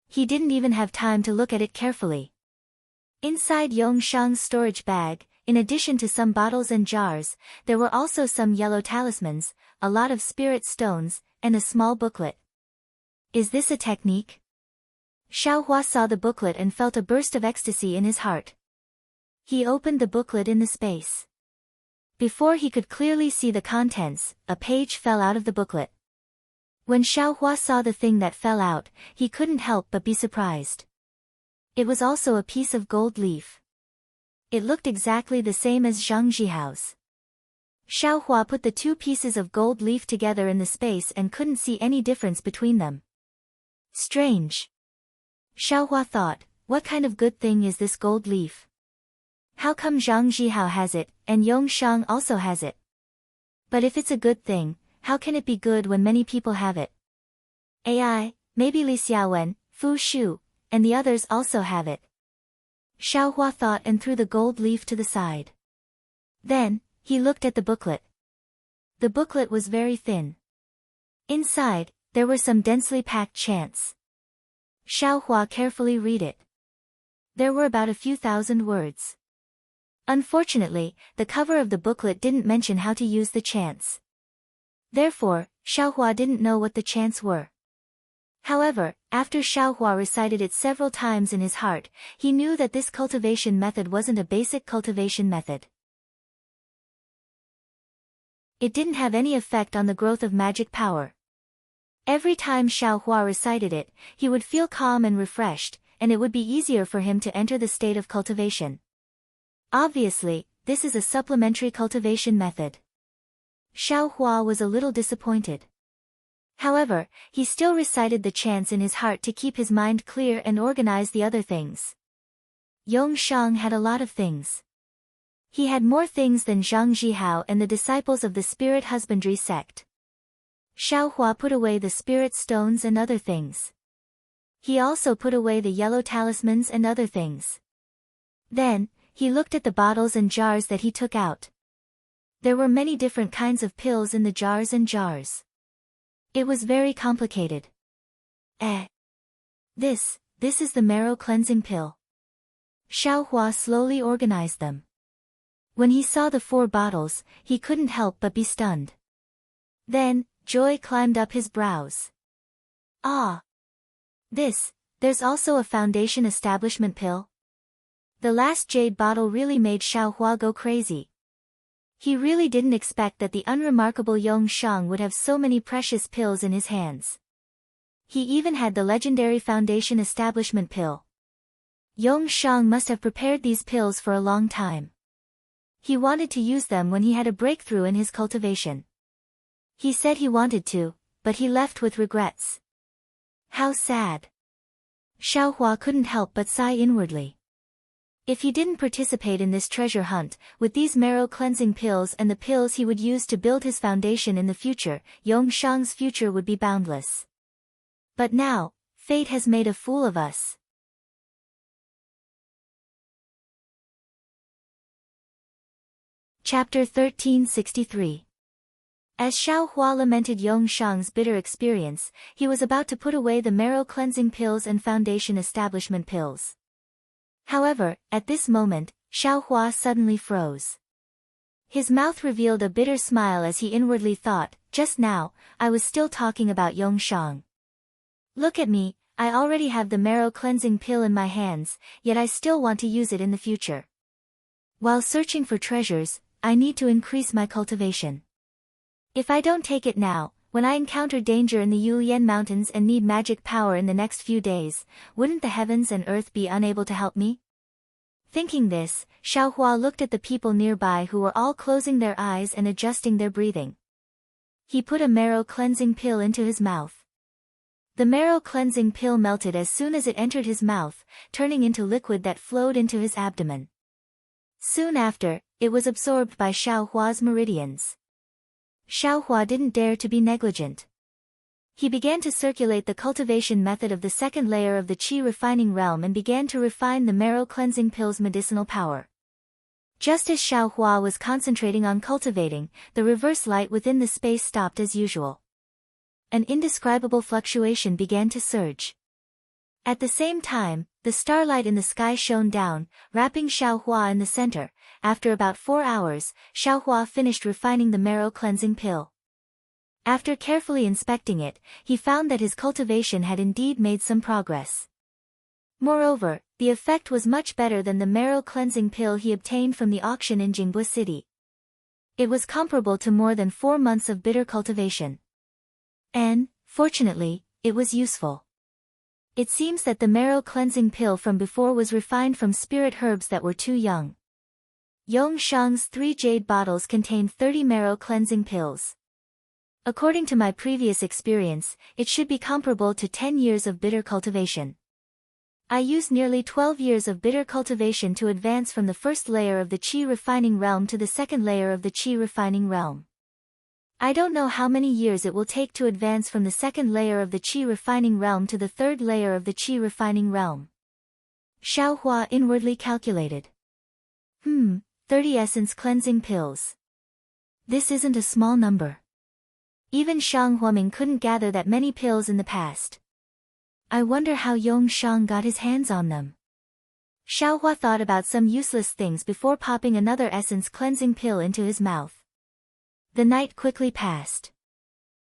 He didn't even have time to look at it carefully. Inside Yongshang's storage bag, in addition to some bottles and jars, there were also some yellow talismans, a lot of spirit stones, and a small booklet. Is this a technique? Xiaohua saw the booklet and felt a burst of ecstasy in his heart. He opened the booklet in the space. Before he could clearly see the contents, a page fell out of the booklet. When Xiaohua saw the thing that fell out, he couldn't help but be surprised. It was also a piece of gold leaf. It looked exactly the same as Zhang Jihao's. Xiaohua put the two pieces of gold leaf together in the space and couldn't see any difference between them. Strange. Xiaohua thought, what kind of good thing is this gold leaf? How come Zhang Jihao has it, and Yongshang also has it? But if it's a good thing, how can it be good when many people have it? Maybe Li Xiaowen, Fu Shu, and the others also have it. Xiaohua thought and threw the gold leaf to the side. Then, he looked at the booklet. The booklet was very thin. Inside, there were some densely packed chants. Xiaohua carefully read it. There were about a few thousand words. Unfortunately, the cover of the booklet didn't mention how to use the chants. Therefore, Xiaohua didn't know what the chants were. However, after Xiaohua recited it several times in his heart, he knew that this cultivation method wasn't a basic cultivation method. It didn't have any effect on the growth of magic power. Every time Xiaohua recited it, he would feel calm and refreshed, and it would be easier for him to enter the state of cultivation. Obviously, this is a supplementary cultivation method. Xiaohua was a little disappointed. However, he still recited the chants in his heart to keep his mind clear and organize the other things. Yongshang had a lot of things. He had more things than Zhang Jihao and the disciples of the spirit husbandry sect. Xiaohua put away the spirit stones and other things. He also put away the yellow talismans and other things. Then, he looked at the bottles and jars that he took out. There were many different kinds of pills in the jars and jars. It was very complicated. This is the marrow cleansing pill. Xiaohua slowly organized them. When he saw the 4 bottles, he couldn't help but be stunned. Then, joy climbed up his brows. There's also a foundation establishment pill? The last jade bottle really made Xiaohua go crazy. He really didn't expect that the unremarkable Yongshang would have so many precious pills in his hands. He even had the legendary foundation establishment pill. Yongshang must have prepared these pills for a long time. He wanted to use them when he had a breakthrough in his cultivation. He said he wanted to, but he left with regrets. How sad. Xiaohua couldn't help but sigh inwardly. If he didn't participate in this treasure hunt, with these marrow cleansing pills and the pills he would use to build his foundation in the future, Yongshang's future would be boundless. But now, fate has made a fool of us. Chapter 1363. As Xiaohua lamented Yongshang's bitter experience, he was about to put away the marrow cleansing pills and foundation establishment pills. However, at this moment, Xiaohua suddenly froze. His mouth revealed a bitter smile as he inwardly thought, just now, I was still talking about Yongshang. Look at me, I already have the marrow cleansing pill in my hands, yet I still want to use it in the future. While searching for treasures, I need to increase my cultivation. If I don't take it now, when I encounter danger in the Yulian Mountains and need magic power in the next few days, wouldn't the heavens and earth be unable to help me? Thinking this, Xiaohua looked at the people nearby who were all closing their eyes and adjusting their breathing. He put a marrow cleansing pill into his mouth. The marrow cleansing pill melted as soon as it entered his mouth, turning into liquid that flowed into his abdomen. Soon after, it was absorbed by Xiaohua's meridians. Xiaohua didn't dare to be negligent. He began to circulate the cultivation method of the second layer of the qi refining realm and began to refine the marrow cleansing pill's medicinal power. Just as Xiaohua was concentrating on cultivating, the reverse light within the space stopped as usual. An indescribable fluctuation began to surge. At the same time, the starlight in the sky shone down, wrapping Xiaohua in the center. After about 4 hours, Xiaohua finished refining the marrow cleansing pill. After carefully inspecting it, he found that his cultivation had indeed made some progress. Moreover, the effect was much better than the marrow cleansing pill he obtained from the auction in Jingbua City. It was comparable to more than 4 months of bitter cultivation. And, fortunately, it was useful. It seems that the marrow cleansing pill from before was refined from spirit herbs that were too young. Yong Shang's 3 jade bottles contained 30 marrow cleansing pills. According to my previous experience, it should be comparable to 10 years of bitter cultivation. I used nearly 12 years of bitter cultivation to advance from the first layer of the qi refining realm to the second layer of the qi refining realm. I don't know how many years it will take to advance from the second layer of the qi refining realm to the third layer of the qi refining realm. Xiaohua inwardly calculated. 30 essence cleansing pills. This isn't a small number. Even Shang Huaming couldn't gather that many pills in the past. I wonder how Yong Shang got his hands on them. Xiaohua thought about some useless things before popping another essence cleansing pill into his mouth. The night quickly passed.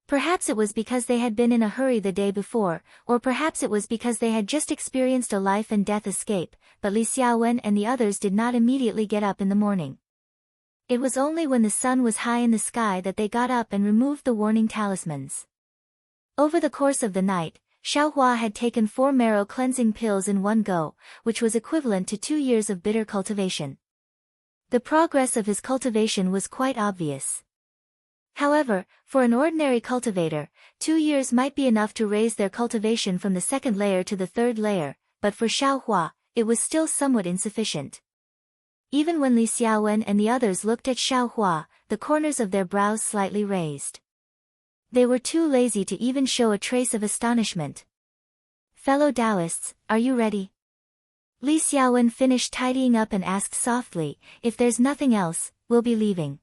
Perhaps it was because they had been in a hurry the day before, or perhaps it was because they had just experienced a life and death escape, but Li Xiaowen and the others did not immediately get up in the morning. It was only when the sun was high in the sky that they got up and removed the warning talismans. Over the course of the night, Xiaohua had taken 4 marrow cleansing pills in one go, which was equivalent to 2 years of bitter cultivation. The progress of his cultivation was quite obvious. However, for an ordinary cultivator, 2 years might be enough to raise their cultivation from the second layer to the third layer, but for Xiaohua, it was still somewhat insufficient. Even when Li Xiaowen and the others looked at Xiaohua, the corners of their brows slightly raised. They were too lazy to even show a trace of astonishment. Fellow Taoists, are you ready? Li Xiaowen finished tidying up and asked softly, if there's nothing else, we'll be leaving.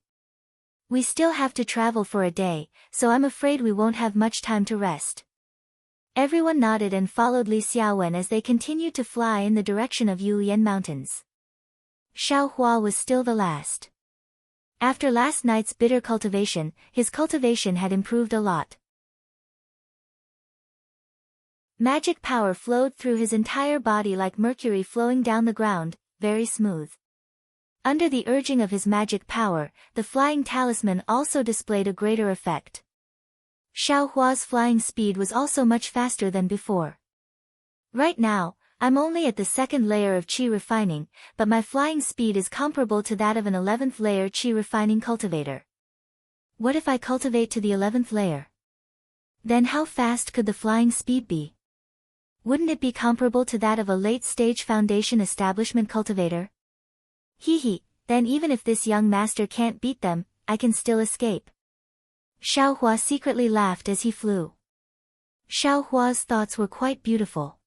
We still have to travel for a day, so I'm afraid we won't have much time to rest. Everyone nodded and followed Li Xiaowen as they continued to fly in the direction of Yulian Mountains. Xiaohua was still the last. After last night's bitter cultivation, his cultivation had improved a lot. Magic power flowed through his entire body like mercury flowing down the ground, very smooth. Under the urging of his magic power, the flying talisman also displayed a greater effect. Xiaohua's flying speed was also much faster than before. Right now, I'm only at the second layer of qi refining, but my flying speed is comparable to that of an 11th layer qi refining cultivator. What if I cultivate to the 11th layer? Then how fast could the flying speed be? Wouldn't it be comparable to that of a late-stage foundation establishment cultivator? Then even if this young master can't beat them, I can still escape. Xiaohua secretly laughed as he flew. Xiaohua's thoughts were quite beautiful.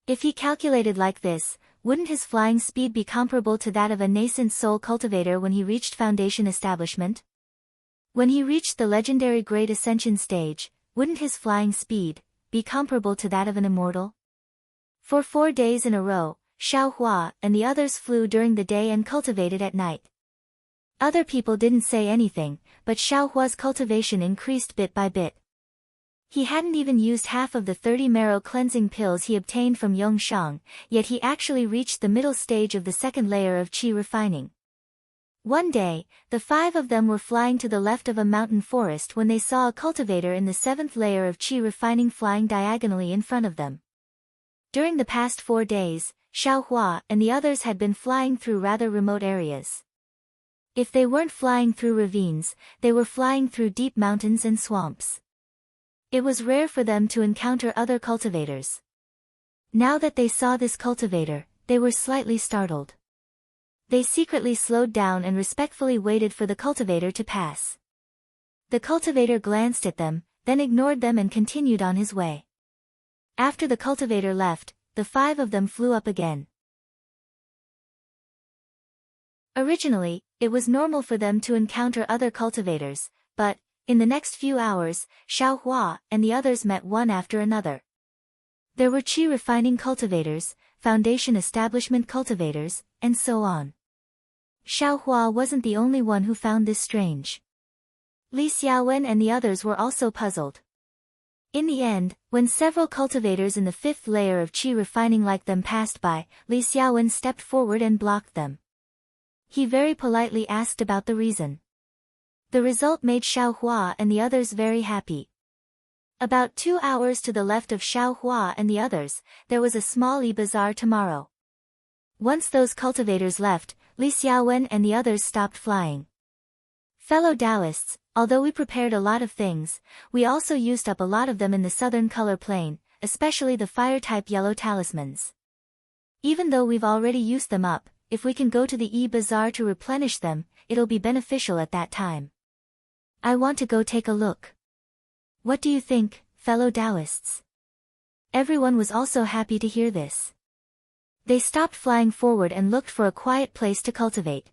If he calculated like this, wouldn't his flying speed be comparable to that of a nascent soul cultivator when he reached foundation establishment? When he reached the legendary Great Ascension stage, wouldn't his flying speed be comparable to that of an immortal? For 4 days in a row, Xiaohua and the others flew during the day and cultivated at night. Other people didn't say anything, but Xiaohua's cultivation increased bit by bit. He hadn't even used half of the 30 marrow cleansing pills he obtained from Yongshang, yet he actually reached the middle stage of the second layer of qi refining. One day, the 5 of them were flying to the left of a mountain forest when they saw a cultivator in the 7th layer of qi refining flying diagonally in front of them. During the past 4 days, Xiaohua and the others had been flying through rather remote areas. If they weren't flying through ravines, they were flying through deep mountains and swamps. It was rare for them to encounter other cultivators. Now that they saw this cultivator, they were slightly startled. They secretly slowed down and respectfully waited for the cultivator to pass. The cultivator glanced at them, then ignored them and continued on his way. After the cultivator left, the 5 of them flew up again. Originally, it was normal for them to encounter other cultivators, but, in the next few hours, Xiaohua and the others met one after another. There were qi refining cultivators, foundation establishment cultivators, and so on. Xiaohua wasn't the only one who found this strange. Li Xiaowen and the others were also puzzled. In the end, when several cultivators in the 5th layer of qi refining like them passed by, Li Xiaowen stepped forward and blocked them. He very politely asked about the reason. The result made Xiaohua and the others very happy. About 2 hours to the left of Xiaohua and the others, there was a small e-bazaar tomorrow. Once those cultivators left, Li Xiaowen and the others stopped flying. Fellow Taoists, although we prepared a lot of things, we also used up a lot of them in the southern color plane, especially the fire-type yellow talismans. Even though we've already used them up, if we can go to the e-bazaar to replenish them, it'll be beneficial at that time. I want to go take a look. What do you think, fellow Taoists? Everyone was also happy to hear this. They stopped flying forward and looked for a quiet place to cultivate.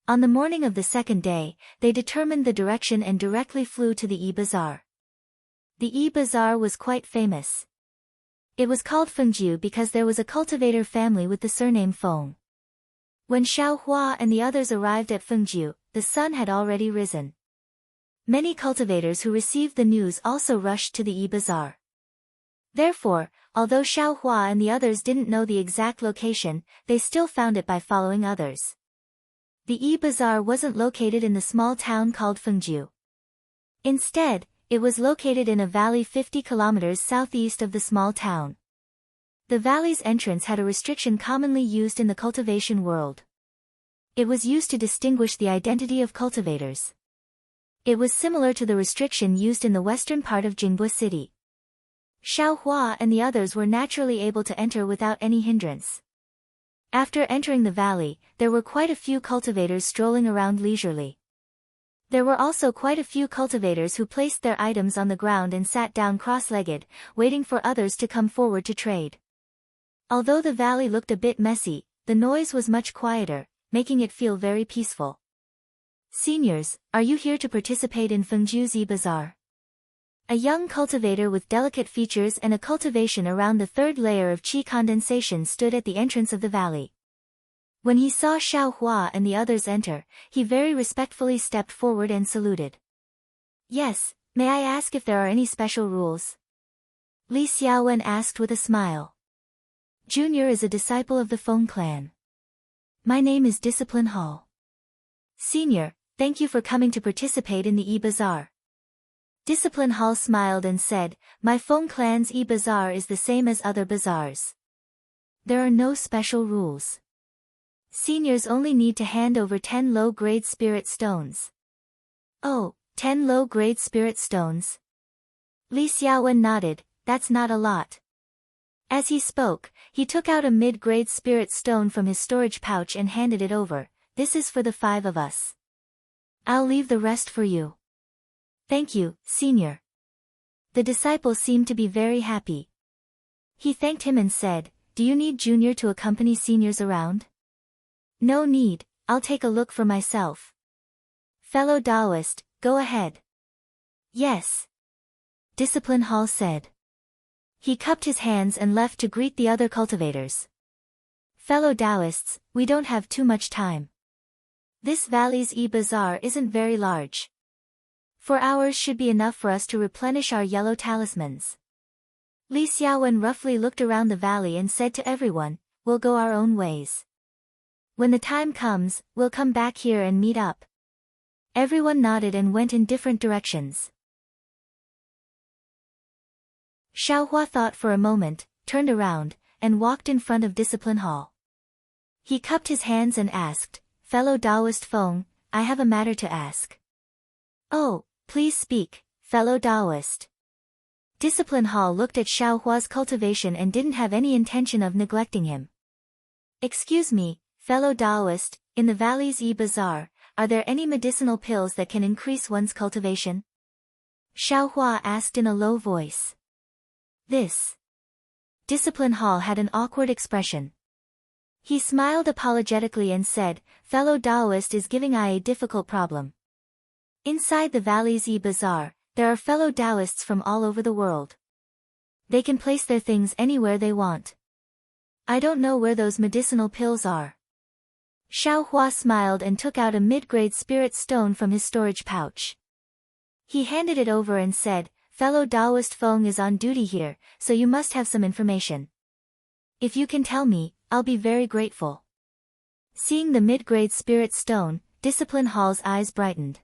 On the morning of the 2nd day, they determined the direction and directly flew to the e-bazaar. The e-bazaar was quite famous. It was called Fengjiu because there was a cultivator family with the surname Feng. When Xiaohua and the others arrived at Fengjiu, the sun had already risen. Many cultivators who received the news also rushed to the e-bazaar. Therefore, although Xiaohua and the others didn't know the exact location, they still found it by following others. The e-bazaar wasn't located in the small town called Fengjiu. Instead, it was located in a valley 50 kilometers southeast of the small town. The valley's entrance had a restriction commonly used in the cultivation world. It was used to distinguish the identity of cultivators. It was similar to the restriction used in the western part of Jingbo City. Xiaohua and the others were naturally able to enter without any hindrance. After entering the valley, there were quite a few cultivators strolling around leisurely. There were also quite a few cultivators who placed their items on the ground and sat down cross-legged, waiting for others to come forward to trade. Although the valley looked a bit messy, the noise was much quieter, making it feel very peaceful. Seniors, are you here to participate in Fengjiu's e-bazaar? A young cultivator with delicate features and a cultivation around the 3rd layer of qi condensation stood at the entrance of the valley. When he saw Xiaohua and the others enter, he very respectfully stepped forward and saluted. Yes, may I ask if there are any special rules? Li Xiaowen asked with a smile. Junior is a disciple of the Feng clan. My name is Discipline Hall. Senior, thank you for coming to participate in the e-bazaar. Discipline Hall smiled and said, my Feng clan's e-bazaar is the same as other bazaars. There are no special rules. Seniors only need to hand over 10 low-grade spirit stones. Oh, 10 low-grade spirit stones? Li Xiaowen nodded, that's not a lot. As he spoke, he took out a mid-grade spirit stone from his storage pouch and handed it over. This is for the 5 of us. I'll leave the rest for you. Thank you, Senior. The disciple seemed to be very happy. He thanked him and said, do you need Junior to accompany seniors around? No need, I'll take a look for myself. Fellow Taoist, go ahead. Yes. Discipline Hall said. He cupped his hands and left to greet the other cultivators. Fellow Taoists, we don't have too much time. This valley's e-bazaar isn't very large. 4 hours should be enough for us to replenish our yellow talismans. Li Xiaowen roughly looked around the valley and said to everyone, we'll go our own ways. When the time comes, we'll come back here and meet up. Everyone nodded and went in different directions. Xiaohua thought for a moment, turned around, and walked in front of Discipline Hall. He cupped his hands and asked, fellow Taoist Feng, I have a matter to ask. Oh, please speak, fellow Taoist. Discipline Hall looked at Xiaohua's cultivation and didn't have any intention of neglecting him. Excuse me, fellow Taoist, in the Valley's Bazaar, are there any medicinal pills that can increase one's cultivation? Xiaohua asked in a low voice. This. Discipline Hall had an awkward expression. He smiled apologetically and said, fellow Taoist is giving I a difficult problem. Inside the Valley's Bazaar, there are fellow Taoists from all over the world. They can place their things anywhere they want. I don't know where those medicinal pills are. Xiaohua smiled and took out a mid-grade spirit stone from his storage pouch. He handed it over and said, fellow Taoist Feng is on duty here, so you must have some information. If you can tell me, I'll be very grateful. Seeing the mid-grade spirit stone, Discipline Hall's eyes brightened.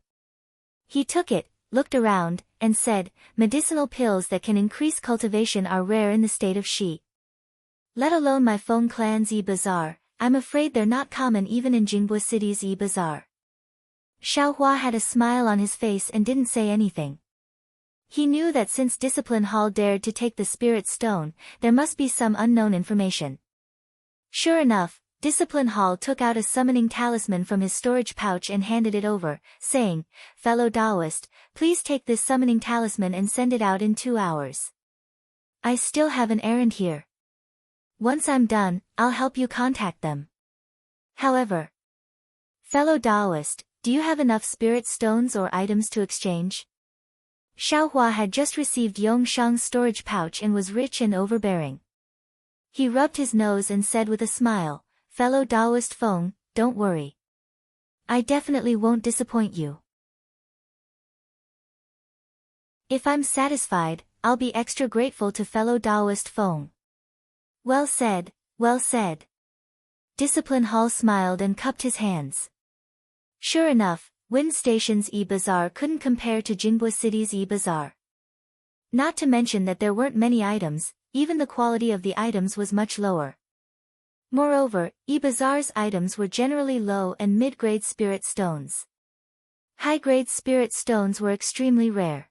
He took it, looked around, and said, medicinal pills that can increase cultivation are rare in the state of Shi. Let alone my Feng clan's bazaar, I'm afraid they're not common even in Jinghua City's bazaar. Xiaohua had a smile on his face and didn't say anything. He knew that since Discipline Hall dared to take the spirit stone, there must be some unknown information. Sure enough, Discipline Hall took out a summoning talisman from his storage pouch and handed it over, saying, fellow Taoist, please take this summoning talisman and send it out in 2 hours. I still have an errand here. Once I'm done, I'll help you contact them. However, fellow Taoist, do you have enough spirit stones or items to exchange? Xiaohua had just received Yongshang's storage pouch and was rich and overbearing. He rubbed his nose and said with a smile, fellow Taoist Feng, don't worry. I definitely won't disappoint you. If I'm satisfied, I'll be extra grateful to fellow Taoist Feng. Well said, well said. Discipline Hall smiled and cupped his hands. Sure enough, Wind Station's bazaar couldn't compare to Jinghua City's bazaar. Not to mention that there weren't many items, even the quality of the items was much lower. Moreover, bazaar's items were generally low and mid-grade spirit stones. High-grade spirit stones were extremely rare.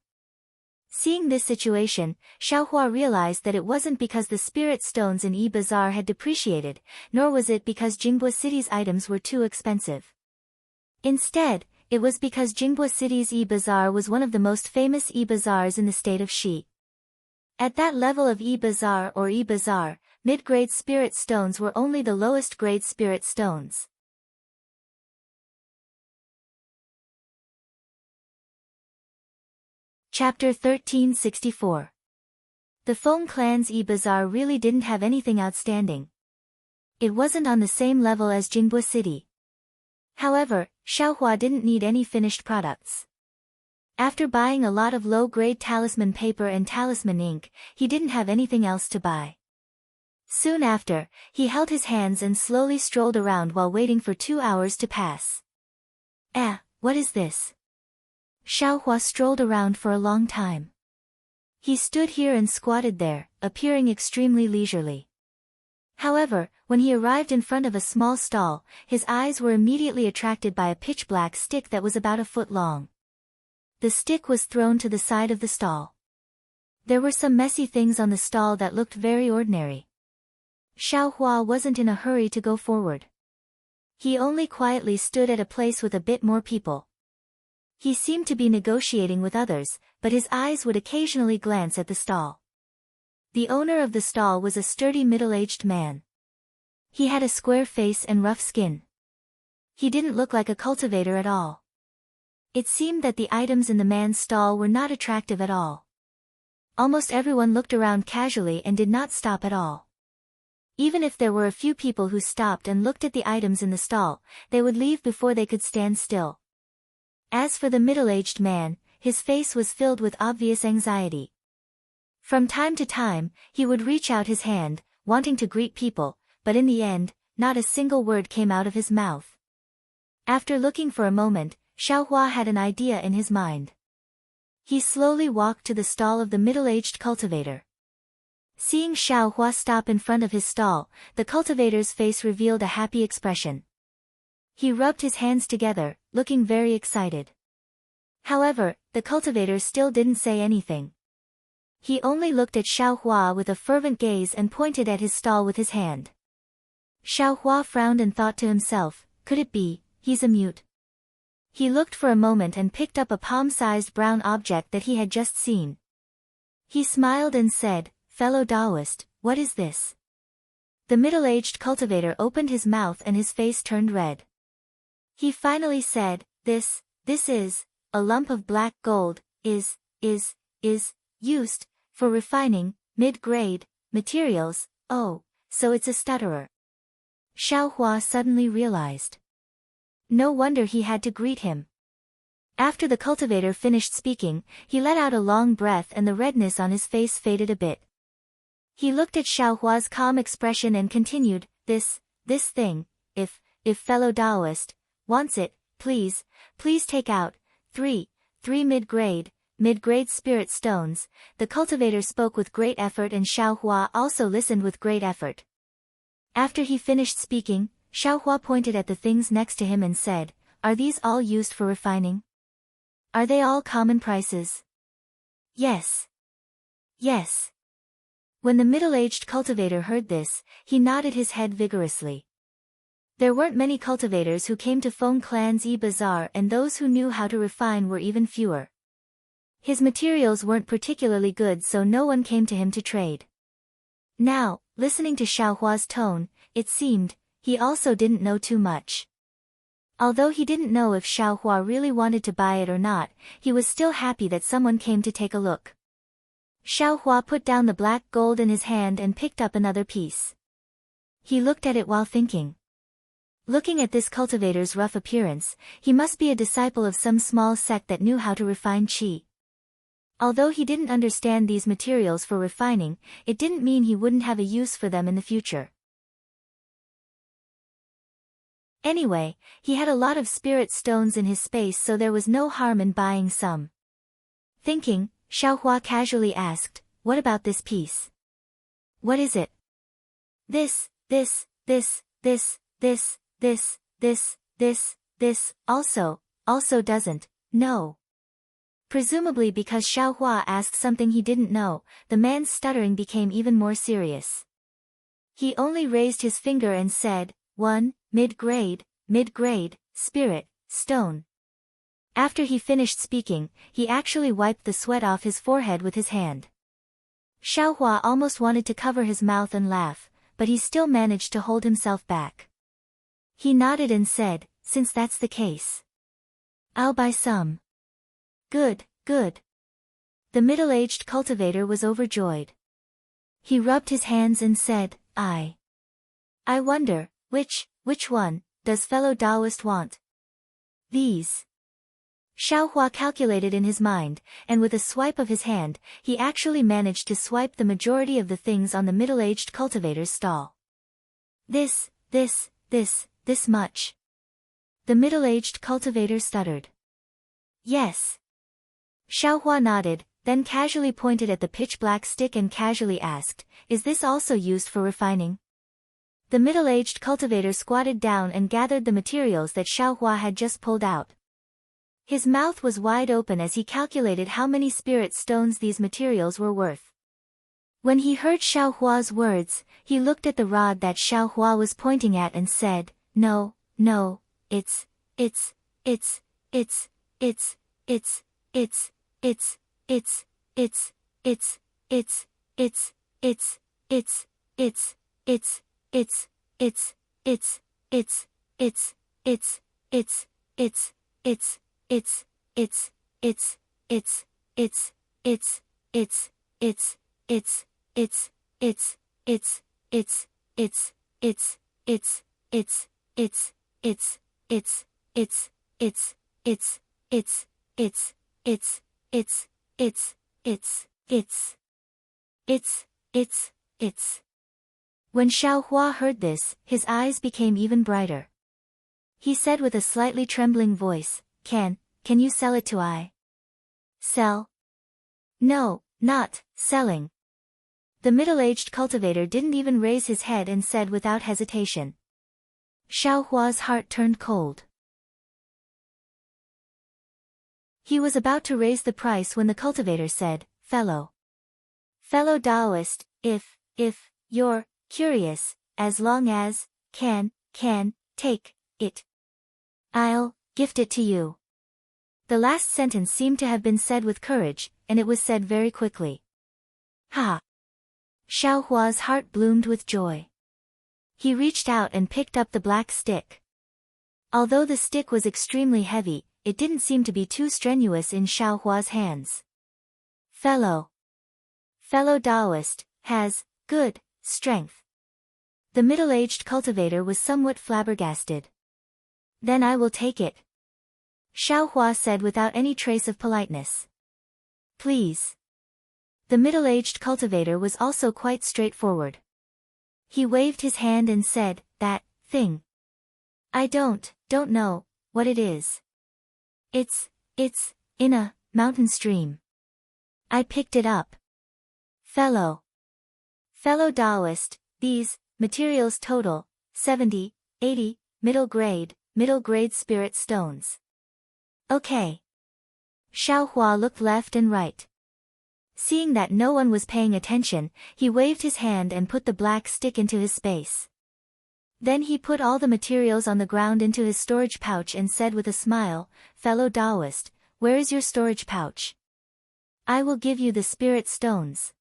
Seeing this situation, Xiaohua realized that it wasn't because the spirit stones in bazaar had depreciated, nor was it because Jinghua City's items were too expensive. Instead, it was because Jinghua City's bazaar was one of the most famous bazaars in the state of Shi. At that level of bazaar or bazaar, mid-grade spirit stones were only the lowest grade spirit stones. Chapter 1364. The Feng clan's bazaar really didn't have anything outstanding. It wasn't on the same level as Jinghua City. However, Xiaohua didn't need any finished products. After buying a lot of low-grade talisman paper and talisman ink, he didn't have anything else to buy. Soon after, he held his hands and slowly strolled around while waiting for 2 hours to pass. What is this? Xiaohua strolled around for a long time. He stood here and squatted there, appearing extremely leisurely. However, when he arrived in front of a small stall, his eyes were immediately attracted by a pitch-black stick that was about a foot long. The stick was thrown to the side of the stall. There were some messy things on the stall that looked very ordinary. Xiaohua wasn't in a hurry to go forward. He only quietly stood at a place with a bit more people. He seemed to be negotiating with others, but his eyes would occasionally glance at the stall. The owner of the stall was a sturdy middle-aged man. He had a square face and rough skin. He didn't look like a cultivator at all. It seemed that the items in the man's stall were not attractive at all. Almost everyone looked around casually and did not stop at all. Even if there were a few people who stopped and looked at the items in the stall, they would leave before they could stand still. As for the middle-aged man, his face was filled with obvious anxiety. From time to time, he would reach out his hand, wanting to greet people, but in the end, not a single word came out of his mouth. After looking for a moment, Xiaohua had an idea in his mind. He slowly walked to the stall of the middle-aged cultivator. Seeing Xiaohua stop in front of his stall, the cultivator's face revealed a happy expression. He rubbed his hands together, looking very excited. However, the cultivator still didn't say anything. He only looked at Xiaohua with a fervent gaze and pointed at his stall with his hand. Xiaohua frowned and thought to himself, could it be, he's a mute? He looked for a moment and picked up a palm-sized brown object that he had just seen. He smiled and said, fellow Taoist, what is this? The middle-aged cultivator opened his mouth and his face turned red. He finally said, this is, a lump of black gold, is used, for refining, mid-grade, materials. Oh, so it's a stutterer. Xiaohua suddenly realized. No wonder he had to greet him. After the cultivator finished speaking, he let out a long breath and the redness on his face faded a bit. He looked at Xiaohua's calm expression and continued, this thing, if fellow Taoist wants it, please take out, three mid-grade spirit stones. The cultivator spoke with great effort and Xiaohua also listened with great effort. After he finished speaking, Xiaohua pointed at the things next to him and said, are these all used for refining? Are they all common prices? Yes. Yes. When the middle-aged cultivator heard this, he nodded his head vigorously. There weren't many cultivators who came to Feng Clan's bazaar and those who knew how to refine were even fewer. His materials weren't particularly good so no one came to him to trade. Now, listening to Xiaohua's tone, it seemed, he also didn't know too much. Although he didn't know if Xiaohua really wanted to buy it or not, he was still happy that someone came to take a look. Xiaohua put down the black gold in his hand and picked up another piece. He looked at it while thinking. Looking at this cultivator's rough appearance, he must be a disciple of some small sect that knew how to refine qi. Although he didn't understand these materials for refining, it didn't mean he wouldn't have a use for them in the future. Anyway, he had a lot of spirit stones in his space so there was no harm in buying some. Thinking, Xiaohua casually asked, what about this piece? What is it? This, also doesn't, no. Presumably because Xiaohua asked something he didn't know, the man's stuttering became even more serious. He only raised his finger and said, one, mid-grade, spirit, stone. After he finished speaking, he actually wiped the sweat off his forehead with his hand. Xiaohua almost wanted to cover his mouth and laugh, but he still managed to hold himself back. He nodded and said, since that's the case, I'll buy some. Good. The middle-aged cultivator was overjoyed. He rubbed his hands and said, I wonder, which one, does fellow Taoist want? These. Xiaohua calculated in his mind, and with a swipe of his hand, he actually managed to swipe the majority of the things on the middle-aged cultivator's stall. This much. The middle-aged cultivator stuttered. Yes. Xiaohua nodded, then casually pointed at the pitch-black stick and casually asked, is this also used for refining? The middle-aged cultivator squatted down and gathered the materials that Xiaohua had just pulled out. His mouth was wide open as he calculated how many spirit stones these materials were worth. When he heard Xiaohua's words, he looked at the rod that Xiaohua was pointing at and said, no, it's When Xiaohua heard this, his eyes became even brighter. He said with a slightly trembling voice, Can you sell it to I? Sell? No, not selling. The middle-aged cultivator didn't even raise his head and said without hesitation. Xiaohua's heart turned cold. He was about to raise the price when the cultivator said, Fellow Fellow Taoist, if you're curious, as long as, can, take, it. I'll, gift it to you. The last sentence seemed to have been said with courage, and it was said very quickly. Ha! Xiaohua's heart bloomed with joy. He reached out and picked up the black stick. Although the stick was extremely heavy, it didn't seem to be too strenuous in Xiaohua's hands. Fellow Taoist, has, good, strength. The middle-aged cultivator was somewhat flabbergasted. Then I will take it. Xiaohua said without any trace of politeness. Please. The middle-aged cultivator was also quite straightforward. He waved his hand and said, that thing. I don't know what it is. It's in a mountain stream. I picked it up. Fellow Taoist, these materials total 70, 80, middle grade spirit stones. Okay. Xiaohua looked left and right. Seeing that no one was paying attention, he waved his hand and put the black stick into his space. Then he put all the materials on the ground into his storage pouch and said with a smile, Fellow Taoist, where is your storage pouch? I will give you the spirit stones.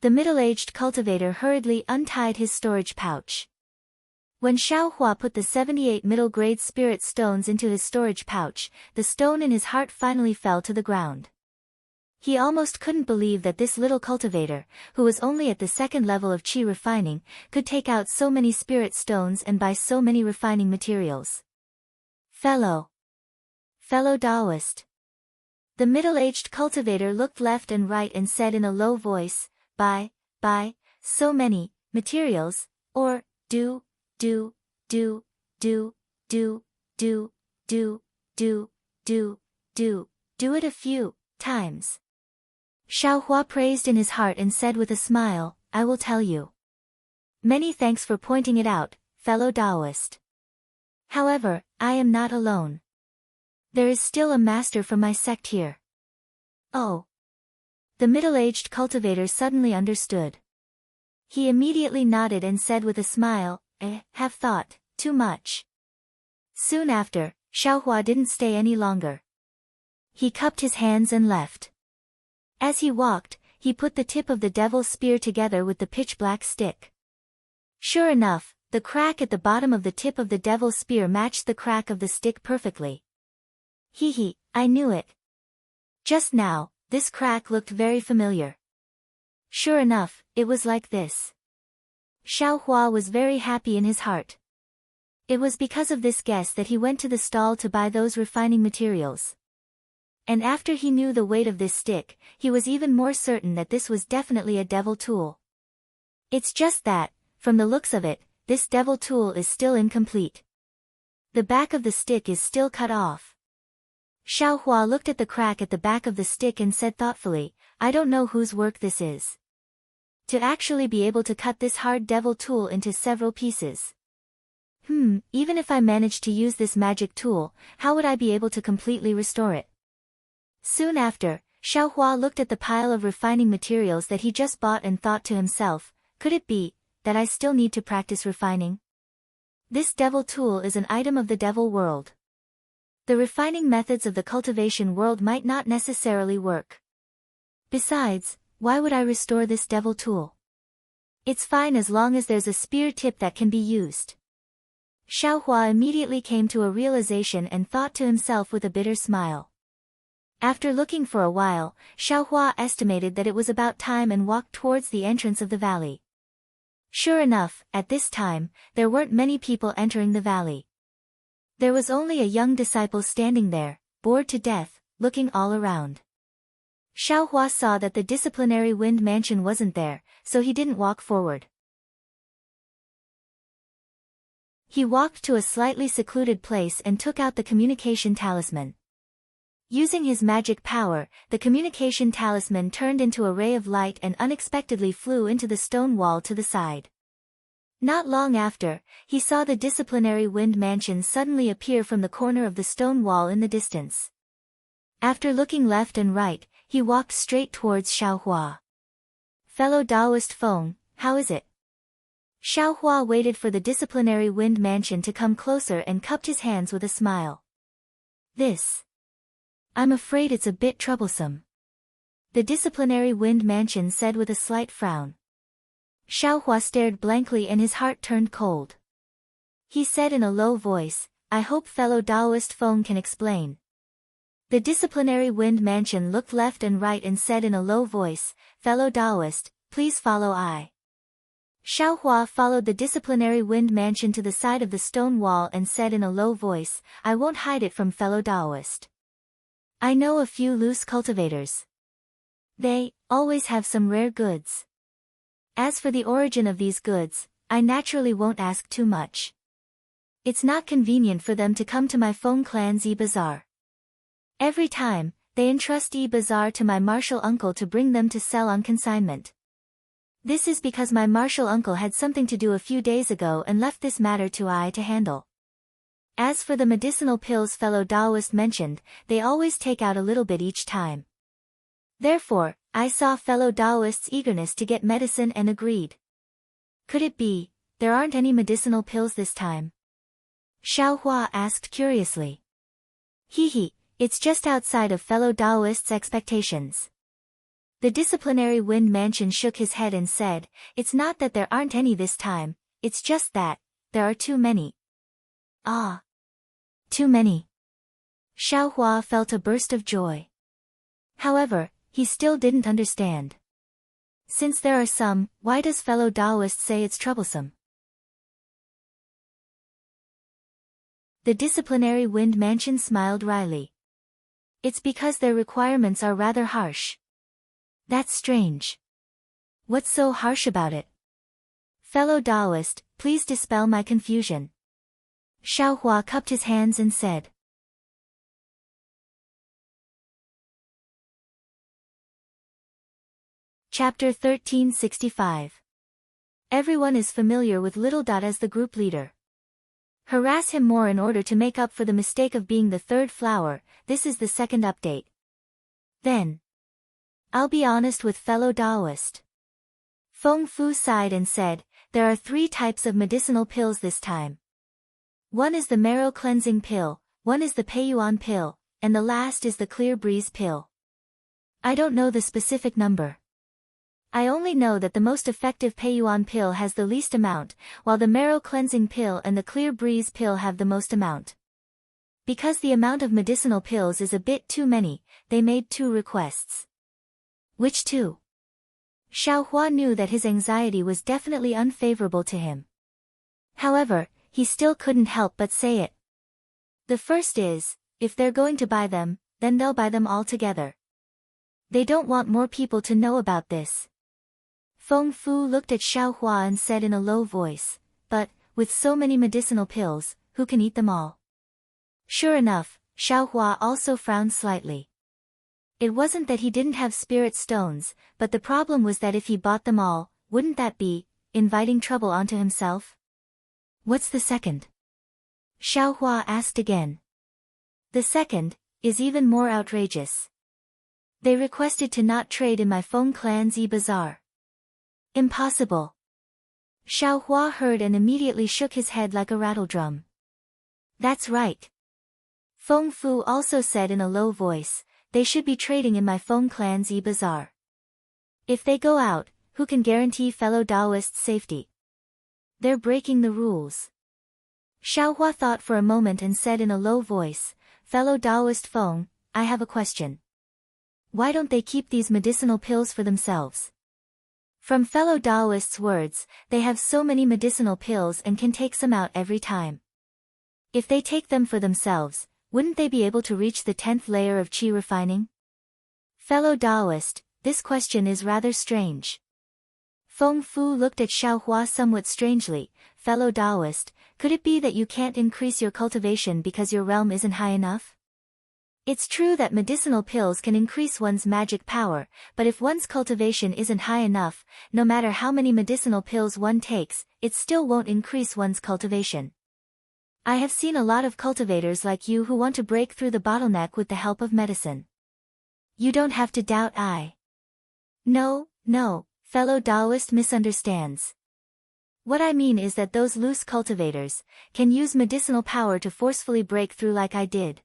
The middle-aged cultivator hurriedly untied his storage pouch. When Xiaohua put the 78 middle-grade spirit stones into his storage pouch, the stone in his heart finally fell to the ground. He almost couldn't believe that this little cultivator, who was only at the second level of qi refining, could take out so many spirit stones and buy so many refining materials. Fellow Taoist. The middle-aged cultivator looked left and right and said in a low voice, buy, so many, materials, or, do it a few times. Xiaohua praised in his heart and said with a smile, I will tell you. Many thanks for pointing it out, fellow Taoist. However, I am not alone. There is still a master from my sect here. Oh. The middle-aged cultivator suddenly understood. He immediately nodded and said with a smile, have thought, too much. Soon after, Xiaohua didn't stay any longer. He cupped his hands and left. As he walked, he put the tip of the devil's spear together with the pitch-black stick. Sure enough, the crack at the bottom of the tip of the devil's spear matched the crack of the stick perfectly. I knew it. Just now, this crack looked very familiar. Sure enough, it was like this. Xiaohua was very happy in his heart. It was because of this guess that he went to the stall to buy those refining materials. And after he knew the weight of this stick, he was even more certain that this was definitely a devil tool. It's just that, from the looks of it, this devil tool is still incomplete. The back of the stick is still cut off. Xiaohua looked at the crack at the back of the stick and said thoughtfully, I don't know whose work this is. To actually be able to cut this hard devil tool into several pieces. Even if I managed to use this magic tool, how would I be able to completely restore it? Soon after, Xiaohua looked at the pile of refining materials that he just bought and thought to himself, could it be that I still need to practice refining? This devil tool is an item of the devil world. The refining methods of the cultivation world might not necessarily work. Besides, why would I restore this devil tool? It's fine as long as there's a spear tip that can be used. Xiaohua immediately came to a realization and thought to himself with a bitter smile. After looking for a while, Xiaohua estimated that it was about time and walked towards the entrance of the valley. Sure enough, at this time, there weren't many people entering the valley. There was only a young disciple standing there, bored to death, looking all around. Xiaohua saw that the disciplinary wind mansion wasn't there, so he didn't walk forward. He walked to a slightly secluded place and took out the communication talisman. Using his magic power, the communication talisman turned into a ray of light and unexpectedly flew into the stone wall to the side. Not long after, he saw the disciplinary wind mansion suddenly appear from the corner of the stone wall in the distance. After looking left and right, he walked straight towards Xiaohua. Fellow Taoist Feng, how is it? Xiaohua waited for the disciplinary wind mansion to come closer and cupped his hands with a smile. I'm afraid it's a bit troublesome. The disciplinary wind mansion said with a slight frown. Xiaohua stared blankly and his heart turned cold. He said in a low voice, I hope fellow Taoist Feng can explain. The disciplinary wind mansion looked left and right and said in a low voice, fellow Taoist, please follow I. Xiaohua followed the disciplinary wind mansion to the side of the stone wall and said in a low voice, I won't hide it from fellow Taoist. I know a few loose cultivators. They always have some rare goods. As for the origin of these goods, I naturally won't ask too much. It's not convenient for them to come to my Feng clan's bazaar. Every time, they entrust bazaar to my martial uncle to bring them to sell on consignment. This is because my martial uncle had something to do a few days ago and left this matter to I to handle. As for the medicinal pills fellow Taoist mentioned, they always take out a little bit each time. Therefore, I saw fellow Taoist's eagerness to get medicine and agreed. Could it be, there aren't any medicinal pills this time? Xiaohua asked curiously. It's just outside of fellow Taoist's expectations. The disciplinary wind mansion shook his head and said, it's not that there aren't any this time, it's just that, there are too many. Ah. Too many. Xiaohua felt a burst of joy. However, he still didn't understand. Since there are some, why does fellow Taoist say it's troublesome? The disciplinary wind mansion smiled wryly. It's because their requirements are rather harsh. That's strange. What's so harsh about it? Fellow Taoist, please dispel my confusion. Xiaohua cupped his hands and said. Chapter 1365. Everyone is familiar with Little Dot as the group leader. Harass him more in order to make up for the mistake of being the third flower, this is the second update. Then. I'll be honest with fellow Taoist. Feng Fu sighed and said, there are 3 types of medicinal pills this time. One is the marrow cleansing pill, one is the Peiyuan pill, and the last is the clear breeze pill. I don't know the specific number. I only know that the most effective Peiyuan pill has the least amount, while the marrow cleansing pill and the clear breeze pill have the most amount. Because the amount of medicinal pills is a bit too many, they made 2 requests. Which 2? Xiaohua knew that his anxiety was definitely unfavorable to him. However, he still couldn't help but say it. The first is, if they're going to buy them, then they'll buy them all together. They don't want more people to know about this. Feng Fu looked at Xiaohua and said in a low voice, but, with so many medicinal pills, who can eat them all? Sure enough, Xiaohua also frowned slightly. It wasn't that he didn't have spirit stones, but the problem was that if he bought them all, wouldn't that be inviting trouble onto himself? What's the second? Xiaohua asked again. The second is even more outrageous. They requested to not trade in my Feng clan's bazaar. Impossible. Xiaohua heard and immediately shook his head like a rattledrum. That's right. Feng Fu also said in a low voice, they should be trading in my Feng clan's bazaar. If they go out, who can guarantee fellow Taoist's safety? They're breaking the rules. Xiaohua thought for a moment and said in a low voice, fellow Taoist Feng, I have a question. Why don't they keep these medicinal pills for themselves? From fellow Taoist's words, they have so many medicinal pills and can take some out every time. If they take them for themselves, wouldn't they be able to reach the 10th layer of qi refining? Fellow Taoist, this question is rather strange. Feng Fu looked at Xiaohua somewhat strangely, fellow Taoist, could it be that you can't increase your cultivation because your realm isn't high enough? It's true that medicinal pills can increase one's magic power, but if one's cultivation isn't high enough, no matter how many medicinal pills one takes, it still won't increase one's cultivation. I have seen a lot of cultivators like you who want to break through the bottleneck with the help of medicine. You don't have to doubt I. No, fellow Taoist misunderstands. What I mean is that those loose cultivators can use medicinal power to forcefully break through like I did.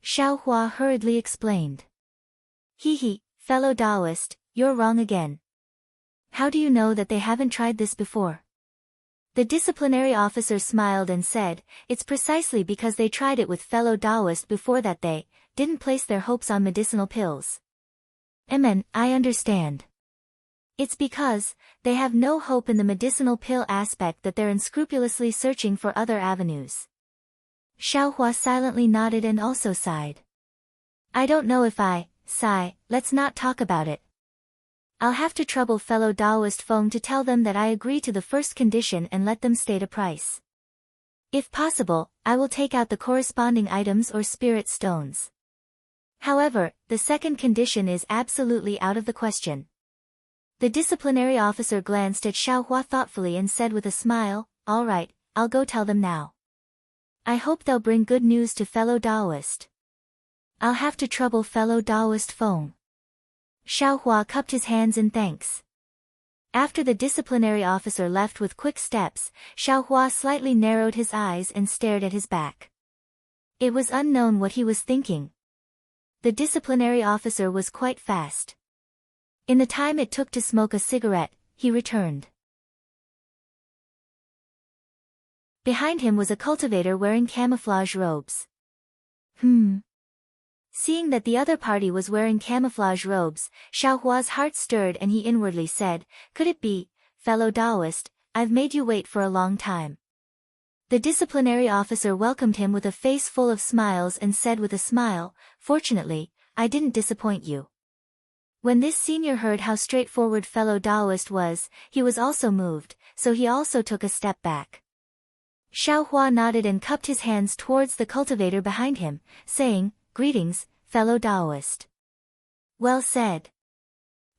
Xiao Hua hurriedly explained. He, fellow Taoist, you're wrong again. How do you know that they haven't tried this before? The disciplinary officer smiled and said, it's precisely because they tried it with fellow Taoist before that they didn't place their hopes on medicinal pills. Amen, I understand. It's because they have no hope in the medicinal pill aspect that they're unscrupulously searching for other avenues. Xiao Hua silently nodded and also sighed. I don't know if I sigh, let's not talk about it. I'll have to trouble fellow Taoist Feng to tell them that I agree to the first condition and let them state a price. If possible, I will take out the corresponding items or spirit stones. However, the second condition is absolutely out of the question. The disciplinary officer glanced at Xiao Hua thoughtfully and said with a smile, all right, I'll go tell them now. I hope they'll bring good news to fellow Taoist. I'll have to trouble fellow Taoist Feng. Xiao Hua cupped his hands in thanks. After the disciplinary officer left with quick steps, Xiao Hua slightly narrowed his eyes and stared at his back. It was unknown what he was thinking. The disciplinary officer was quite fast. In the time it took to smoke a cigarette, he returned. Behind him was a cultivator wearing camouflage robes. Seeing that the other party was wearing camouflage robes, Xiao Hua's heart stirred and he inwardly said, could it be, fellow Taoist, I've made you wait for a long time. The disciplinary officer welcomed him with a face full of smiles and said with a smile, fortunately, I didn't disappoint you. When this senior heard how straightforward fellow Taoist was, he was also moved, so he also took a step back. Xiao Hua nodded and cupped his hands towards the cultivator behind him, saying, greetings, fellow Taoist. Well said.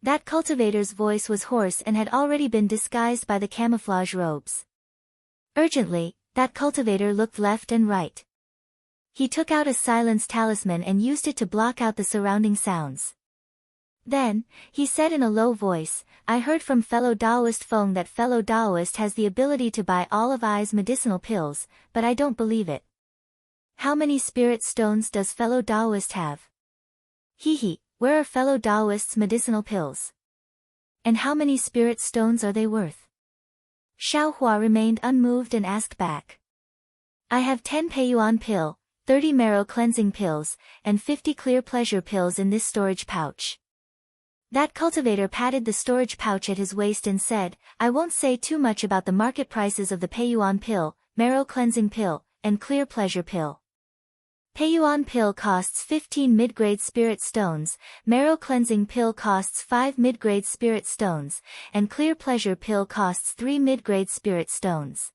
That cultivator's voice was hoarse and had already been disguised by the camouflage robes. Urgently, that cultivator looked left and right. He took out a silence talisman and used it to block out the surrounding sounds. Then, he said in a low voice, I heard from fellow Taoist Feng that fellow Taoist has the ability to buy all of I's medicinal pills, but I don't believe it. How many spirit stones does fellow Taoist have? Where are fellow Taoist's medicinal pills? And how many spirit stones are they worth? Xiao Hua remained unmoved and asked back. I have 10 Peiyuan pill, 30 marrow cleansing pills, and 50 clear pleasure pills in this storage pouch. That cultivator patted the storage pouch at his waist and said, I won't say too much about the market prices of the Peiyuan pill, marrow cleansing pill, and clear pleasure pill. Peiyuan pill costs 15 mid-grade spirit stones, marrow cleansing pill costs 5 mid-grade spirit stones, and clear pleasure pill costs 3 mid-grade spirit stones.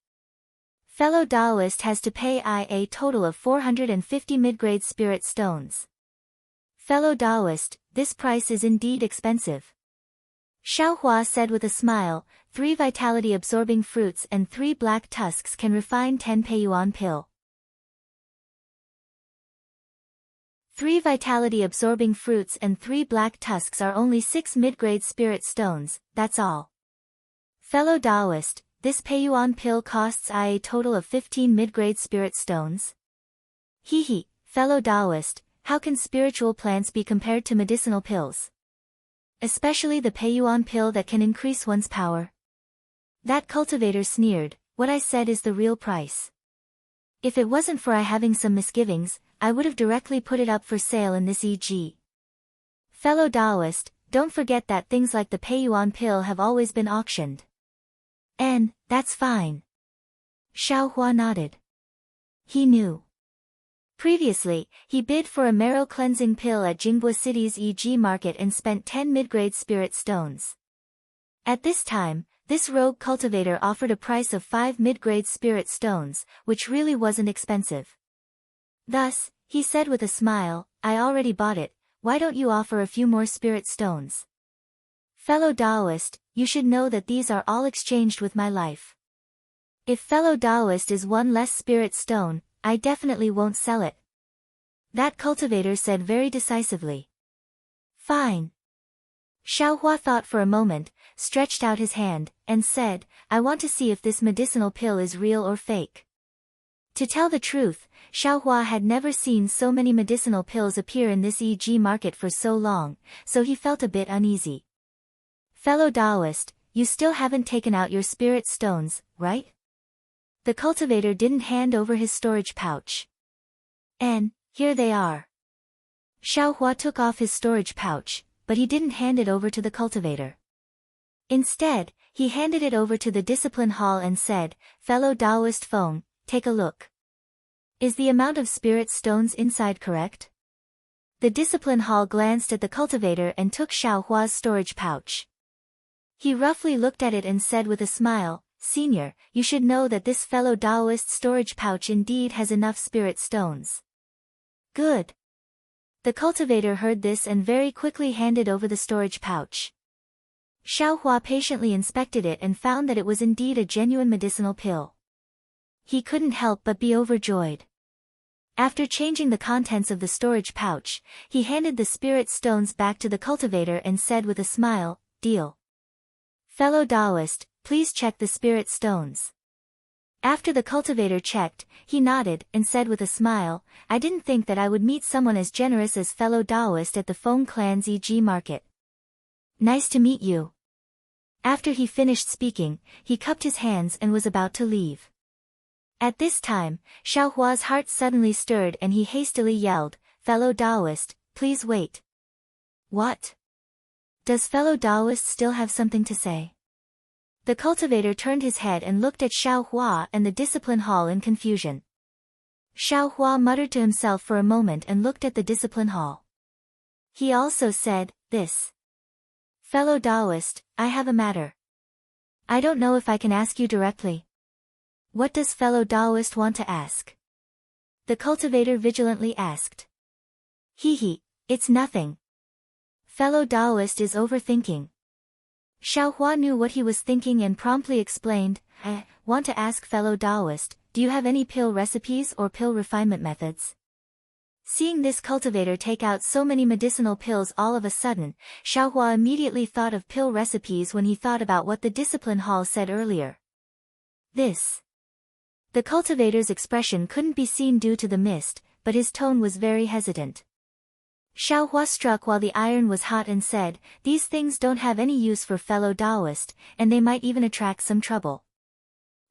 Fellow Taoist has to pay a total of 450 mid-grade spirit stones. Fellow Taoist, this price is indeed expensive. Xiao Hua said with a smile, 3 vitality-absorbing fruits and 3 black tusks can refine 10 Peiyuan pill. 3 vitality-absorbing fruits and 3 black tusks are only 6 mid-grade spirit stones, that's all. Fellow Taoist, this Peiyuan pill costs a total of 15 mid-grade spirit stones? Fellow Taoist, how can spiritual plants be compared to medicinal pills? Especially the Peiyuan pill that can increase one's power. That cultivator sneered, what I said is the real price. If it wasn't for I having some misgivings, I would have directly put it up for sale in this e.g. Fellow Taoist, don't forget that things like the Peiyuan pill have always been auctioned. And, that's fine. Xiao Hua nodded. He knew. Previously, he bid for a marrow cleansing pill at Jinghua City's e.g. market and spent 10 mid-grade spirit stones. At this time, this rogue cultivator offered a price of 5 mid-grade spirit stones, which really wasn't expensive. Thus, he said with a smile, I already bought it, why don't you offer a few more spirit stones? Fellow Taoist, you should know that these are all exchanged with my life. If fellow Taoist is one less spirit stone, I definitely won't sell it. That cultivator said very decisively. Fine. Xiaohua thought for a moment, stretched out his hand, and said, I want to see if this medicinal pill is real or fake. To tell the truth, Xiaohua had never seen so many medicinal pills appear in this EG market for so long, so he felt a bit uneasy. Fellow Taoist, you still haven't taken out your spirit stones, right? The cultivator didn't hand over his storage pouch. And, here they are. Xiaohua took off his storage pouch, but he didn't hand it over to the cultivator. Instead, he handed it over to the discipline hall and said, Fellow Taoist Feng, take a look. Is the amount of spirit stones inside correct? The discipline hall glanced at the cultivator and took Xiaohua's storage pouch. He roughly looked at it and said with a smile, Senior, you should know that this fellow Taoist storage pouch indeed has enough spirit stones. Good. The cultivator heard this and very quickly handed over the storage pouch. Xiaohua patiently inspected it and found that it was indeed a genuine medicinal pill. He couldn't help but be overjoyed. After changing the contents of the storage pouch, he handed the spirit stones back to the cultivator and said with a smile, Deal. Fellow Taoist, please check the spirit stones. After the cultivator checked, he nodded and said with a smile, I didn't think that I would meet someone as generous as fellow Taoist at the Feng clan's EG market. Nice to meet you. After he finished speaking, he cupped his hands and was about to leave. At this time, Xiaohua's heart suddenly stirred and he hastily yelled, Fellow Taoist, please wait. What? Does fellow Taoist still have something to say? The cultivator turned his head and looked at Xiaohua and the discipline hall in confusion. Xiaohua muttered to himself for a moment and looked at the discipline hall. He also said, This. Fellow Taoist, I have a matter. I don't know if I can ask you directly. What does fellow Taoist want to ask? The cultivator vigilantly asked. Hee, it's nothing. Fellow Taoist is overthinking. Xiaohua knew what he was thinking and promptly explained, I want to ask fellow Taoist, do you have any pill recipes or pill refinement methods? Seeing this cultivator take out so many medicinal pills all of a sudden, Xiaohua immediately thought of pill recipes when he thought about what the discipline hall said earlier. This. The cultivator's expression couldn't be seen due to the mist, but his tone was very hesitant. Xiaohua struck while the iron was hot and said, These things don't have any use for fellow Taoist, and they might even attract some trouble.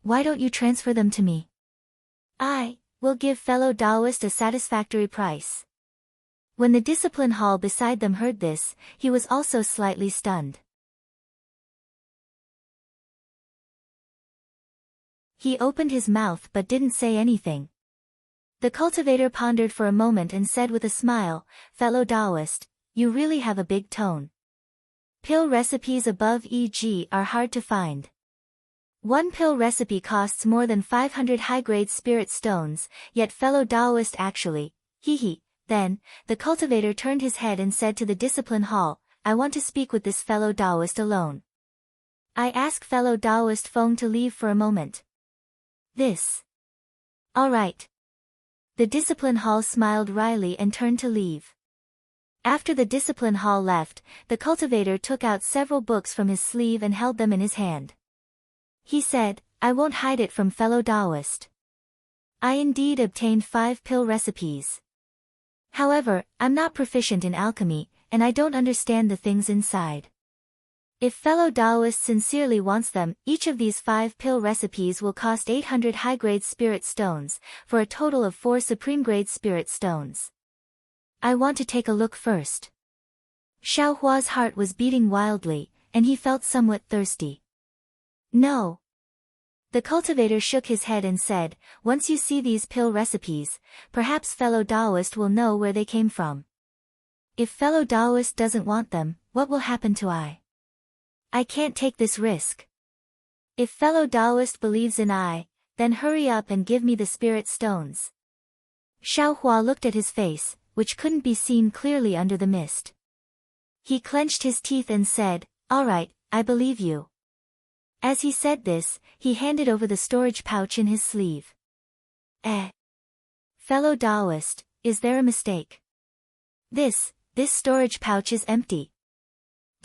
Why don't you transfer them to me? I will give fellow Taoist a satisfactory price. When the discipline hall beside them heard this, he was also slightly stunned. He opened his mouth but didn't say anything. The cultivator pondered for a moment and said with a smile, Fellow Taoist, you really have a big tone. Pill recipes above EG are hard to find. One pill recipe costs more than 500 high-grade spirit stones, yet fellow Taoist actually, Then, the cultivator turned his head and said to the discipline hall, I want to speak with this fellow Taoist alone. I ask fellow Taoist Feng to leave for a moment. This. All right. The discipline hall smiled wryly and turned to leave. After the discipline hall left, the cultivator took out several books from his sleeve and held them in his hand. He said, I won't hide it from fellow Taoist. I indeed obtained 5 pill recipes. However, I'm not proficient in alchemy, and I don't understand the things inside. If fellow Taoist sincerely wants them, each of these 5 pill recipes will cost 800 high-grade spirit stones, for a total of 4 supreme-grade spirit stones. I want to take a look first. Xiaohua's heart was beating wildly, and he felt somewhat thirsty. No. The cultivator shook his head and said, Once you see these pill recipes, perhaps fellow Taoist will know where they came from. If fellow Taoist doesn't want them, what will happen to I can't take this risk. If fellow Taoist believes in then hurry up and give me the spirit stones. Xiaohua looked at his face, which couldn't be seen clearly under the mist. He clenched his teeth and said, All right, I believe you. As he said this, he handed over the storage pouch in his sleeve. Fellow Taoist, is there a mistake? This storage pouch is empty.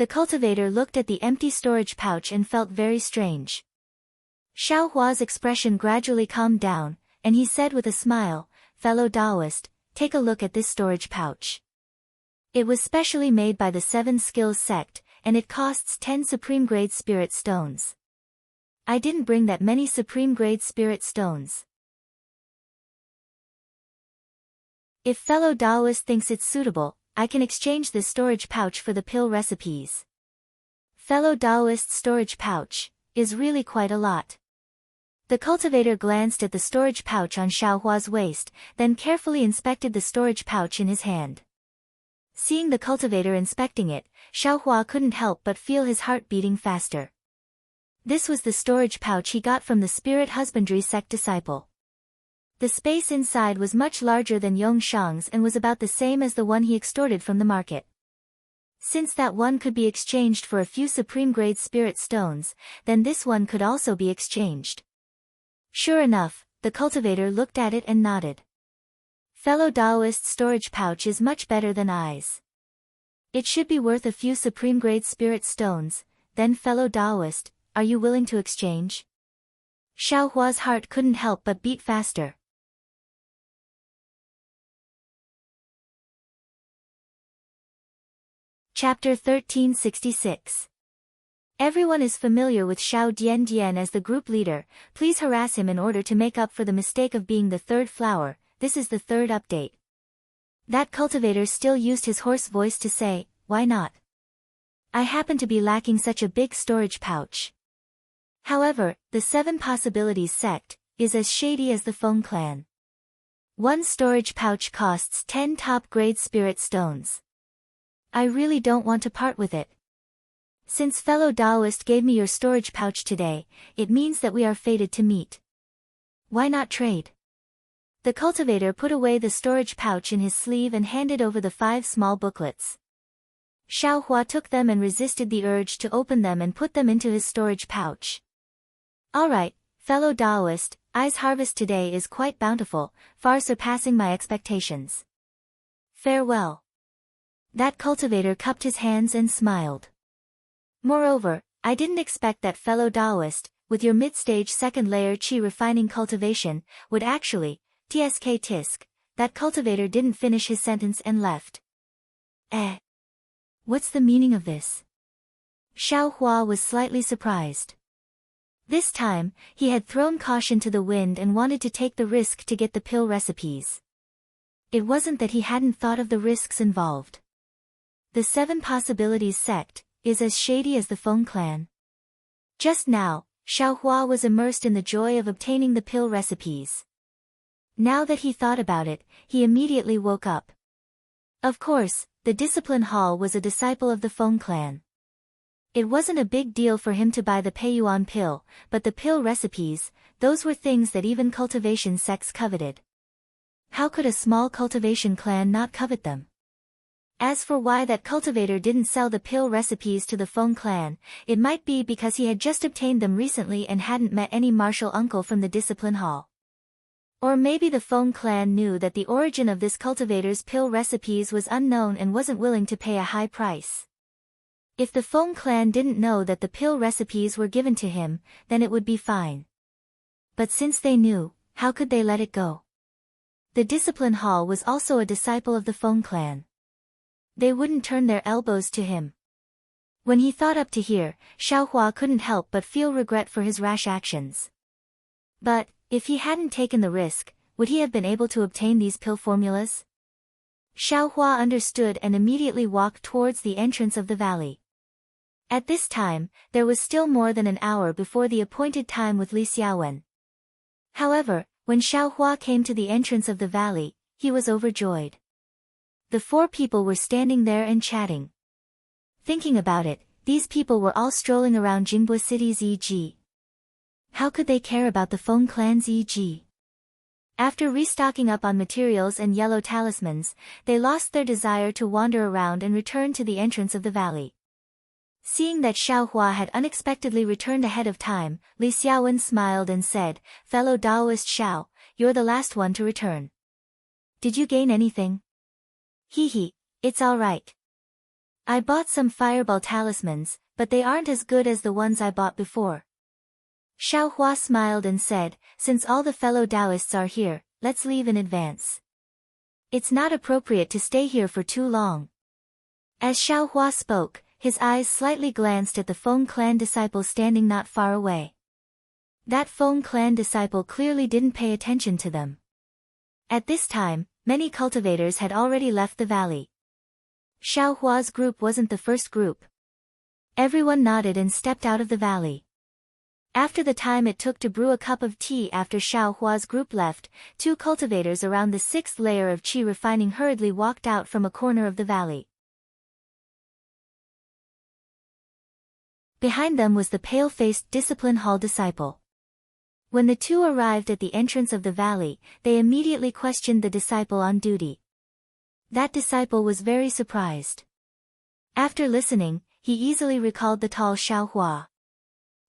The cultivator looked at the empty storage pouch and felt very strange. Xiao Hua's expression gradually calmed down, and he said with a smile, "Fellow Taoist, take a look at this storage pouch. It was specially made by the Seven Skills sect, and it costs 10 supreme grade spirit stones. I didn't bring that many supreme grade spirit stones. If fellow Taoist thinks it's suitable, I can exchange this storage pouch for the pill recipes. Fellow Taoist's storage pouch is really quite a lot." The cultivator glanced at the storage pouch on Xiao Hua's waist, then carefully inspected the storage pouch in his hand. Seeing the cultivator inspecting it, Xiao Hua couldn't help but feel his heart beating faster. This was the storage pouch he got from the spirit husbandry sect disciple. The space inside was much larger than Yong Shang's and was about the same as the one he extorted from the market. Since that one could be exchanged for a few supreme grade spirit stones, then this one could also be exchanged. Sure enough, the cultivator looked at it and nodded. Fellow Taoist's storage pouch is much better than I's. It should be worth a few supreme grade spirit stones. Then fellow Taoist, are you willing to exchange? Xiao Hua's heart couldn't help but beat faster. Chapter 1366. Everyone is familiar with Xiao Dian as the group leader. Please harass him in order to make up for the mistake of being the third flower. This is the third update. That cultivator still used his hoarse voice to say, "Why not? I happen to be lacking such a big storage pouch." However, the Seven Possibilities sect is as shady as the Feng clan. One storage pouch costs 10 top-grade spirit stones. I really don't want to part with it. Since fellow Taoist gave me your storage pouch today, it means that we are fated to meet. Why not trade? The cultivator put away the storage pouch in his sleeve and handed over the 5 small booklets. Xiao Hua took them and resisted the urge to open them and put them into his storage pouch. Alright, fellow Taoist, I's harvest today is quite bountiful, far surpassing my expectations. Farewell. That cultivator cupped his hands and smiled. Moreover, I didn't expect that fellow Taoist, with your mid-stage second layer qi refining cultivation, would actually, tisk. That cultivator didn't finish his sentence and left. What's the meaning of this? Xiao Hua was slightly surprised. This time, he had thrown caution to the wind and wanted to take the risk to get the pill recipes. It wasn't that he hadn't thought of the risks involved. The Seven Possibilities sect is as shady as the Feng clan. Just now, Xiao Hua was immersed in the joy of obtaining the pill recipes. Now that he thought about it, he immediately woke up. Of course, the Discipline Hall was a disciple of the Feng clan. It wasn't a big deal for him to buy the Peiyuan pill, but the pill recipes, those were things that even cultivation sects coveted. How could a small cultivation clan not covet them? As for why that cultivator didn't sell the pill recipes to the Feng clan, it might be because he had just obtained them recently and hadn't met any martial uncle from the Discipline Hall. Or maybe the Feng clan knew that the origin of this cultivator's pill recipes was unknown and wasn't willing to pay a high price. If the Feng clan didn't know that the pill recipes were given to him, then it would be fine. But since they knew, how could they let it go? The Discipline Hall was also a disciple of the Feng clan. They wouldn't turn their elbows to him. When he thought up to here, Xiao Hua couldn't help but feel regret for his rash actions. But, if he hadn't taken the risk, would he have been able to obtain these pill formulas? Xiao Hua understood and immediately walked towards the entrance of the valley. At this time, there was still more than an hour before the appointed time with Li Xiaowen. However, when Xiao Hua came to the entrance of the valley, he was overjoyed. The 4 people were standing there and chatting. Thinking about it, these people were all strolling around Jingbei City's e.g. How could they care about the Feng clan's e.g.? After restocking up on materials and yellow talismans, they lost their desire to wander around and returned to the entrance of the valley. Seeing that Xiao Hua had unexpectedly returned ahead of time, Li Xiaowen smiled and said, "Fellow Taoist Xiao, you're the last one to return. Did you gain anything?" Hee, it's all right. I bought some fireball talismans, but they aren't as good as the ones I bought before. Xiaohua smiled and said, since all the fellow Taoists are here, let's leave in advance. It's not appropriate to stay here for too long. As Xiaohua spoke, his eyes slightly glanced at the Feng clan disciple standing not far away. That Feng clan disciple clearly didn't pay attention to them. At this time, many cultivators had already left the valley. Xiaohua's group wasn't the first group. Everyone nodded and stepped out of the valley. After the time it took to brew a cup of tea after Xiaohua's group left, 2 cultivators around the 6th layer of qi refining hurriedly walked out from a corner of the valley. Behind them was the pale-faced discipline hall disciple. When the 2 arrived at the entrance of the valley, they immediately questioned the disciple on duty. That disciple was very surprised. After listening, he easily recalled the tall Xiaohua.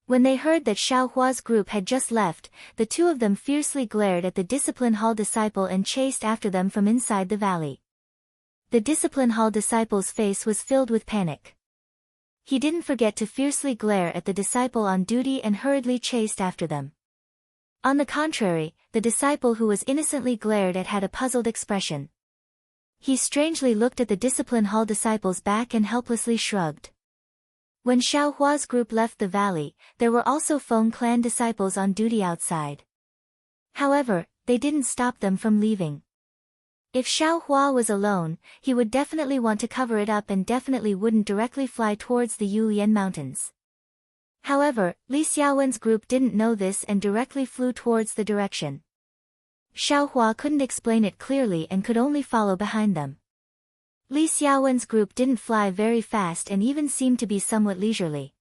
When they heard that Xiaohua's group had just left, the 2 of them fiercely glared at the discipline hall disciple and chased after them from inside the valley. The discipline hall disciple's face was filled with panic. He didn't forget to fiercely glare at the disciple on duty and hurriedly chased after them. On the contrary, the disciple who was innocently glared at had a puzzled expression. He strangely looked at the discipline hall disciple's back and helplessly shrugged. When Xiaohua's group left the valley, there were also Feng clan disciples on duty outside. However, they didn't stop them from leaving. If Xiaohua was alone, he would definitely want to cover it up and definitely wouldn't directly fly towards the Yulian Mountains. However, Li Xiaowen's group didn't know this and directly flew towards the direction. Xiaohua couldn't explain it clearly and could only follow behind them. Li Xiaowen's group didn't fly very fast and even seemed to be somewhat leisurely.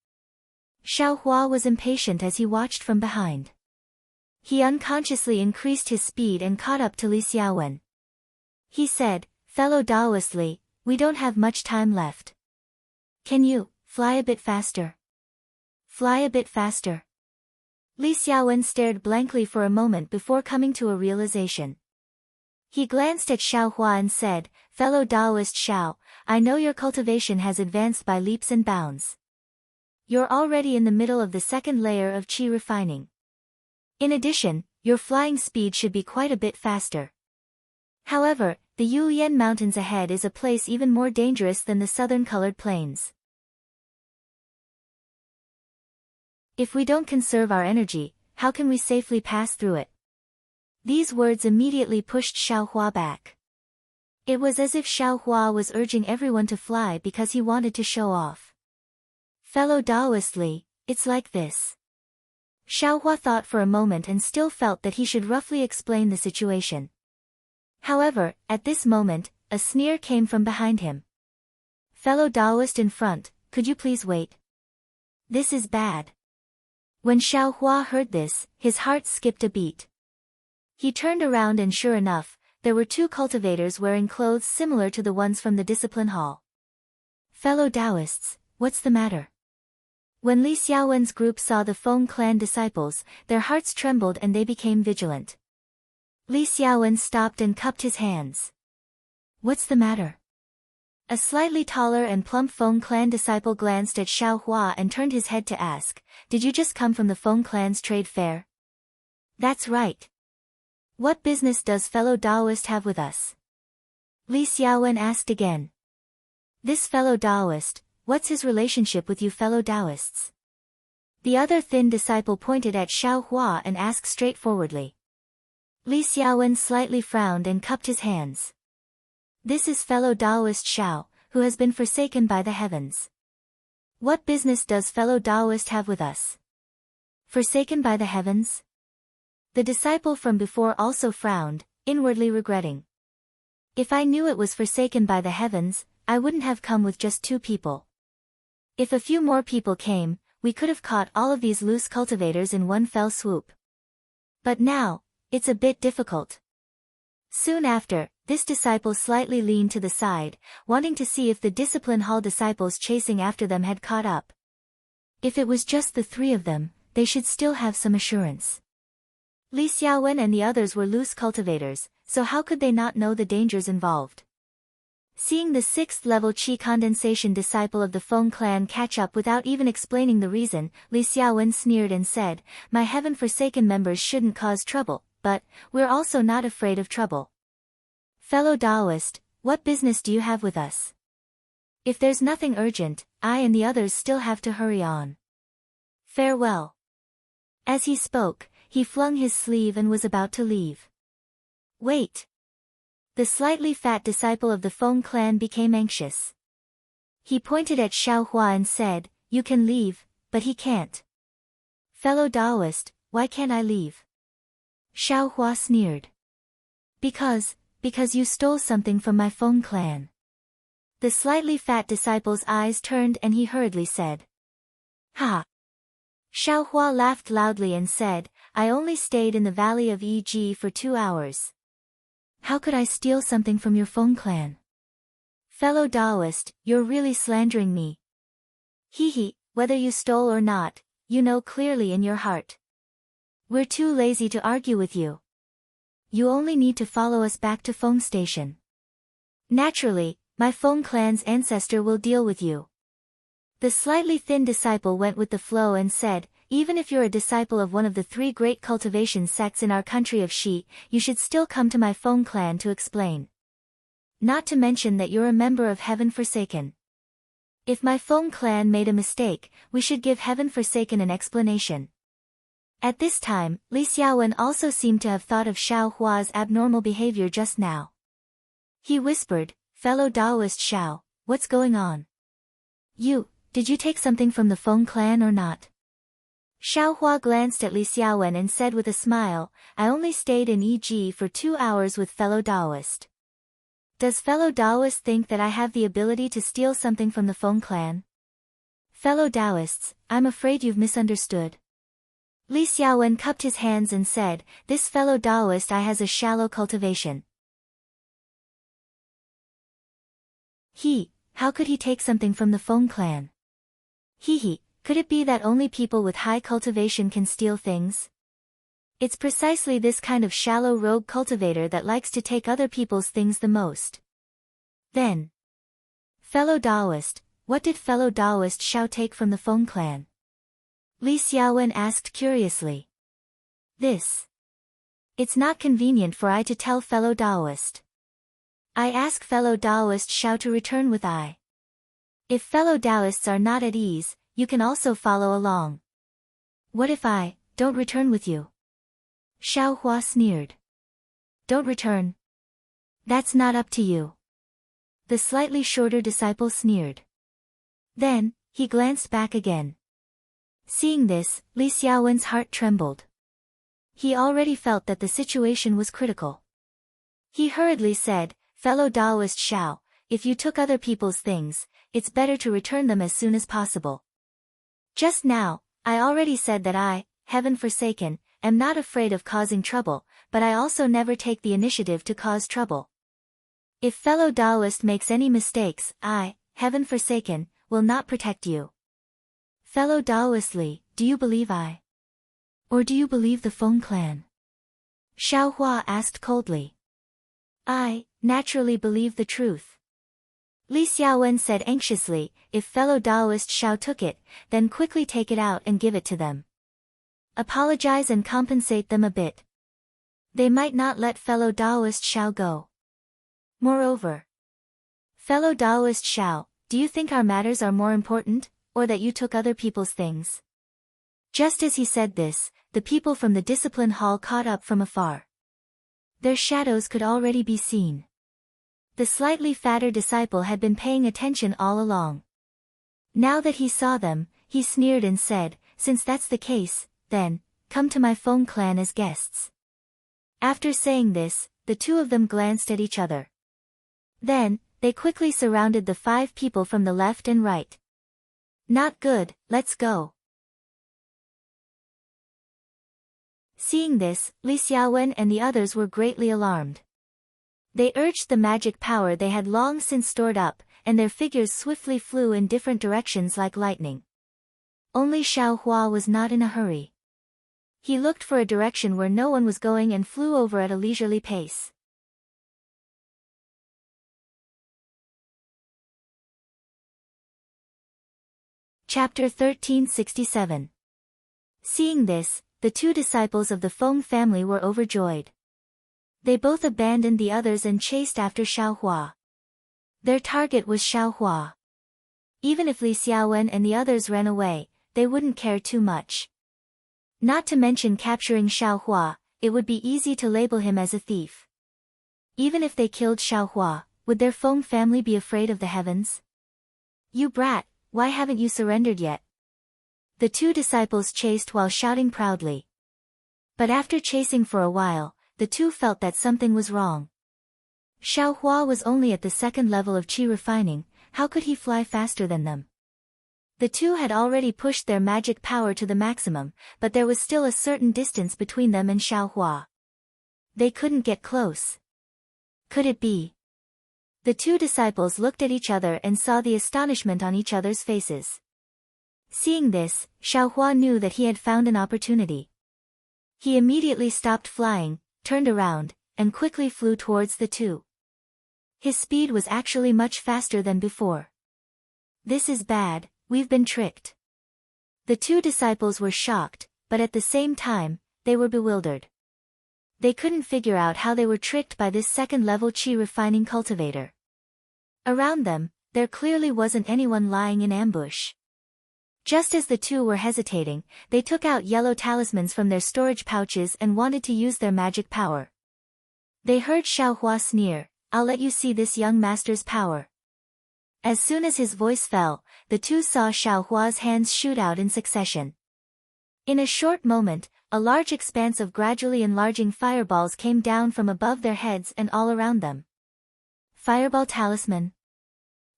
Xiaohua was impatient as he watched from behind. He unconsciously increased his speed and caught up to Li Xiaowen. He said, "Fellow Taoist Li, we don't have much time left. Can you fly a bit faster? Fly a bit faster." Li Xiaowen stared blankly for a moment before coming to a realization. He glanced at Xiaohua and said, "Fellow Taoist Xiao, I know your cultivation has advanced by leaps and bounds. You're already in the middle of the 2nd layer of qi refining. In addition, your flying speed should be quite a bit faster. However, the Yulian Mountains ahead is a place even more dangerous than the southern colored plains. If we don't conserve our energy, how can we safely pass through it?" These words immediately pushed Xiaohua back. It was as if Xiaohua was urging everyone to fly because he wanted to show off. "Fellow Taoist Li, it's like this." Xiaohua thought for a moment and still felt that he should roughly explain the situation. However, at this moment, a sneer came from behind him. "Fellow Taoist in front, could you please wait? This is bad." When Xiaohua heard this, his heart skipped a beat. He turned around and sure enough, there were 2 cultivators wearing clothes similar to the ones from the discipline hall. "Fellow Taoists, what's the matter?" When Li Xiaowen's group saw the Feng clan disciples, their hearts trembled and they became vigilant. Li Xiaowen stopped and cupped his hands. "What's the matter?" A slightly taller and plump Feng clan disciple glanced at Xiaohua and turned his head to ask, "Did you just come from the Feng clan's trade fair?" "That's right. What business does fellow Taoist have with us?" Li Xiaowen asked again. "This fellow Taoist, what's his relationship with you fellow Taoists?" The other thin disciple pointed at Xiaohua and asked straightforwardly. Li Xiaowen slightly frowned and cupped his hands. "This is fellow Taoist Xiao, who has been forsaken by the heavens. What business does fellow Taoist have with us?" "Forsaken by the heavens?" The disciple from before also frowned, inwardly regretting. "If I knew it was forsaken by the heavens, I wouldn't have come with just 2 people. If a few more people came, we could have caught all of these loose cultivators in one fell swoop. But now, it's a bit difficult." Soon after, this disciple slightly leaned to the side, wanting to see if the discipline hall disciples chasing after them had caught up. If it was just the 3 of them, they should still have some assurance. Li Xiaowen and the others were loose cultivators, so how could they not know the dangers involved? Seeing the 6th-level Qi condensation disciple of the Feng clan catch up without even explaining the reason, Li Xiaowen sneered and said, "My heaven-forsaken members shouldn't cause trouble, but we're also not afraid of trouble. Fellow Taoist, what business do you have with us? If there's nothing urgent, I and the others still have to hurry on. Farewell." As he spoke, he flung his sleeve and was about to leave. "Wait." The slightly fat disciple of the Feng clan became anxious. He pointed at Xiaohua and said, "You can leave, but he can't." "Fellow Taoist, why can't I leave?" Xiaohua sneered. Because you stole something from my Feng clan." The slightly fat disciple's eyes turned and he hurriedly said, "Ha!" Xiaohua laughed loudly and said, "I only stayed in the valley of Yi for 2 hours. How could I steal something from your Feng clan? Fellow Taoist, you're really slandering me. Hee, whether you stole or not, you know clearly in your heart. We're too lazy to argue with you. You only need to follow us back to Feng Station. Naturally, my Feng clan's ancestor will deal with you." The slightly thin disciple went with the flow and said, "Even if you're a disciple of one of the 3 great cultivation sects in our country of Shi, you should still come to my Feng clan to explain. Not to mention that you're a member of Heaven Forsaken. If my Feng clan made a mistake, we should give Heaven Forsaken an explanation." At this time, Li Xiaowen also seemed to have thought of Xiao Hua's abnormal behavior just now. He whispered, "Fellow Taoist Xiao, what's going on? Did you take something from the Feng clan or not?" Xiao Hua glanced at Li Xiaowen and said with a smile, "I only stayed in Yi for 2 hours with fellow Taoist. Does fellow Taoist think that I have the ability to steal something from the Feng clan? Fellow Taoists, I'm afraid you've misunderstood." Li Xiaowen cupped his hands and said, "This fellow Taoist has a shallow cultivation. How could he take something from the Feng clan? Could it be that only people with high cultivation can steal things? It's precisely this kind of shallow rogue cultivator that likes to take other people's things the most." Then, "Fellow Taoist, what did fellow Taoist Xiao take from the Feng clan?" Li Xiaowen asked curiously. It's not convenient for I to tell fellow Taoist. I ask fellow Taoist Xiao to return with I. If fellow Taoists are not at ease, you can also follow along. What if I don't return with you?" Xiao Hua sneered. "Don't return? That's not up to you." The slightly shorter disciple sneered. Then, he glanced back again. Seeing this, Li Xiaowen's heart trembled. He already felt that the situation was critical. He hurriedly said, "Fellow Taoist Xiao, if you took other people's things, it's better to return them as soon as possible. Just now, I already said that I, Heaven Forsaken, am not afraid of causing trouble, but I also never take the initiative to cause trouble. If fellow Taoist makes any mistakes, I, Heaven Forsaken, will not protect you. Fellow Taoist Li, do you believe I? Or do you believe the Feng clan?" Xiao Hua asked coldly. "I, naturally believe the truth." Li Xiaowen said anxiously, "If fellow Taoist Xiao took it, then quickly take it out and give it to them. Apologize and compensate them a bit. They might not let fellow Taoist Xiao go. Moreover, fellow Taoist Xiao, do you think our matters are more important, or that you took other people's things?" Just as he said this, the people from the discipline hall caught up from afar. Their shadows could already be seen. The slightly fatter disciple had been paying attention all along. Now that he saw them, he sneered and said, "Since that's the case, then, come to my Feng clan as guests." After saying this, the 2 of them glanced at each other. Then, they quickly surrounded the 5 people from the left and right. "Not good, let's go." Seeing this, Li Xiaowen and the others were greatly alarmed. They urged the magic power they had long since stored up, and their figures swiftly flew in different directions like lightning. Only Xiao Hua was not in a hurry. He looked for a direction where no one was going and flew over at a leisurely pace. Chapter 1367. Seeing this, the two disciples of the Feng family were overjoyed. They both abandoned the others and chased after Xiaohua. Their target was Xiaohua. Even if Li Xiaowen and the others ran away, they wouldn't care too much. Not to mention capturing Xiaohua, it would be easy to label him as a thief. Even if they killed Xiaohua, would their Feng family be afraid of the heavens? "You brat, why haven't you surrendered yet?" The two disciples chased while shouting proudly. But after chasing for a while, the two felt that something was wrong. Xiaohua was only at the second level of qi refining, how could he fly faster than them? The two had already pushed their magic power to the maximum, but there was still a certain distance between them and Xiaohua. They couldn't get close. Could it be? The two disciples looked at each other and saw the astonishment on each other's faces. Seeing this, Xiaohua knew that he had found an opportunity. He immediately stopped flying, turned around, and quickly flew towards the two. His speed was actually much faster than before. "This is bad, we've been tricked." The two disciples were shocked, but at the same time, they were bewildered. They couldn't figure out how they were tricked by this second-level qi refining cultivator. Around them, there clearly wasn't anyone lying in ambush. Just as the two were hesitating, they took out yellow talismans from their storage pouches and wanted to use their magic power. They heard Xiaohua sneer, "I'll let you see this young master's power." As soon as his voice fell, the two saw Xiaohua's hands shoot out in succession. In a short moment, a large expanse of gradually enlarging fireballs came down from above their heads and all around them. Fireball talisman.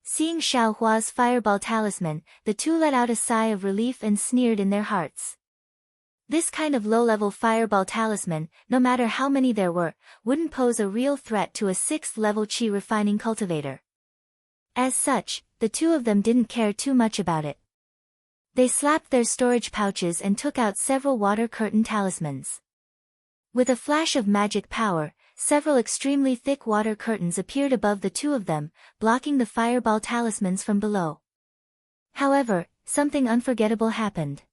Seeing Xiaohua's fireball talisman, the two let out a sigh of relief and sneered in their hearts. This kind of low-level fireball talisman, no matter how many there were, wouldn't pose a real threat to a 6th-level qi refining cultivator. As such, the two of them didn't care too much about it. They slapped their storage pouches and took out several water curtain talismans. With a flash of magic power, several extremely thick water curtains appeared above the two of them, blocking the fireball talismans from below. However, something unforgettable happened.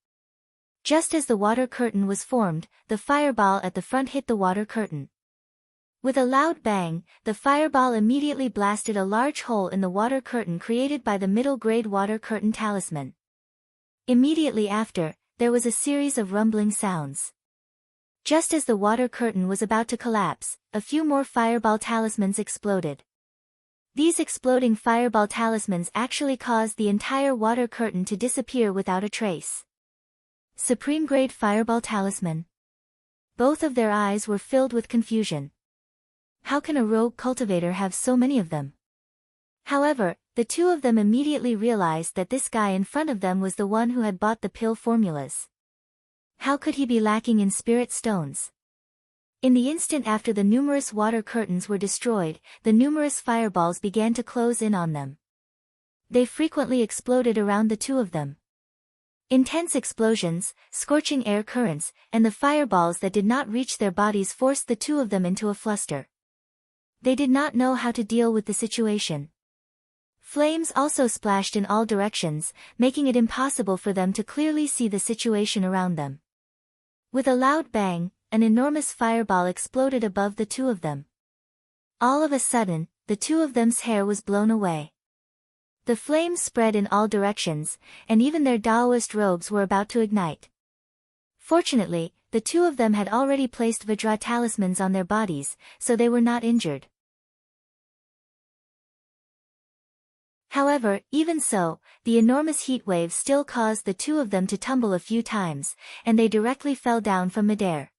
Just as the water curtain was formed, the fireball at the front hit the water curtain. With a loud bang, the fireball immediately blasted a large hole in the water curtain created by the middle-grade water curtain talisman. Immediately after, there was a series of rumbling sounds. Just as the water curtain was about to collapse, a few more fireball talismans exploded. These exploding fireball talismans actually caused the entire water curtain to disappear without a trace. Supreme-grade fireball talisman. Both of their eyes were filled with confusion. How can a rogue cultivator have so many of them? However, the two of them immediately realized that this guy in front of them was the one who had bought the pill formulas. How could he be lacking in spirit stones? In the instant after the numerous water curtains were destroyed, the numerous fireballs began to close in on them. They frequently exploded around the two of them. Intense explosions, scorching air currents, and the fireballs that did not reach their bodies forced the two of them into a fluster. They did not know how to deal with the situation. Flames also splashed in all directions, making it impossible for them to clearly see the situation around them. With a loud bang, an enormous fireball exploded above the two of them. All of a sudden, the two of them's hair was blown away. The flames spread in all directions, and even their Daoist robes were about to ignite. Fortunately, the two of them had already placed Vajra talismans on their bodies, so they were not injured. However, even so, the enormous heat wave still caused the two of them to tumble a few times, and they directly fell down from midair.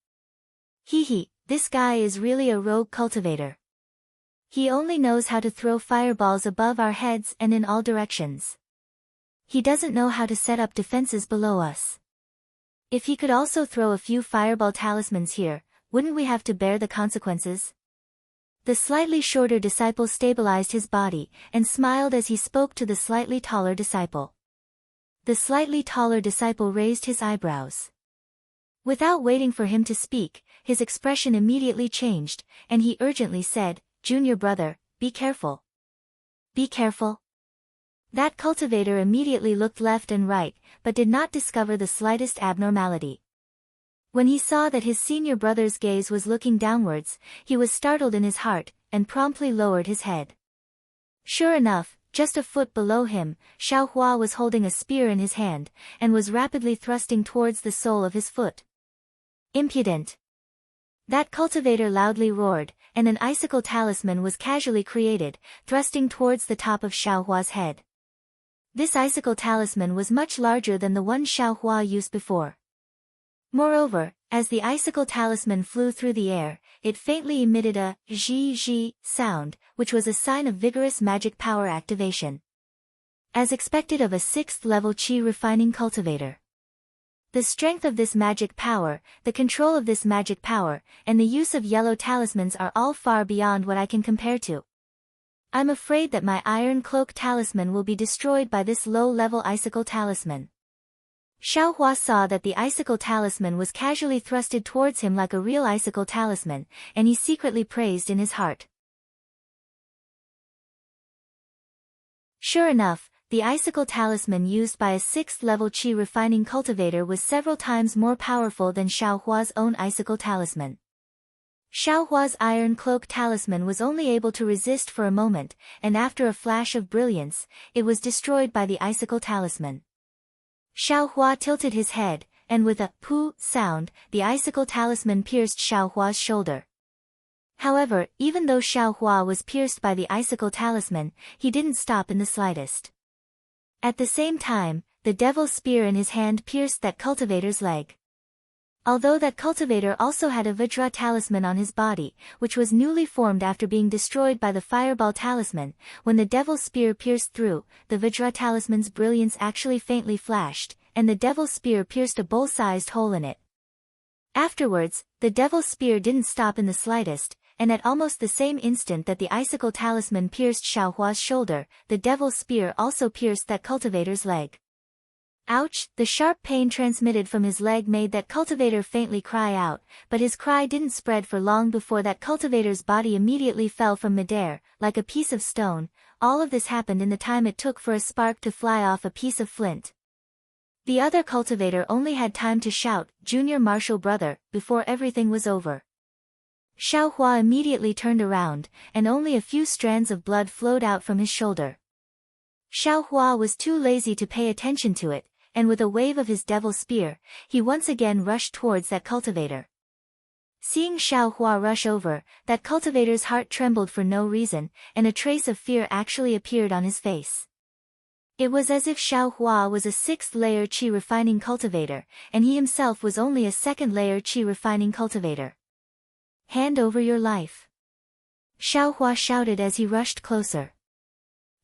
Hee, this guy is really a rogue cultivator. He only knows how to throw fireballs above our heads and in all directions. He doesn't know how to set up defenses below us. If he could also throw a few fireball talismans here, wouldn't we have to bear the consequences? The slightly shorter disciple stabilized his body, and smiled as he spoke to the slightly taller disciple. The slightly taller disciple raised his eyebrows. Without waiting for him to speak, his expression immediately changed, and he urgently said, "Junior brother, be careful." "Be careful?" That cultivator immediately looked left and right, but did not discover the slightest abnormality. When he saw that his senior brother's gaze was looking downwards, he was startled in his heart, and promptly lowered his head. Sure enough, just a foot below him, Xiaohua was holding a spear in his hand, and was rapidly thrusting towards the sole of his foot. Impudent! That cultivator loudly roared, and an icicle talisman was casually created, thrusting towards the top of Xiaohua's head. This icicle talisman was much larger than the one Xiaohua used before. Moreover, as the icicle talisman flew through the air, it faintly emitted a zhi sound, which was a sign of vigorous magic power activation. As expected of a 6th-level qi refining cultivator. The strength of this magic power, the control of this magic power, and the use of yellow talismans are all far beyond what I can compare to. I'm afraid that my iron cloak talisman will be destroyed by this low-level icicle talisman. Xiaohua saw that the icicle talisman was casually thrusted towards him like a real icicle talisman, and he secretly praised in his heart. Sure enough, the icicle talisman used by a 6th-level qi refining cultivator was several times more powerful than Xiaohua's own icicle talisman. Xiaohua's iron cloak talisman was only able to resist for a moment, and after a flash of brilliance, it was destroyed by the icicle talisman. Xiaohua tilted his head, and with a pooh sound, the icicle talisman pierced Xiaohua's shoulder. However, even though Xiaohua was pierced by the icicle talisman, he didn't stop in the slightest. At the same time, the devil's spear in his hand pierced that cultivator's leg. Although that cultivator also had a Vajra talisman on his body, which was newly formed after being destroyed by the fireball talisman, when the devil's spear pierced through, the Vajra talisman's brilliance actually faintly flashed, and the devil's spear pierced a bowl-sized hole in it. Afterwards, the devil's spear didn't stop in the slightest, and at almost the same instant that the icicle talisman pierced Xiaohua's shoulder, the devil's spear also pierced that cultivator's leg. Ouch! The sharp pain transmitted from his leg made that cultivator faintly cry out, but his cry didn't spread for long before that cultivator's body immediately fell from midair, like a piece of stone. All of this happened in the time it took for a spark to fly off a piece of flint. The other cultivator only had time to shout, "Junior Marshal Brother," before everything was over. Xiaohua immediately turned around, and only a few strands of blood flowed out from his shoulder. Xiaohua was too lazy to pay attention to it, and with a wave of his devil spear, he once again rushed towards that cultivator. Seeing Xiaohua rush over, that cultivator's heart trembled for no reason, and a trace of fear actually appeared on his face. It was as if Xiaohua was a 6th-layer qi refining cultivator, and he himself was only a 2nd-layer qi refining cultivator. "Hand over your life," Xiaohua shouted as he rushed closer.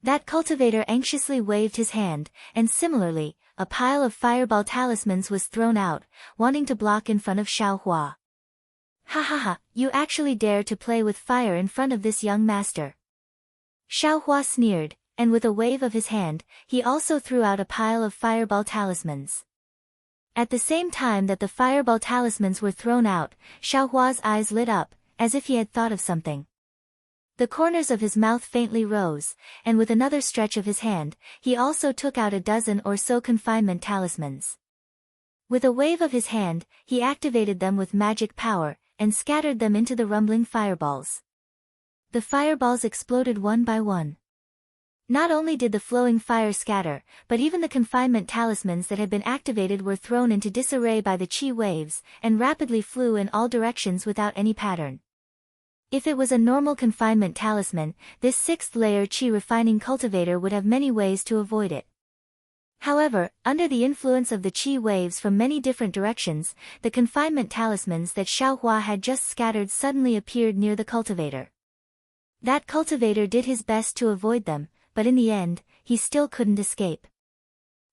That cultivator anxiously waved his hand, and similarly, a pile of fireball talismans was thrown out, wanting to block in front of Xiaohua. "Ha ha ha, you actually dare to play with fire in front of this young master." Xiaohua sneered, and with a wave of his hand, he also threw out a pile of fireball talismans. At the same time that the fireball talismans were thrown out, Xiaohua's eyes lit up, as if he had thought of something. The corners of his mouth faintly rose, and with another stretch of his hand, he also took out a dozen or so confinement talismans. With a wave of his hand, he activated them with magic power, and scattered them into the rumbling fireballs. The fireballs exploded one by one. Not only did the flowing fire scatter, but even the confinement talismans that had been activated were thrown into disarray by the qi waves, and rapidly flew in all directions without any pattern. If it was a normal confinement talisman, this 6th-layer qi refining cultivator would have many ways to avoid it. However, under the influence of the qi waves from many different directions, the confinement talismans that Xiaohua had just scattered suddenly appeared near the cultivator. That cultivator did his best to avoid them, but in the end, he still couldn't escape.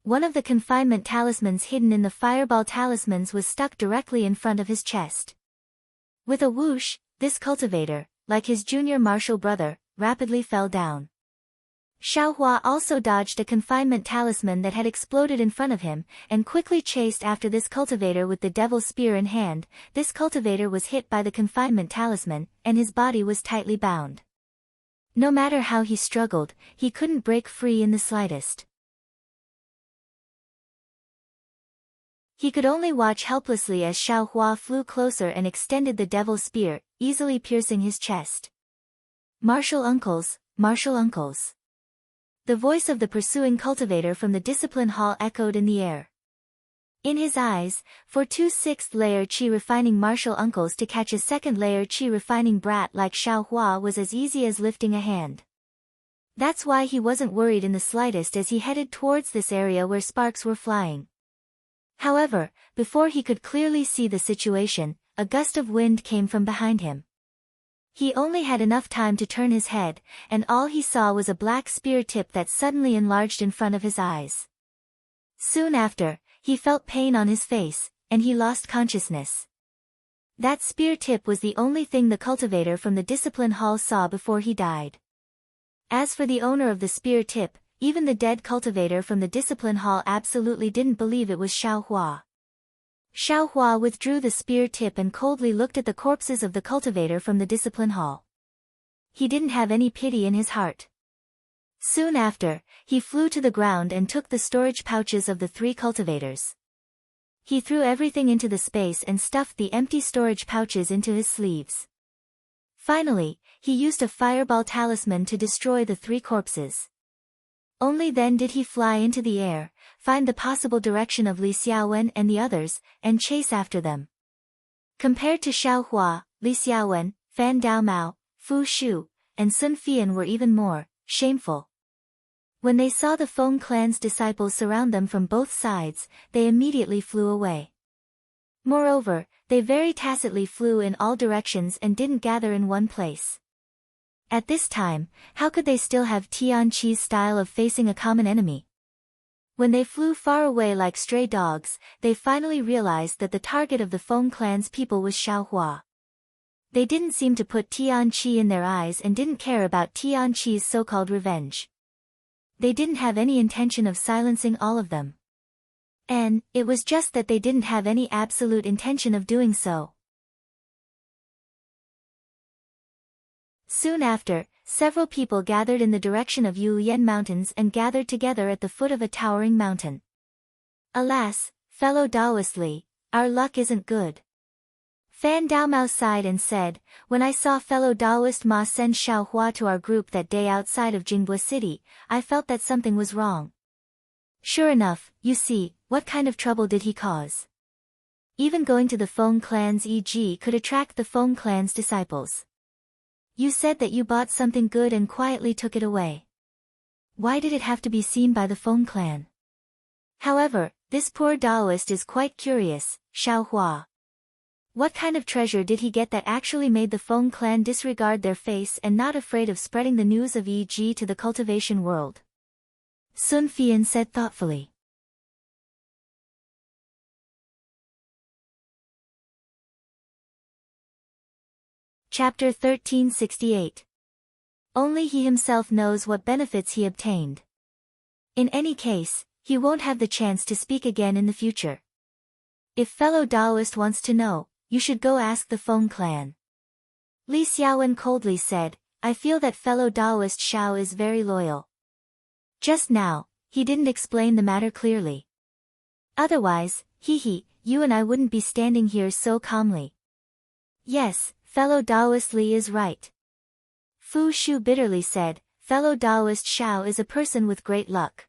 One of the confinement talismans hidden in the fireball talismans was stuck directly in front of his chest. With a whoosh, this cultivator, like his junior martial brother, rapidly fell down. Xiaohua also dodged a confinement talisman that had exploded in front of him, and quickly chased after this cultivator with the devil's spear in hand. This cultivator was hit by the confinement talisman, and his body was tightly bound. No matter how he struggled, he couldn't break free in the slightest. He could only watch helplessly as Xiao Hua flew closer and extended the devil spear, easily piercing his chest. Martial uncles, martial uncles. The voice of the pursuing cultivator from the discipline hall echoed in the air. In his eyes, for 2 6th-layer chi refining martial uncles to catch a 2nd-layer chi refining brat like Xiao Hua was as easy as lifting a hand. That's why he wasn't worried in the slightest as he headed towards this area where sparks were flying. However, before he could clearly see the situation, a gust of wind came from behind him. He only had enough time to turn his head, and all he saw was a black spear tip that suddenly enlarged in front of his eyes. Soon after, he felt pain on his face, and he lost consciousness. That spear tip was the only thing the cultivator from the discipline hall saw before he died. As for the owner of the spear tip, even the dead cultivator from the discipline hall absolutely didn't believe it was Xiao Hua. Xiao Hua withdrew the spear tip and coldly looked at the corpses of the cultivator from the discipline hall. He didn't have any pity in his heart. Soon after, he flew to the ground and took the storage pouches of the 3 cultivators. He threw everything into the space and stuffed the empty storage pouches into his sleeves. Finally, he used a fireball talisman to destroy the 3 corpses. Only then did he fly into the air, find the possible direction of Li Xiaowen and the others, and chase after them. Compared to Xiao Hua, Li Xiaowen, Fan Daomao, Fu Shu, and Sun Fian were even more shameful. When they saw the Feng clan's disciples surround them from both sides, they immediately flew away. Moreover, they very tacitly flew in all directions and didn't gather in one place. At this time, how could they still have Tian Qi's style of facing a common enemy? When they flew far away like stray dogs, they finally realized that the target of the Feng clan's people was Xiao Hua. They didn't seem to put Tian Qi in their eyes and didn't care about Tian Qi's so-called revenge. They didn't have any intention of silencing all of them. And it was just that they didn't have any absolute intention of doing so. Soon after, several people gathered in the direction of Yulian Mountains and gathered together at the foot of a towering mountain. Alas, fellow Taoist Li, our luck isn't good. Fan Daomao sighed and said, when I saw fellow Taoist Ma send Xiao Hua to our group that day outside of Jingbua City, I felt that something was wrong. Sure enough, you see, what kind of trouble did he cause? Even going to the Feng clan's EG could attract the Feng clan's disciples. You said that you bought something good and quietly took it away. Why did it have to be seen by the Feng clan? However, this poor Taoist is quite curious, Xiao Hua. What kind of treasure did he get that actually made the Feng clan disregard their face and not afraid of spreading the news of EG to the cultivation world? Sun Fian said thoughtfully. Chapter 1368. Only he himself knows what benefits he obtained. In any case, he won't have the chance to speak again in the future. If fellow Taoist wants to know, you should go ask the Feng clan. Li Xiaowen coldly said, I feel that fellow Taoist Xiao is very loyal. Just now, he didn't explain the matter clearly. Otherwise, you and I wouldn't be standing here so calmly. Yes, fellow Taoist Li is right. Fu Shu bitterly said, fellow Taoist Xiao is a person with great luck.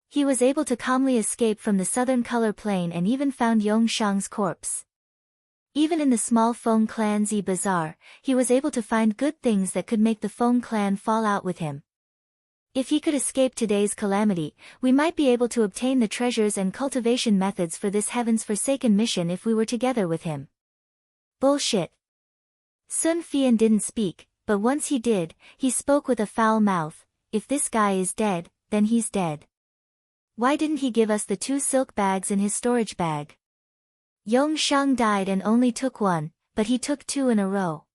He was able to calmly escape from the southern color plane and even found Yong Shang's corpse. Even in the small Feng clan's bazaar, he was able to find good things that could make the Feng clan fall out with him. If he could escape today's calamity, we might be able to obtain the treasures and cultivation methods for this heaven's forsaken mission if we were together with him. Bullshit. Sun Fian didn't speak, but once he did, he spoke with a foul mouth, if this guy is dead, then he's dead. Why didn't he give us the 2 silk bags in his storage bag? Yong Shang died and only took 1, but he took 2 in a row.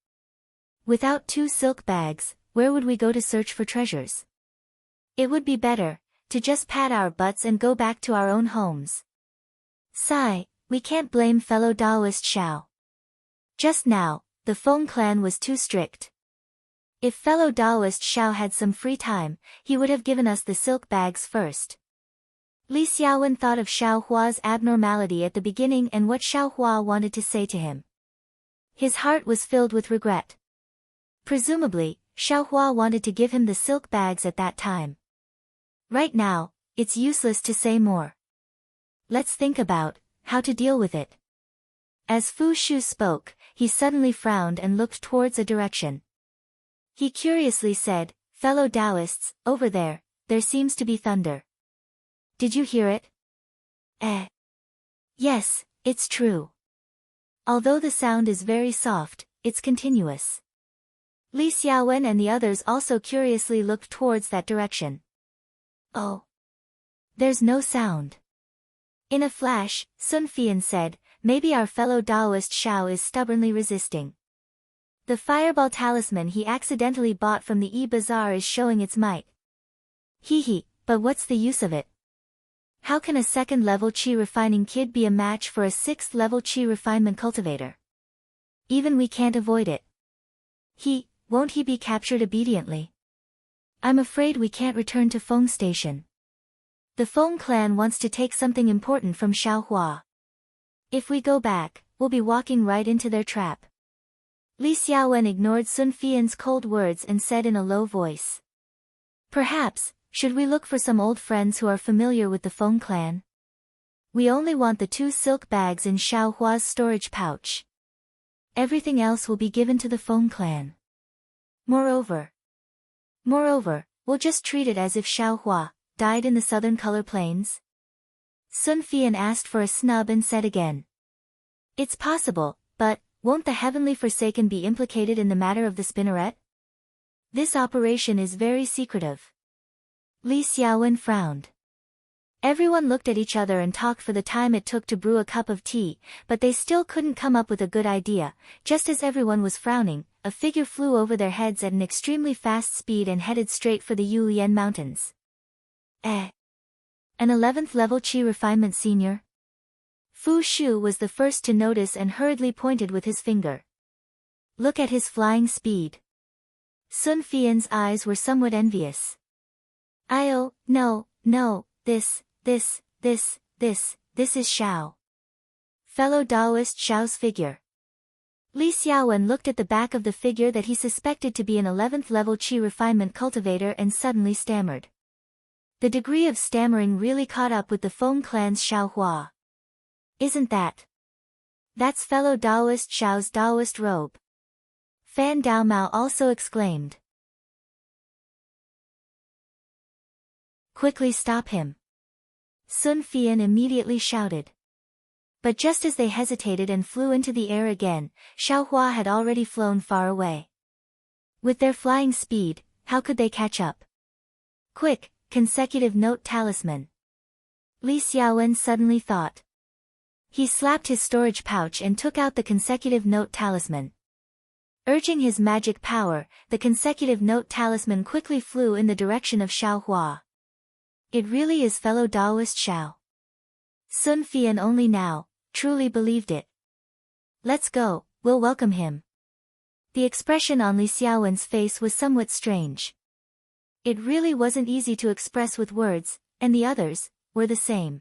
Without 2 silk bags, where would we go to search for treasures? It would be better to just pat our butts and go back to our own homes. Sigh, we can't blame fellow Taoist Xiao. Just now, the Feng clan was too strict. If fellow Taoist Xiao had some free time, he would have given us the silk bags first. Li Xiaowen thought of Xiao Hua's abnormality at the beginning and what Xiao Hua wanted to say to him. His heart was filled with regret. Presumably, Xiao Hua wanted to give him the silk bags at that time. Right now, it's useless to say more. Let's think about how to deal with it. As Fu Shu spoke, he suddenly frowned and looked towards a direction. He curiously said, "Fellow Taoists, over there seems to be thunder. Did you hear it?" Yes, it's true. Although the sound is very soft, it's continuous. Li Xiaowen and the others also curiously looked towards that direction. Oh. There's no sound. In a flash, Sun Fian said, "Maybe our fellow Taoist Xiao is stubbornly resisting. The fireball talisman he accidentally bought from the E-Bazaar is showing its might. Hee, but what's the use of it? How can a 2nd level Qi refining kid be a match for a 6th level Qi refinement cultivator? Even we can't avoid it. Won't he be captured obediently? I'm afraid we can't return to Feng Station. The Feng clan wants to take something important from Xiao Hua. If we go back, we'll be walking right into their trap." Li Xiaowen ignored Sun Fian's cold words and said in a low voice. "Perhaps, should we look for some old friends who are familiar with the Feng clan? We only want the 2 silk bags in Xiao Hua's storage pouch. Everything else will be given to the Feng clan. Moreover, we'll just treat it as if Xiao Hua died in the southern color plains." Sun Fian asked for a snub and said again. "It's possible, but won't the Heavenly Forsaken be implicated in the matter of the spinneret? This operation is very secretive." Li Xiaowen frowned. Everyone looked at each other and talked for the time it took to brew a cup of tea, but they still couldn't come up with a good idea. Just as everyone was frowning, a figure flew over their heads at an extremely fast speed and headed straight for the Yulian Mountains. An 11th level Qi refinement senior? Fu Shu was the first to notice and hurriedly pointed with his finger. "Look at his flying speed." Sun Fian's eyes were somewhat envious. No, this is Xiao. Fellow Taoist Xiao's figure. Li Xiaowen looked at the back of the figure that he suspected to be an 11th level Qi refinement cultivator and suddenly stammered. The degree of stammering really caught up with the Feng clan's Xiao Hua. "Isn't that? That's fellow Taoist Xiao's Taoist robe." Fan Daomao also exclaimed. "Quickly stop him!" Sun Fian immediately shouted. But just as they hesitated and flew into the air again, Xiao Hua had already flown far away. With their flying speed, how could they catch up? "Quick, consecutive note talisman!" Li Xiaowen suddenly thought. He slapped his storage pouch and took out the consecutive note talisman. Urging his magic power, the consecutive note talisman quickly flew in the direction of Xiao Hua. It really is fellow Taoist Xiao. Sun Fian only now truly believed it. "Let's go, we'll welcome him." The expression on Li Xiaowen's face was somewhat strange. It really wasn't easy to express with words, and the others were the same.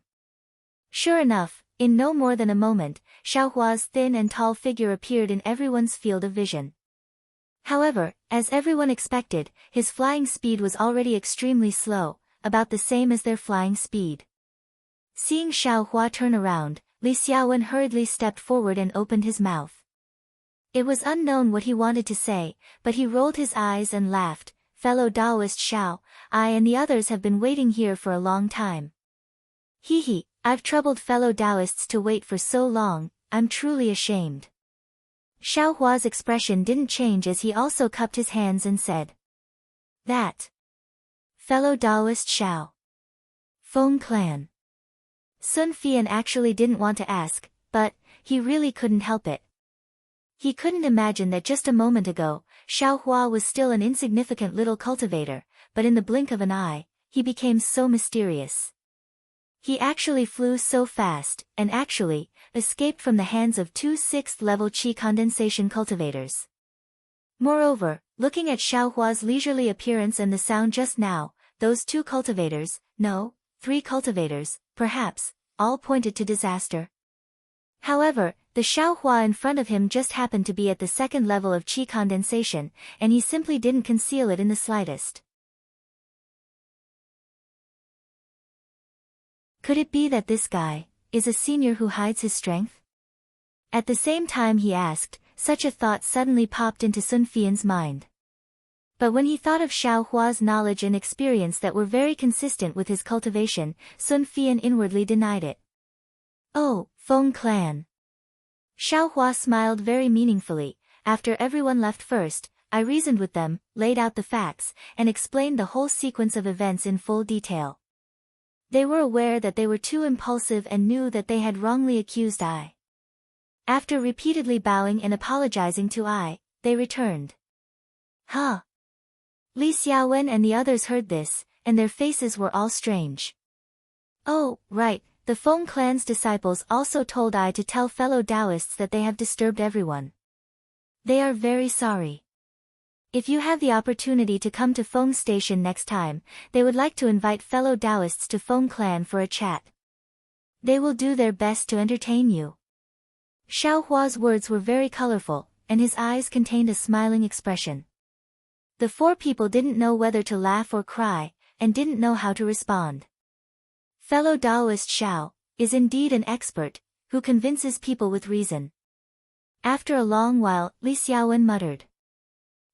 Sure enough, in no more than a moment, Xiao Hua's thin and tall figure appeared in everyone's field of vision. However, as everyone expected, his flying speed was already extremely slow, about the same as their flying speed. Seeing Xiao Hua turn around, Li Xiaowen hurriedly stepped forward and opened his mouth. It was unknown what he wanted to say, but he rolled his eyes and laughed. "Fellow Taoist Xiao, I and the others have been waiting here for a long time. I've troubled fellow Taoists to wait for so long, I'm truly ashamed." Xiao Hua's expression didn't change as he also cupped his hands and said. "That. Fellow Taoist Xiao. Feng clan." Sun Fian actually didn't want to ask, but he really couldn't help it. He couldn't imagine that just a moment ago, Xiao Hua was still an insignificant little cultivator, but in the blink of an eye, he became so mysterious. He actually flew so fast, and actually, escaped from the hands of 2 6th level Qi condensation cultivators. Moreover, looking at Xiaohua's leisurely appearance and the sound just now, those 2 cultivators, no, 3 cultivators, perhaps, all pointed to disaster. However, the Xiaohua in front of him just happened to be at the 2nd level of qi condensation, and he simply didn't conceal it in the slightest. Could it be that this guy is a senior who hides his strength? At the same time he asked, such a thought suddenly popped into Sun Fian's mind. But when he thought of Xiaohua's knowledge and experience that were very consistent with his cultivation, Sun Fian inwardly denied it. Oh, Feng clan. Xiaohua smiled very meaningfully. After everyone left first, I reasoned with them, laid out the facts, and explained the whole sequence of events in full detail. They were aware that they were too impulsive and knew that they had wrongly accused I. After repeatedly bowing and apologizing to I, they returned. Huh. Li Xiaowen and the others heard this, and their faces were all strange. Oh, right, the Feng clan's disciples also told I to tell fellow Taoists that they have disturbed everyone. They are very sorry. If you have the opportunity to come to Feng Station next time, they would like to invite fellow Taoists to Feng clan for a chat. They will do their best to entertain you. Xiaohua's words were very colorful, and his eyes contained a smiling expression. The 4 people didn't know whether to laugh or cry, and didn't know how to respond. Fellow Taoist Xiao is indeed an expert, who convinces people with reason. After a long while, Li Xiaowen muttered.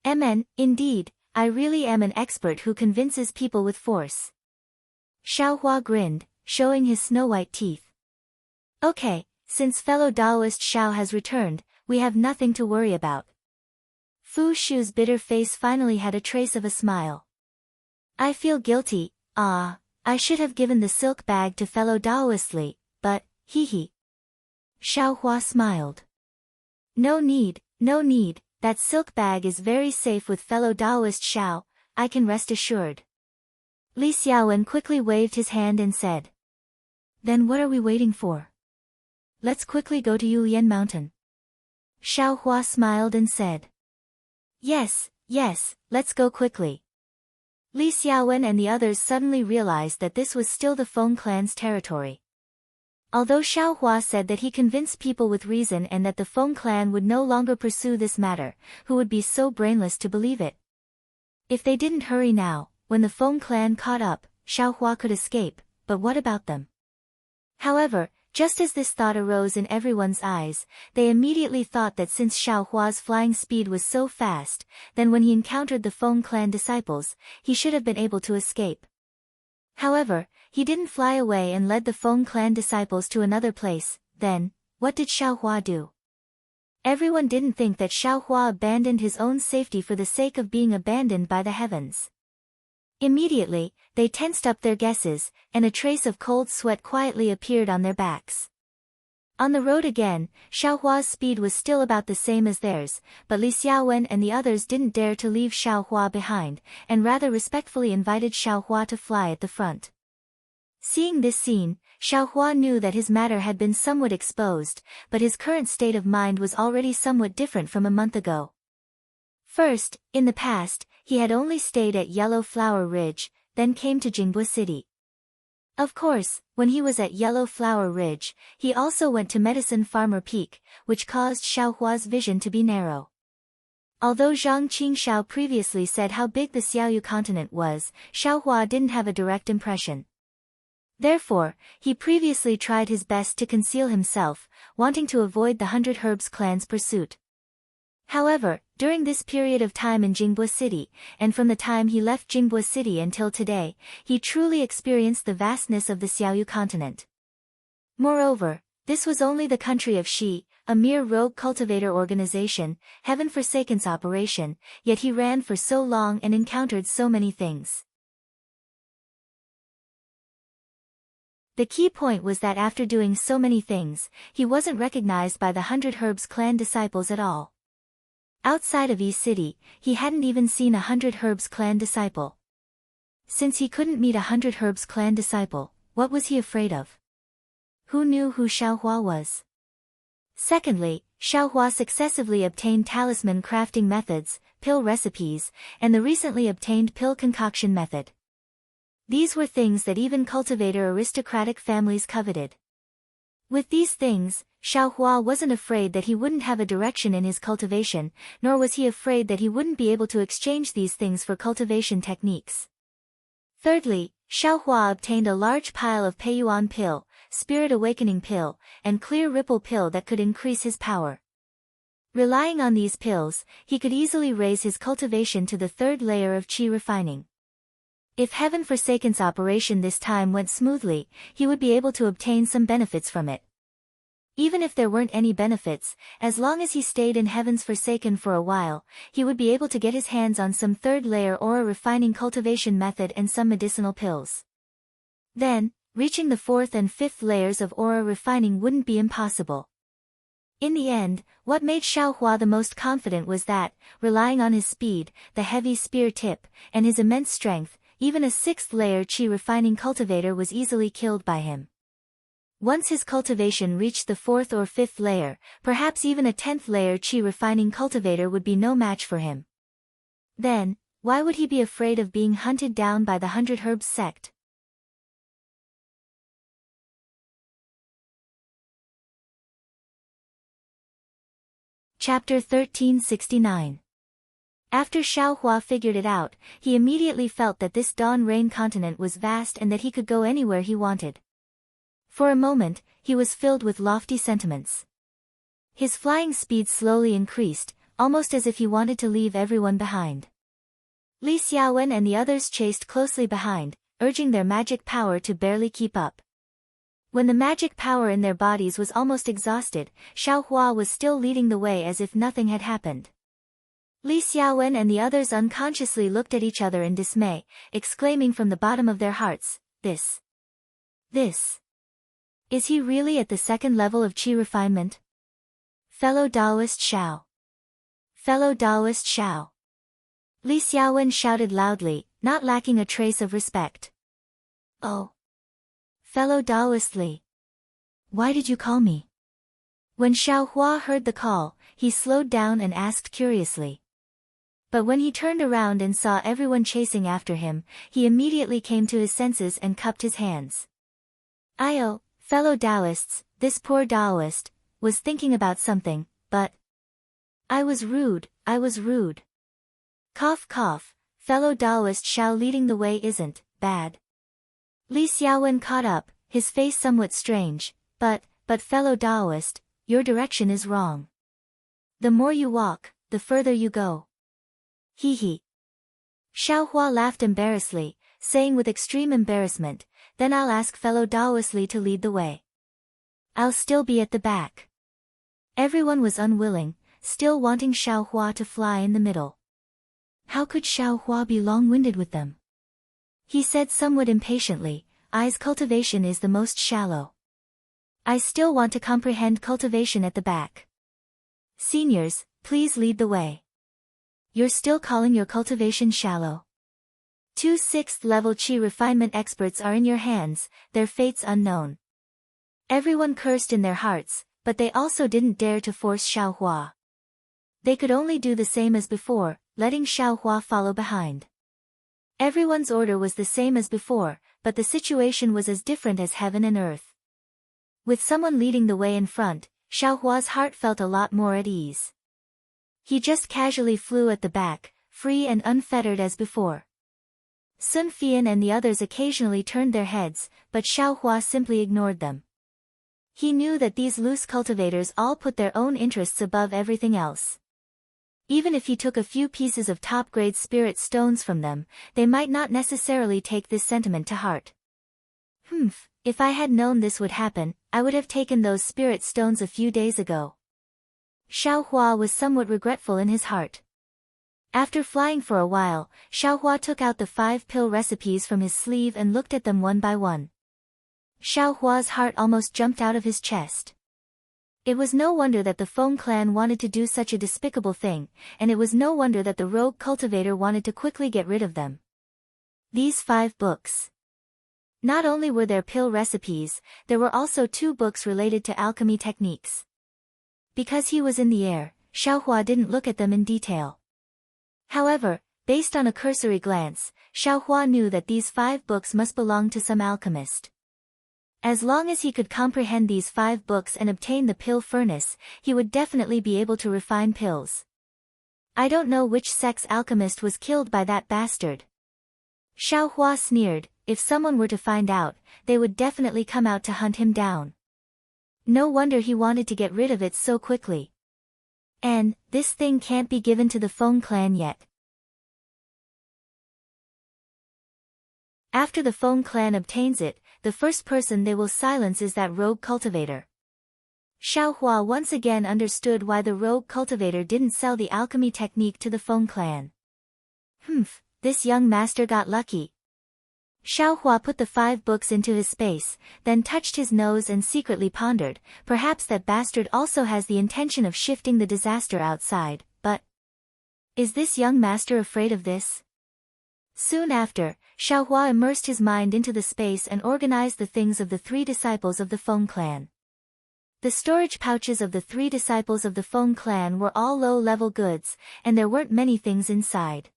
"MN, indeed, I really am an expert who convinces people with force." Xiaohua grinned, showing his snow-white teeth. Okay, since fellow Taoist Xiao has returned, we have nothing to worry about. Fu Shu's bitter face finally had a trace of a smile. I feel guilty, I should have given the silk bag to fellow Taoist Li, but, hee. Xiaohua smiled. No need, that silk bag is very safe with fellow Taoist Xiao, I can rest assured. Li Xiaowen quickly waved his hand and said. Then what are we waiting for? Let's quickly go to Yulian Mountain. Xiaohua smiled and said. Yes, let's go quickly. Li Xiaowen and the others suddenly realized that this was still the Feng clan's territory. Although Xiaohua said that he convinced people with reason and that the Feng clan would no longer pursue this matter, who would be so brainless to believe it? If they didn't hurry now, when the Feng clan caught up, Xiaohua could escape, but what about them? However, just as this thought arose in everyone's eyes, they immediately thought that since Xiaohua's flying speed was so fast, then when he encountered the Feng clan disciples, he should have been able to escape. However, he didn't fly away and led the Feng clan disciples to another place. Then, what did Xiaohua do? Everyone didn't think that Xiaohua abandoned his own safety for the sake of being abandoned by the heavens. Immediately, they tensed up their guesses, and a trace of cold sweat quietly appeared on their backs. On the road again, Xiaohua's speed was still about the same as theirs, but Li Xiaowen and the others didn't dare to leave Xiaohua behind, and rather respectfully invited Xiaohua to fly at the front. Seeing this scene, Xiaohua knew that his matter had been somewhat exposed, but his current state of mind was already somewhat different from a month ago. First, in the past, he had only stayed at Yellow Flower Ridge, then came to Jingbua City. Of course, when he was at Yellow Flower Ridge, he also went to Medicine Farmer Peak, which caused Xiaohua's vision to be narrow. Although Zhang Qingxiao previously said how big the Xiaoyu continent was, Xiaohua didn't have a direct impression. Therefore, he previously tried his best to conceal himself, wanting to avoid the 100 Herbs clan's pursuit. However, during this period of time in Jingbua City, and from the time he left Jingbua City until today, he truly experienced the vastness of the Xiaoyu continent. Moreover, this was only the country of Shi, a mere rogue cultivator organization, heaven-forsaken's operation, yet he ran for so long and encountered so many things. The key point was that after doing so many things, he wasn't recognized by the 100 Herbs clan disciples at all. Outside of East City, he hadn't even seen a 100 Herbs clan disciple. Since he couldn't meet a 100 Herbs clan disciple, what was he afraid of? Who knew who Xiaohua was? Secondly, Xiaohua successively obtained talisman crafting methods, pill recipes, and the recently obtained pill concoction method. These were things that even cultivator aristocratic families coveted. With these things, Xiaohua wasn't afraid that he wouldn't have a direction in his cultivation, nor was he afraid that he wouldn't be able to exchange these things for cultivation techniques. Thirdly, Xiaohua obtained a large pile of Peiyuan pill, Spirit Awakening pill, and Clear Ripple pill that could increase his power. Relying on these pills, he could easily raise his cultivation to the third layer of qi refining. If Heaven Forsaken's operation this time went smoothly, he would be able to obtain some benefits from it. Even if there weren't any benefits, as long as he stayed in Heaven's Forsaken for a while, he would be able to get his hands on some third-layer aura refining cultivation method and some medicinal pills. Then, reaching the fourth and fifth layers of aura refining wouldn't be impossible. In the end, what made Xiaohua the most confident was that, relying on his speed, the heavy spear tip, and his immense strength, even a sixth-layer qi refining cultivator was easily killed by him. Once his cultivation reached the fourth or fifth layer, perhaps even a 10th-layer qi refining cultivator would be no match for him. Then, why would he be afraid of being hunted down by the 100 Herbs sect? Chapter 1369. After Xiaohua figured it out, he immediately felt that this Dawn Rain continent was vast and that he could go anywhere he wanted. For a moment, he was filled with lofty sentiments. His flying speed slowly increased, almost as if he wanted to leave everyone behind. Li Xiaowen and the others chased closely behind, urging their magic power to barely keep up. When the magic power in their bodies was almost exhausted, Xiaohua was still leading the way as if nothing had happened. Li Xiaowen and the others unconsciously looked at each other in dismay, exclaiming from the bottom of their hearts, This. Is he really at the second level of qi refinement? Fellow Taoist Xiao. Fellow Taoist Xiao. Li Xiaowen shouted loudly, not lacking a trace of respect. Oh. Fellow Taoist Li. Why did you call me? When Xiaohua heard the call, he slowed down and asked curiously. But when he turned around and saw everyone chasing after him, he immediately came to his senses and cupped his hands. "Io, fellow Taoists, this poor Taoist, was thinking about something, but I was rude. Cough cough, fellow Taoist Xiao leading the way isn't bad." Li Xiaowen caught up, his face somewhat strange, but fellow Taoist, your direction is wrong. The more you walk, the further you go. Hee hee. Xiaohua laughed embarrassedly, saying with extreme embarrassment, then I'll ask fellow Taoist Li to lead the way. I'll still be at the back. Everyone was unwilling, still wanting Xiaohua to fly in the middle. How could Xiaohua be long-winded with them? He said somewhat impatiently, I's cultivation is the most shallow. I still want to comprehend cultivation at the back. Seniors, please lead the way. You're still calling your cultivation shallow? 2 6th-level qi refinement experts are in your hands, their fates unknown. Everyone cursed in their hearts, but they also didn't dare to force Xiaohua. They could only do the same as before, letting Xiaohua follow behind. Everyone's order was the same as before, but the situation was as different as heaven and earth. With someone leading the way in front, Xiaohua's heart felt a lot more at ease. He just casually flew at the back, free and unfettered as before. Sun Fian and the others occasionally turned their heads, but Xiaohua simply ignored them. He knew that these loose cultivators all put their own interests above everything else. Even if he took a few pieces of top-grade spirit stones from them, they might not necessarily take this sentiment to heart. If I had known this would happen, I would have taken those spirit stones a few days ago. Xiaohua was somewhat regretful in his heart. After flying for a while, Xiaohua took out the 5 pill recipes from his sleeve and looked at them one by one. Xiaohua's heart almost jumped out of his chest. It was no wonder that the Feng clan wanted to do such a despicable thing, and it was no wonder that the rogue cultivator wanted to quickly get rid of them. These 5 books. Not only were there pill recipes, there were also 2 books related to alchemy techniques. Because he was in the air, Xiaohua didn't look at them in detail. However, based on a cursory glance, Xiaohua knew that these 5 books must belong to some alchemist. As long as he could comprehend these 5 books and obtain the pill furnace, he would definitely be able to refine pills. I don't know which sex alchemist was killed by that bastard. Xiaohua sneered. If someone were to find out, they would definitely come out to hunt him down. No wonder he wanted to get rid of it so quickly. And, this thing can't be given to the Feng clan yet. After the Feng clan obtains it, the first person they will silence is that rogue cultivator. Xiaohua once again understood why the rogue cultivator didn't sell the alchemy technique to the Feng clan. This young master got lucky. Xiaohua put the 5 books into his space, then touched his nose and secretly pondered, perhaps that bastard also has the intention of shifting the disaster outside, but... is this young master afraid of this? Soon after, Xiaohua immersed his mind into the space and organized the things of the 3 disciples of the Feng clan. The storage pouches of the 3 disciples of the Feng clan were all low-level goods, and there weren't many things inside.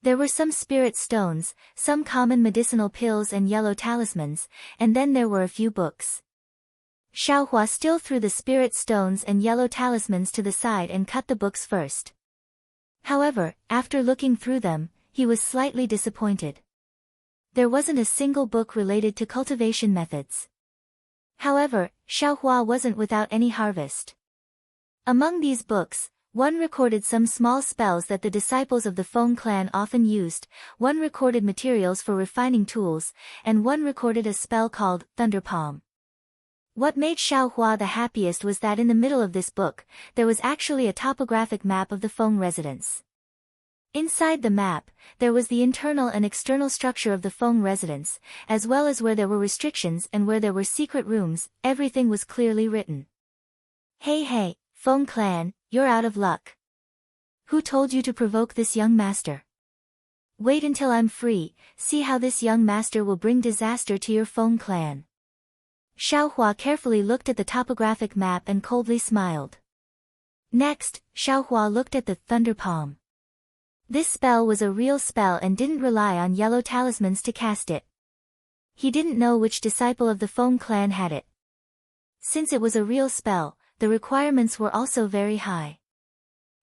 There were some spirit stones, some common medicinal pills and yellow talismans, and then there were a few books. Xiaohua still threw the spirit stones and yellow talismans to the side and cut the books first. However, after looking through them, he was slightly disappointed. There wasn't a single book related to cultivation methods. However, Xiaohua wasn't without any harvest. Among these books, one recorded some small spells that the disciples of the Feng clan often used, one recorded materials for refining tools, and one recorded a spell called Thunder Palm. What made Xiaohua the happiest was that in the middle of this book, there was actually a topographic map of the Feng residence. Inside the map, there was the internal and external structure of the Feng residence, as well as where there were restrictions and where there were secret rooms. Everything was clearly written. Hey, Feng clan, you're out of luck. Who told you to provoke this young master? Wait until I'm free, see how this young master will bring disaster to your Feng clan. Xiaohua carefully looked at the topographic map and coldly smiled. Next, Xiaohua looked at the Thunder Palm. This spell was a real spell and didn't rely on yellow talismans to cast it. He didn't know which disciple of the Feng clan had it. Since it was a real spell, the requirements were also very high.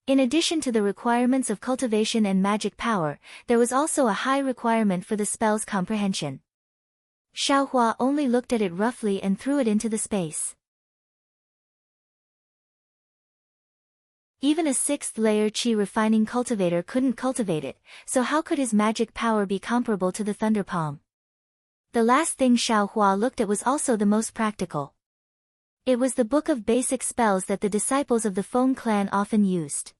In addition to the requirements of cultivation and magic power, there was also a high requirement for the spell's comprehension. Xiaohua only looked at it roughly and threw it into the space. Even a 6th-layer qi refining cultivator couldn't cultivate it, so how could his magic power be comparable to the Thunder Palm? The last thing Xiaohua looked at was also the most practical. It was the book of basic spells that the disciples of the Feng clan often used.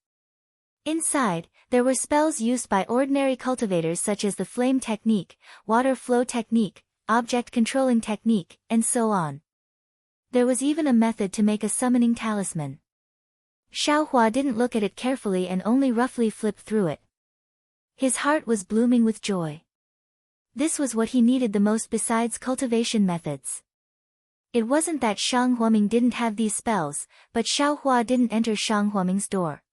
Inside, there were spells used by ordinary cultivators such as the flame technique, water flow technique, object controlling technique, and so on. There was even a method to make a summoning talisman. Xiaohua didn't look at it carefully and only roughly flipped through it. His heart was blooming with joy. This was what he needed the most besides cultivation methods. It wasn't that Shang Huaming didn't have these spells, but Xiaohua didn't enter Shang Huaming's door.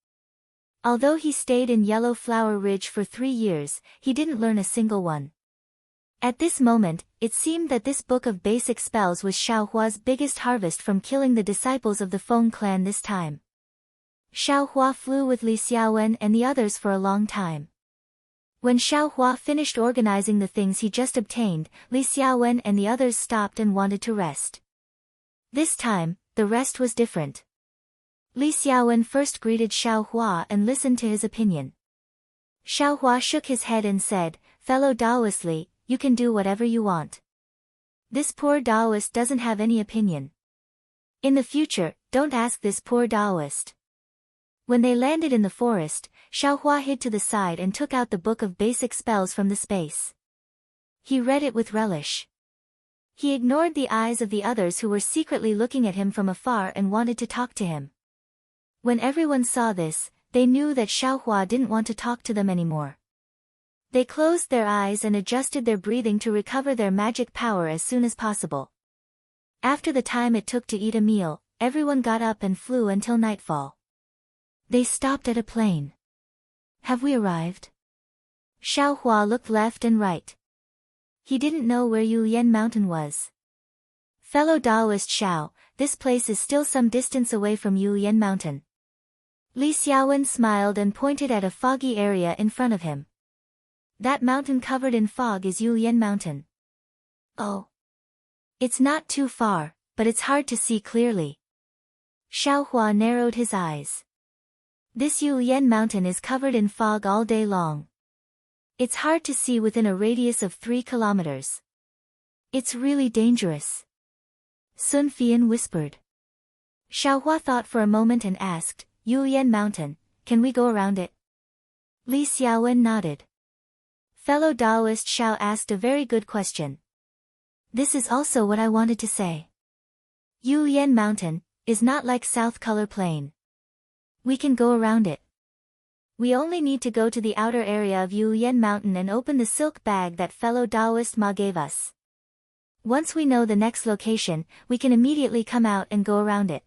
Although he stayed in Yellow Flower Ridge for 3 years, he didn't learn a single one. At this moment, it seemed that this book of basic spells was Xiaohua's biggest harvest from killing the disciples of the Feng clan this time. Xiaohua flew with Li Xiaowen and the others for a long time. When Xiaohua finished organizing the things he just obtained, Li Xiaowen and the others stopped and wanted to rest. This time, the rest was different. Li Xiaowen first greeted Xiaohua and listened to his opinion. Xiaohua shook his head and said, "Fellow Taoist Li, you can do whatever you want. This poor Taoist doesn't have any opinion. In the future, don't ask this poor Taoist." When they landed in the forest, Xiaohua hid to the side and took out the book of basic spells from the space. He read it with relish. He ignored the eyes of the others who were secretly looking at him from afar and wanted to talk to him. When everyone saw this, they knew that Xiaohua didn't want to talk to them anymore. They closed their eyes and adjusted their breathing to recover their magic power as soon as possible. After the time it took to eat a meal, everyone got up and flew until nightfall. They stopped at a plain. Have we arrived? Xiaohua looked left and right. He didn't know where Yulian Mountain was. Fellow Taoist Xiao, this place is still some distance away from Yulian Mountain. Li Xiaowen smiled and pointed at a foggy area in front of him. That mountain covered in fog is Yulian Mountain. Oh. It's not too far, but it's hard to see clearly. Xiaohua narrowed his eyes. This Yulian Mountain is covered in fog all day long. It's hard to see within a radius of 3 kilometers. It's really dangerous. Sun Fian whispered. Xiaohua thought for a moment and asked, Yulian Mountain, can we go around it? Li Xiaowen nodded. Fellow Taoist Xiao asked a very good question. This is also what I wanted to say. Yulian Mountain is not like South Color Plain. We can go around it. We only need to go to the outer area of Yulian Mountain and open the silk bag that fellow Taoist Ma gave us. Once we know the next location, we can immediately come out and go around it.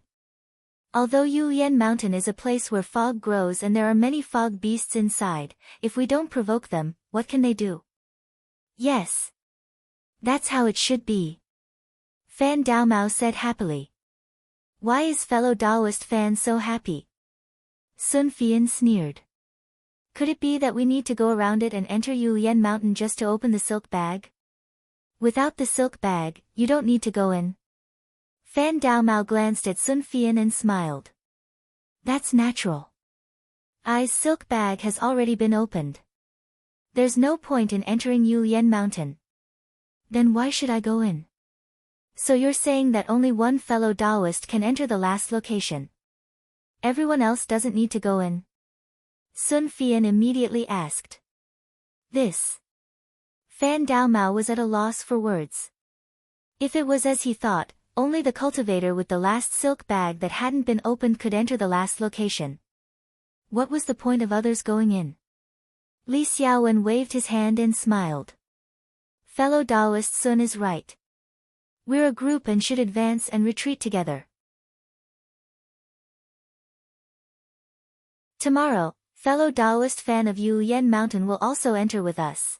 Although Yulian Mountain is a place where fog grows and there are many fog beasts inside, if we don't provoke them, what can they do? Yes. That's how it should be. Fan Daomao said happily. Why is fellow Taoist Fan so happy? Sun Fian sneered. Could it be that we need to go around it and enter Yulian Mountain just to open the silk bag? Without the silk bag, you don't need to go in. Fan Daomao glanced at Sun Fian and smiled. That's natural. I's silk bag has already been opened. There's no point in entering Yulian Mountain. Then why should I go in? So you're saying that only one fellow Taoist can enter the last location. Everyone else doesn't need to go in? Sun Fian immediately asked. This. Fan Daomao was at a loss for words. If it was as he thought, only the cultivator with the last silk bag that hadn't been opened could enter the last location. What was the point of others going in? Li Xiaowen waved his hand and smiled. Fellow Taoist Sun is right. We're a group and should advance and retreat together. Tomorrow, fellow Taoist Fan of Yulian Mountain will also enter with us.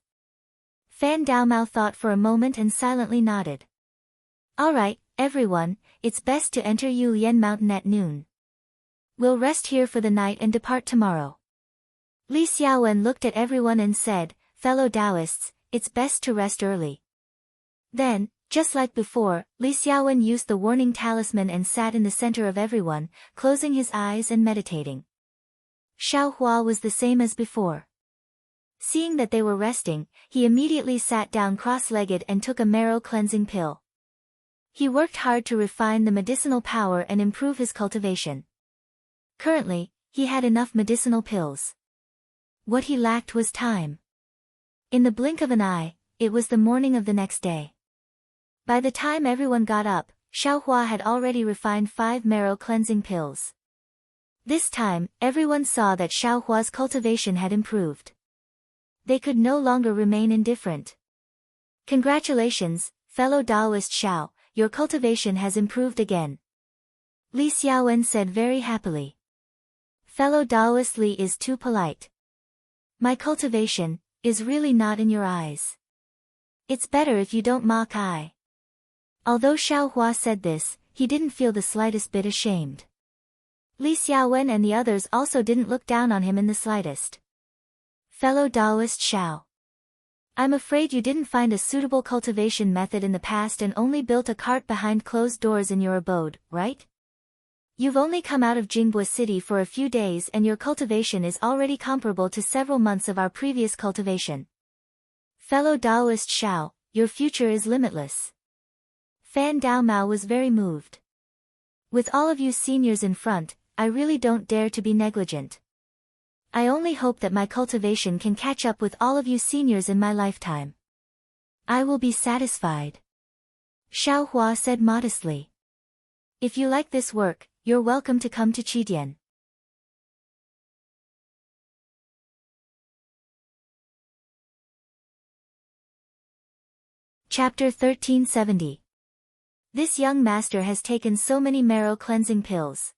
Fan Daomao thought for a moment and silently nodded. Alright, everyone, it's best to enter Yulian Mountain at noon. We'll rest here for the night and depart tomorrow. Li Xiaowen looked at everyone and said, fellow Taoists, it's best to rest early. Then, just like before, Li Xiaowen used the warning talisman and sat in the center of everyone, closing his eyes and meditating. Xiaohua was the same as before. Seeing that they were resting, he immediately sat down cross-legged and took a marrow cleansing pill. He worked hard to refine the medicinal power and improve his cultivation. Currently, he had enough medicinal pills. What he lacked was time. In the blink of an eye, it was the morning of the next day. By the time everyone got up, Xiaohua had already refined 5 marrow cleansing pills. This time, everyone saw that Xiaohua's cultivation had improved. They could no longer remain indifferent. Congratulations, fellow Taoist Xiao, your cultivation has improved again. Li Xiaowen said very happily. Fellow Taoist Li is too polite. My cultivation is really not in your eyes. It's better if you don't mock I. Although Xiaohua said this, he didn't feel the slightest bit ashamed. Li Xiaowen and the others also didn't look down on him in the slightest. Fellow Taoist Xiao. I'm afraid you didn't find a suitable cultivation method in the past and only built a cart behind closed doors in your abode, right? You've only come out of Jingbua City for a few days and your cultivation is already comparable to several months of our previous cultivation. Fellow Taoist Xiao, your future is limitless. Fan Daomao was very moved. With all of you seniors in front, I really don't dare to be negligent. I only hope that my cultivation can catch up with all of you seniors in my lifetime. I will be satisfied. Xiaohua said modestly. If you like this work, you're welcome to come to Qidian. Chapter 1370. This young master has taken so many marrow cleansing pills.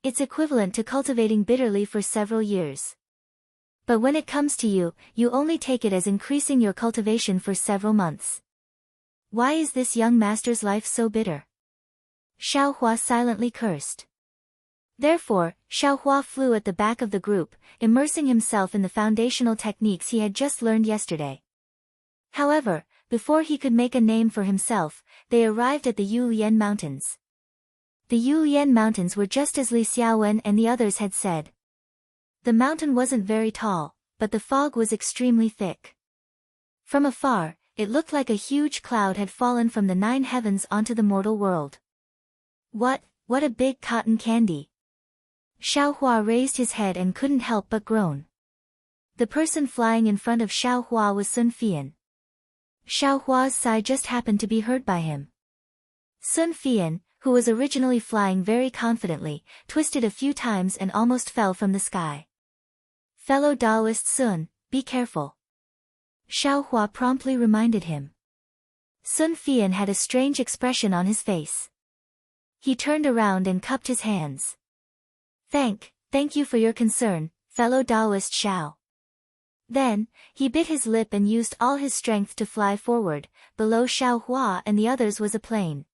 It's equivalent to cultivating bitterly for several years. But when it comes to you, you only take it as increasing your cultivation for several months. Why is this young master's life so bitter? Xiao Hua silently cursed. Therefore, Xiao Hua flew at the back of the group, immersing himself in the foundational techniques he had just learned yesterday. However, before he could make a name for himself, they arrived at the Yulian Mountains. The Yulian Mountains were just as Li Xiaowen and the others had said. The mountain wasn't very tall, but the fog was extremely thick. From afar, it looked like a huge cloud had fallen from the 9 heavens onto the mortal world. What a big cotton candy! Xiao Hua raised his head and couldn't help but groan. The person flying in front of Xiao Hua was Sun Fian. Xiao Hua's sigh just happened to be heard by him. Sun Fian, who was originally flying very confidently, twisted a few times and almost fell from the sky. Fellow Taoist Sun, be careful. Xiao Hua promptly reminded him. Sun Fian had a strange expression on his face. He turned around and cupped his hands. Thank you for your concern, fellow Taoist Xiao. Then, he bit his lip and used all his strength to fly forward. Below Xiao Hua and the others was a plain.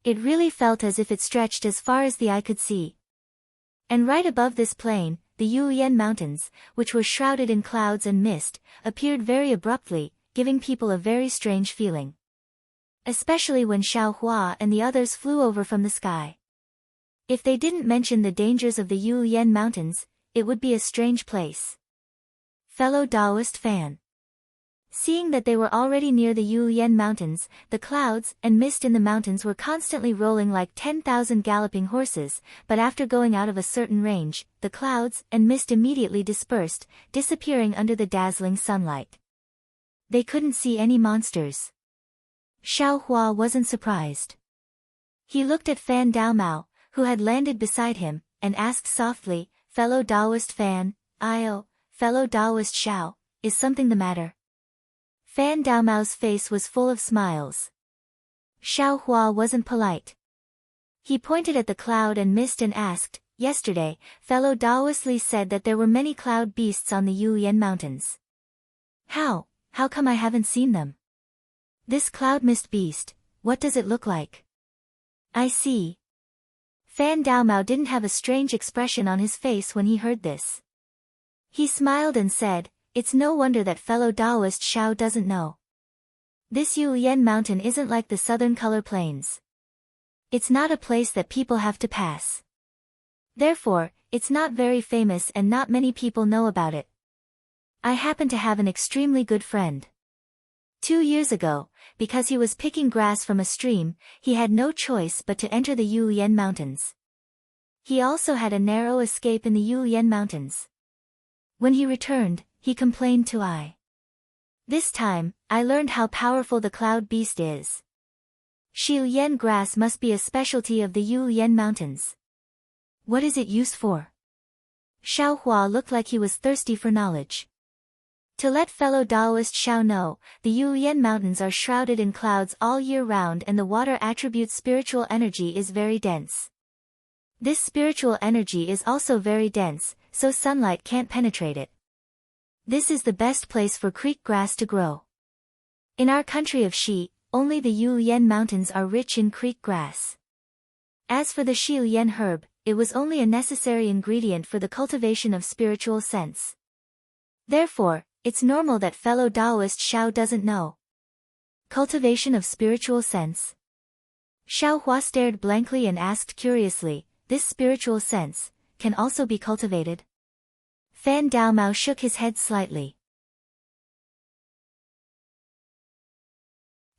It really felt as if it stretched as far as the eye could see. And right above this plain, the Yulian Mountains, which were shrouded in clouds and mist, appeared very abruptly, giving people a very strange feeling. Especially when Xiao Hua and the others flew over from the sky. If they didn't mention the dangers of the Yulian Mountains, it would be a strange place. Fellow Taoist fan. Seeing that they were already near the Yulian Mountains, the clouds and mist in the mountains were constantly rolling like 10,000 galloping horses, but after going out of a certain range, the clouds and mist immediately dispersed, disappearing under the dazzling sunlight. They couldn't see any monsters. Xiao Hua wasn't surprised. He looked at Fan Daomao, who had landed beside him, and asked softly, fellow Taoist Fan, fellow Taoist Xiao, is something the matter? Fan Daomao's face was full of smiles. Xiao Hua wasn't polite. He pointed at the cloud and mist and asked, yesterday, fellow Taoist Li said that there were many cloud beasts on the Yulian Mountains. How come I haven't seen them? This cloud mist beast, what does it look like? I see. Fan Daomao didn't have a strange expression on his face when he heard this. He smiled and said, it's no wonder that fellow Taoist Xiao doesn't know. This Yulian mountain isn't like the southern color plains. It's not a place that people have to pass. Therefore, it's not very famous and not many people know about it. I happen to have an extremely good friend. 2 years ago, because he was picking grass from a stream, he had no choice but to enter the Yulian Mountains. He also had a narrow escape in the Yulian Mountains. When he returned, he complained to I. This time, I learned how powerful the cloud beast is. Shilian grass must be a specialty of the Yulian Mountains. What is it used for? Xiao Hua looked like he was thirsty for knowledge. To let fellow Taoist Xiao know, the Yulian Mountains are shrouded in clouds all year round and the water attribute's spiritual energy is very dense. This spiritual energy is also very dense, so sunlight can't penetrate it. This is the best place for creek grass to grow. In our country of Shi, only the Yulian Mountains are rich in creek grass. As for the Shilian herb, it was only a necessary ingredient for the cultivation of spiritual sense. Therefore, it's normal that fellow Taoist Xiao doesn't know. Cultivation of spiritual sense. Xiao Hua stared blankly and asked curiously, this spiritual sense, can also be cultivated? Fan Daomao shook his head slightly.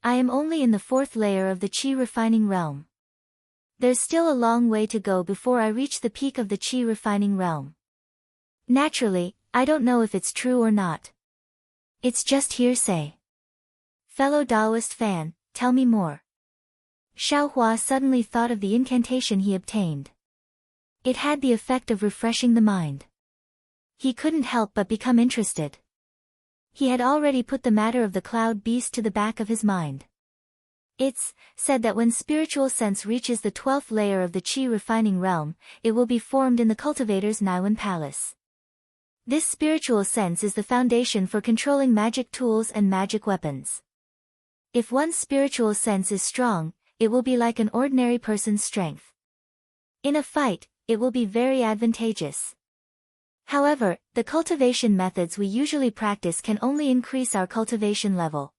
I am only in the 4th layer of the Qi refining realm. There's still a long way to go before I reach the peak of the Qi refining realm. Naturally, I don't know if it's true or not. It's just hearsay. Fellow Taoist fan, tell me more. Xiao Hua suddenly thought of the incantation he obtained. It had the effect of refreshing the mind. He couldn't help but become interested. He had already put the matter of the cloud beast to the back of his mind. It's said that when spiritual sense reaches the 12th layer of the Qi refining realm, it will be formed in the cultivator's Naiwan palace. This spiritual sense is the foundation for controlling magic tools and magic weapons. If one's spiritual sense is strong, it will be like an ordinary person's strength. In a fight, it will be very advantageous. However, the cultivation methods we usually practice can only increase our cultivation level.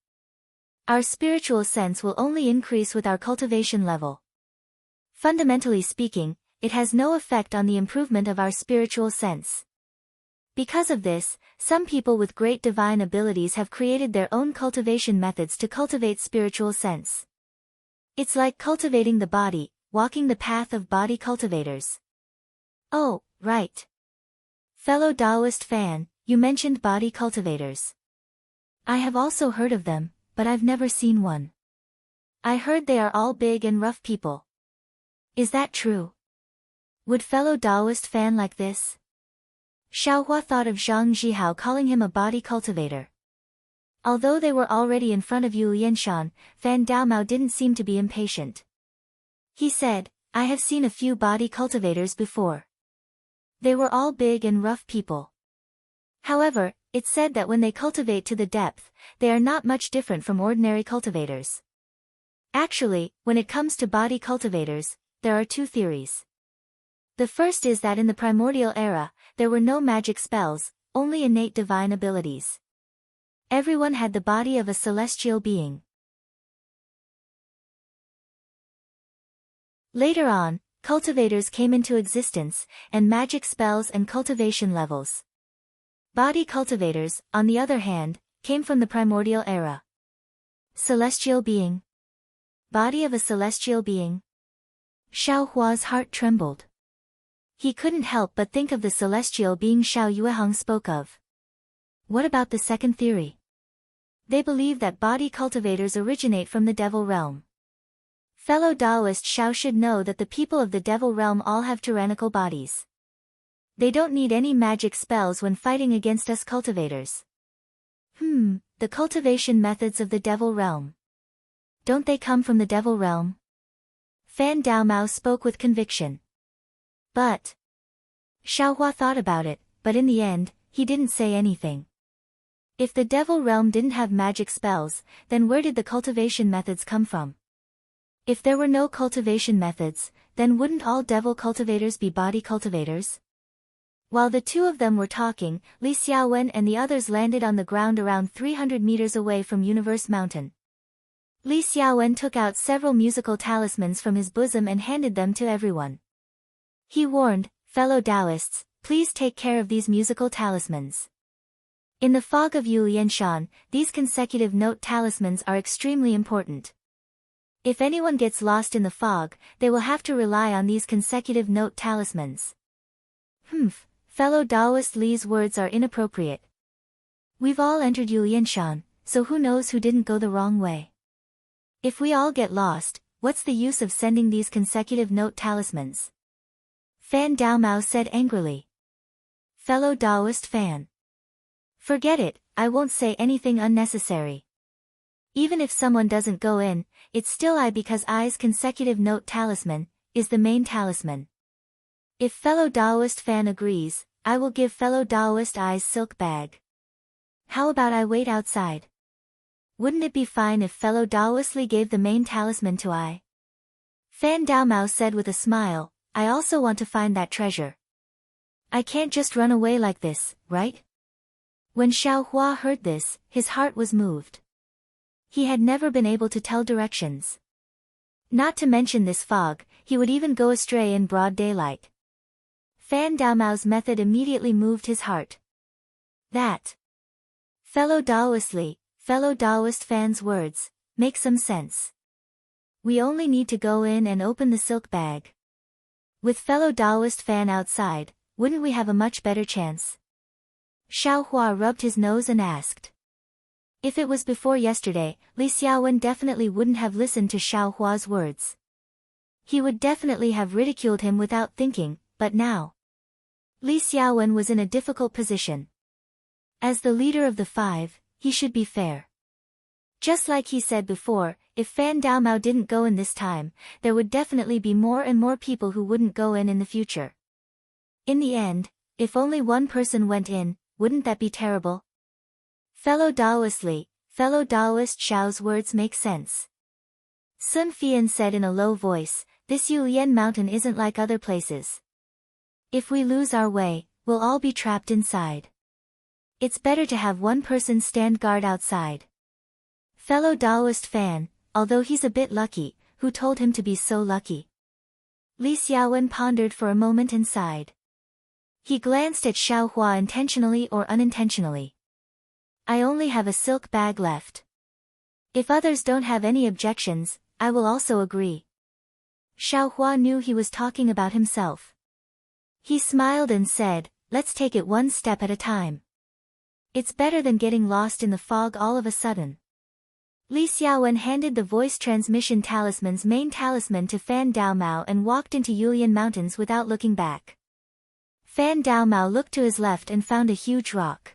Our spiritual sense will only increase with our cultivation level. Fundamentally speaking, it has no effect on the improvement of our spiritual sense. Because of this, some people with great divine abilities have created their own cultivation methods to cultivate spiritual sense. It's like cultivating the body, walking the path of body cultivators. Oh, right. Fellow Taoist fan, you mentioned body cultivators. I have also heard of them, but I've never seen one. I heard they are all big and rough people. Is that true? Would fellow Taoist fan like this? Xiaohua thought of Zhang Zhihao calling him a body cultivator. Although they were already in front of Yu Lianshan, Fan Daomao didn't seem to be impatient. He said, I have seen a few body cultivators before. They were all big and rough people. However, it's said that when they cultivate to the depth, they are not much different from ordinary cultivators. Actually, when it comes to body cultivators, there are two theories. The first is that in the primordial era, there were no magic spells, only innate divine abilities. Everyone had the body of a celestial being. Later on, cultivators came into existence, and magic spells and cultivation levels. Body cultivators, on the other hand, came from the primordial era. Celestial being. Body of a celestial being. Xiao Hua's heart trembled. He couldn't help but think of the celestial being Xiao Yueheng spoke of. What about the second theory? They believe that body cultivators originate from the devil realm. Fellow Taoist Xiao should know that the people of the devil realm all have tyrannical bodies. They don't need any magic spells when fighting against us cultivators. The cultivation methods of the devil realm. Don't they come from the devil realm? Fan Daomao spoke with conviction. But Xiaohua thought about it, but in the end, he didn't say anything. If the devil realm didn't have magic spells, then where did the cultivation methods come from? If there were no cultivation methods, then wouldn't all devil cultivators be body cultivators? While the two of them were talking, Li Xiaowen and the others landed on the ground around 300 meters away from Universe Mountain. Li Xiaowen took out several musical talismans from his bosom and handed them to everyone. He warned, fellow Taoists, please take care of these musical talismans. In the fog of Yu Lianshan, these consecutive note talismans are extremely important. If anyone gets lost in the fog, they will have to rely on these consecutive note talismans. Fellow Taoist Li's words are inappropriate. We've all entered Yu Lianshan, so who knows who didn't go the wrong way. If we all get lost, what's the use of sending these consecutive note talismans? Fan Daomao said angrily. Fellow Taoist fan. Forget it, I won't say anything unnecessary. Even if someone doesn't go in, it's still I because I's consecutive note talisman is the main talisman. If fellow Taoist fan agrees, I will give fellow Taoist I's silk bag. How about I wait outside? Wouldn't it be fine if fellow Taoist Li gave the main talisman to I? Fan Daomao said with a smile, I also want to find that treasure. I can't just run away like this, right? When Xiao Hua heard this, his heart was moved. He had never been able to tell directions. Not to mention this fog, he would even go astray in broad daylight. Fan Daomao's method immediately moved his heart. That. Fellow Taoist Li, fellow Taoist fan's words, make some sense. We only need to go in and open the silk bag. With fellow Taoist fan outside, wouldn't we have a much better chance? Xiao Hua rubbed his nose and asked. If it was before yesterday, Li Xiaowen definitely wouldn't have listened to Xiao Hua's words. He would definitely have ridiculed him without thinking, but now. Li Xiaowen was in a difficult position. As the leader of the five, he should be fair. Just like he said before, if Fan Daomao didn't go in this time, there would definitely be more and more people who wouldn't go in the future. In the end, If only one person went in, wouldn't that be terrible? Fellow Taoist Xiao's words make sense. Sun Fian said in a low voice, this Yulian mountain isn't like other places. If we lose our way, we'll all be trapped inside. It's better to have one person stand guard outside. Fellow Taoist fan, although he's a bit lucky, who told him to be so lucky? Li Xiaowen pondered for a moment and sighed. He glanced at Xiaohua intentionally or unintentionally. I only have a silk bag left. If others don't have any objections, I will also agree. Xiaohua knew he was talking about himself. He smiled and said, let's take it one step at a time. It's better than getting lost in the fog all of a sudden. Li Xiaowen handed the voice transmission talisman's main talisman to Fan Daomao and walked into Yulian Mountains without looking back. Fan Daomao looked to his left and found a huge rock.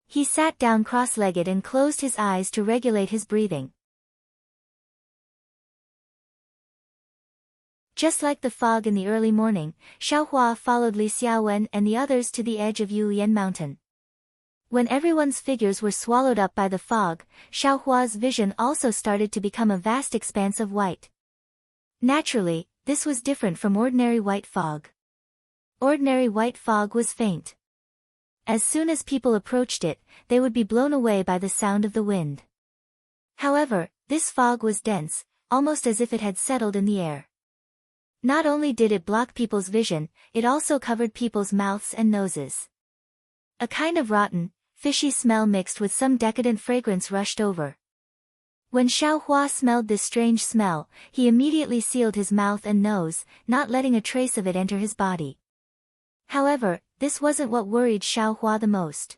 He sat down cross-legged and closed his eyes to regulate his breathing. Just like the fog in the early morning, Xiaohua followed Li Xiaowen and the others to the edge of Yulian Mountain. When everyone's figures were swallowed up by the fog, Xiaohua's vision also started to become a vast expanse of white. Naturally, this was different from ordinary white fog. Ordinary white fog was faint. As soon as people approached it, they would be blown away by the sound of the wind. However, this fog was dense, almost as if it had settled in the air. Not only did it block people's vision, it also covered people's mouths and noses. A kind of rotten, fishy smell mixed with some decadent fragrance rushed over. When Xiaohua smelled this strange smell, he immediately sealed his mouth and nose, not letting a trace of it enter his body. However, this wasn't what worried Xiaohua the most.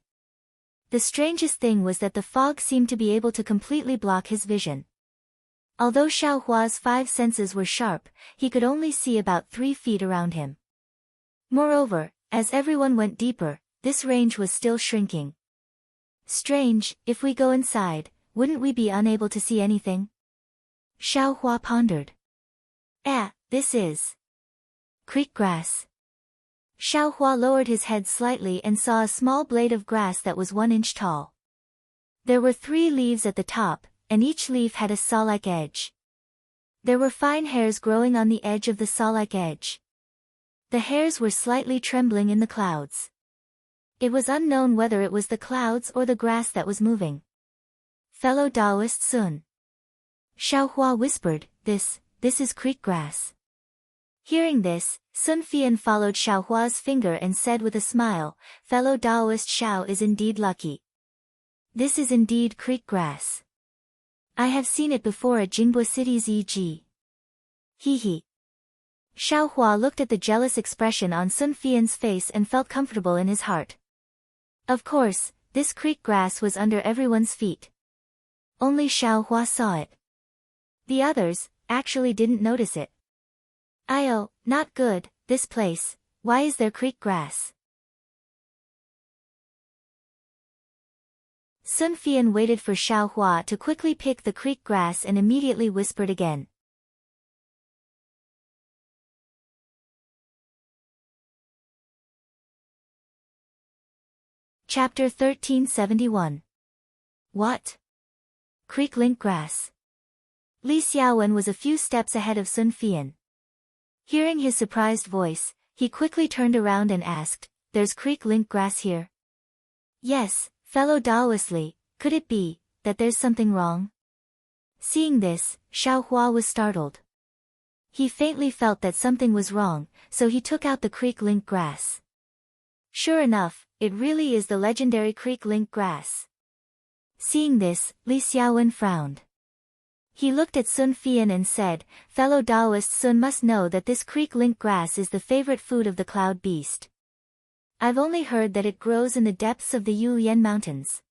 The strangest thing was that the fog seemed to be able to completely block his vision. Although Xiaohua's 5 senses were sharp, he could only see about 3 feet around him. Moreover, as everyone went deeper, this range was still shrinking. Strange, if we go inside, wouldn't we be unable to see anything? Xiaohua pondered. This is creek grass. Xiaohua lowered his head slightly and saw a small blade of grass that was 1 inch tall. There were 3 leaves at the top, and each leaf had a saw-like edge. There were fine hairs growing on the edge of the saw-like edge. The hairs were slightly trembling in the clouds. It was unknown whether it was the clouds or the grass that was moving. Fellow Taoist Sun. Xiaohua whispered, this is creek grass. Hearing this, Sun Fian followed Xiaohua's finger and said with a smile, fellow Taoist Xiao is indeed lucky. This is indeed creek grass. I have seen it before at Jingbo City's e.g. Hee. Xiaohua looked at the jealous expression on Sun Fian's face and felt comfortable in his heart. Of course, this creek grass was under everyone's feet. Only Xiaohua saw it. The others, actually didn't notice it. Not good, this place, why is there creek grass? Sun Fian waited for Xiaohua to quickly pick the creek grass and immediately whispered again. Chapter 1371. What? Creek link grass. Li Xiaowen was a few steps ahead of Sun Fian. Hearing his surprised voice, he quickly turned around and asked, there's creek link grass here? Yes, fellow Taoist Li, could it be that there's something wrong? Seeing this, Xiaohua was startled. He faintly felt that something was wrong, so he took out the creek link grass. Sure enough, it really is the legendary creek link grass. Seeing this, Li Xiaowen frowned. He looked at Sun Fian and said, fellow Taoist Sun must know that this creek link grass is the favorite food of the cloud beast. I've only heard that it grows in the depths of the Yulian Mountains.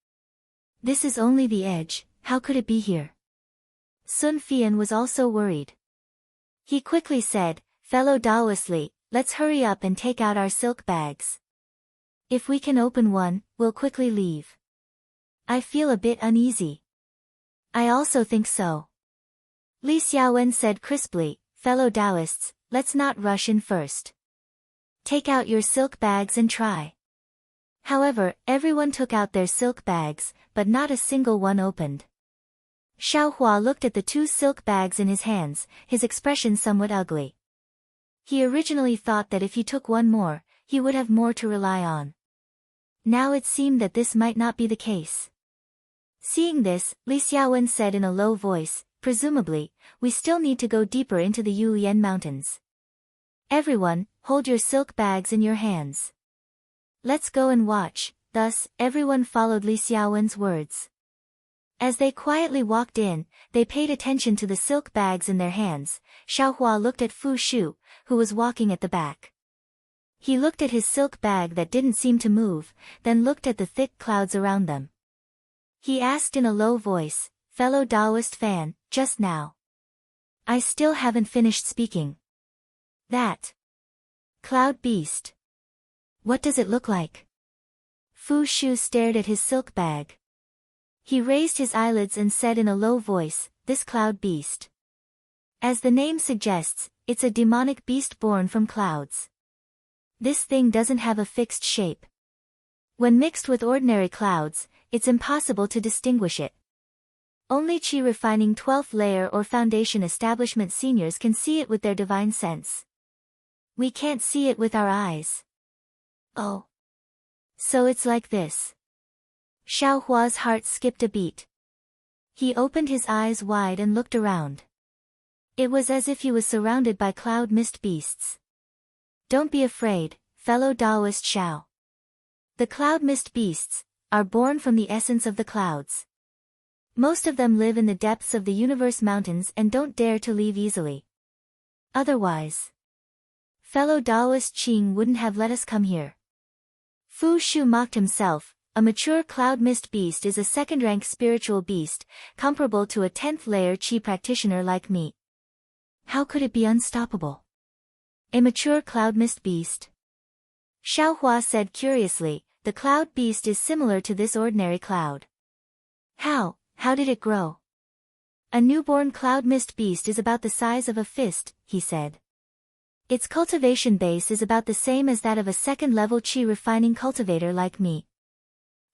This is only the edge, how could it be here? Sun Fian was also worried. He quickly said, fellow Taoist Li, let's hurry up and take out our silk bags. If we can open one, we'll quickly leave. I feel a bit uneasy. I also think so. Li Xiaowen said crisply, fellow Taoists, let's not rush in first. Take out your silk bags and try. However, everyone took out their silk bags, but not a single one opened. Xiaohua looked at the 2 silk bags in his hands, his expression somewhat ugly. He originally thought that if he took one more, he would have more to rely on. Now it seemed that this might not be the case. Seeing this, Li Xiaowen said in a low voice, presumably, we still need to go deeper into the Yulian Mountains. Everyone, hold your silk bags in your hands. Let's go and watch. Thus, everyone followed Li Xiaowen's words. As they quietly walked in, they paid attention to the silk bags in their hands. Xiaohua looked at Fu Shu, who was walking at the back. He looked at his silk bag that didn't seem to move, then looked at the thick clouds around them. He asked in a low voice, fellow Taoist fan, just now. I still haven't finished speaking. That cloud beast. What does it look like? Fu Shu stared at his silk bag. He raised his eyelids and said in a low voice, this cloud beast. As the name suggests, it's a demonic beast born from clouds. This thing doesn't have a fixed shape. When mixed with ordinary clouds, it's impossible to distinguish it. Only Qi refining 12th layer or foundation establishment seniors can see it with their divine sense. We can't see it with our eyes. Oh. So it's like this. Xiaohua's heart skipped a beat. He opened his eyes wide and looked around. It was as if he was surrounded by cloud mist beasts. Don't be afraid, fellow Taoist Xiao. The cloud mist beasts are born from the essence of the clouds. Most of them live in the depths of the universe mountains and don't dare to leave easily. Otherwise, fellow Taoist Qing wouldn't have let us come here. Fu Shu mocked himself. A mature cloud mist beast is a second-rank spiritual beast, comparable to a 10th layer Qi practitioner like me. How could it be unstoppable? A mature cloud mist beast? Xiaohua said curiously, the cloud beast is similar to this ordinary cloud. How did it grow? A newborn cloud mist beast is about the size of a fist, he said. Its cultivation base is about the same as that of a second-level Qi refining cultivator like me.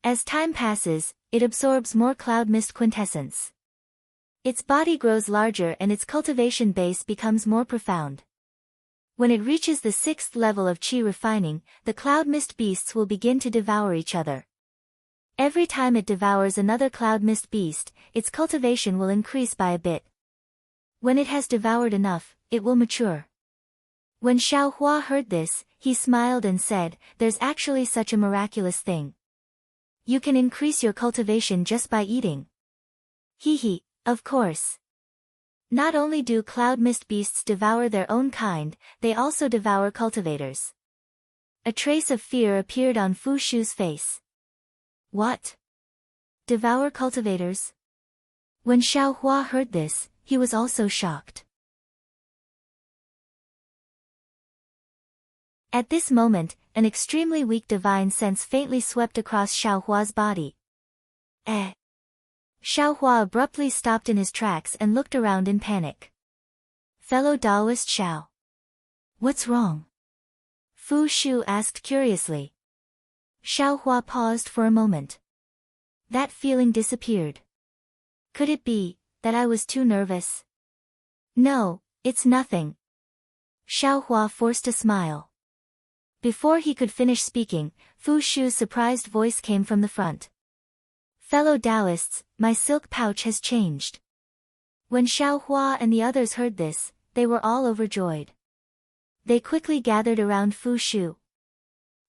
As time passes, it absorbs more cloud mist quintessence. Its body grows larger and its cultivation base becomes more profound. When it reaches the 6th level of Qi refining, the cloud mist beasts will begin to devour each other. Every time it devours another cloud mist beast, its cultivation will increase by a bit. When it has devoured enough, it will mature. When Xiaohua heard this, he smiled and said, there's actually such a miraculous thing. You can increase your cultivation just by eating. Hee, of course. Not only do cloud mist beasts devour their own kind, they also devour cultivators. A trace of fear appeared on Fu Shu's face. What? Devour cultivators? When Xiaohua heard this, he was also shocked. At this moment, an extremely weak divine sense faintly swept across Xiaohua's body. Xiaohua abruptly stopped in his tracks and looked around in panic. Fellow Taoist Xiao. What's wrong? Fu Shu asked curiously. Xiaohua paused for a moment. That feeling disappeared. Could it be that I was too nervous? No, it's nothing. Xiaohua forced a smile. Before he could finish speaking, Fu Shu's surprised voice came from the front. Fellow Taoists, my silk pouch has changed. When Xiaohua and the others heard this, they were all overjoyed. They quickly gathered around Fu Shu.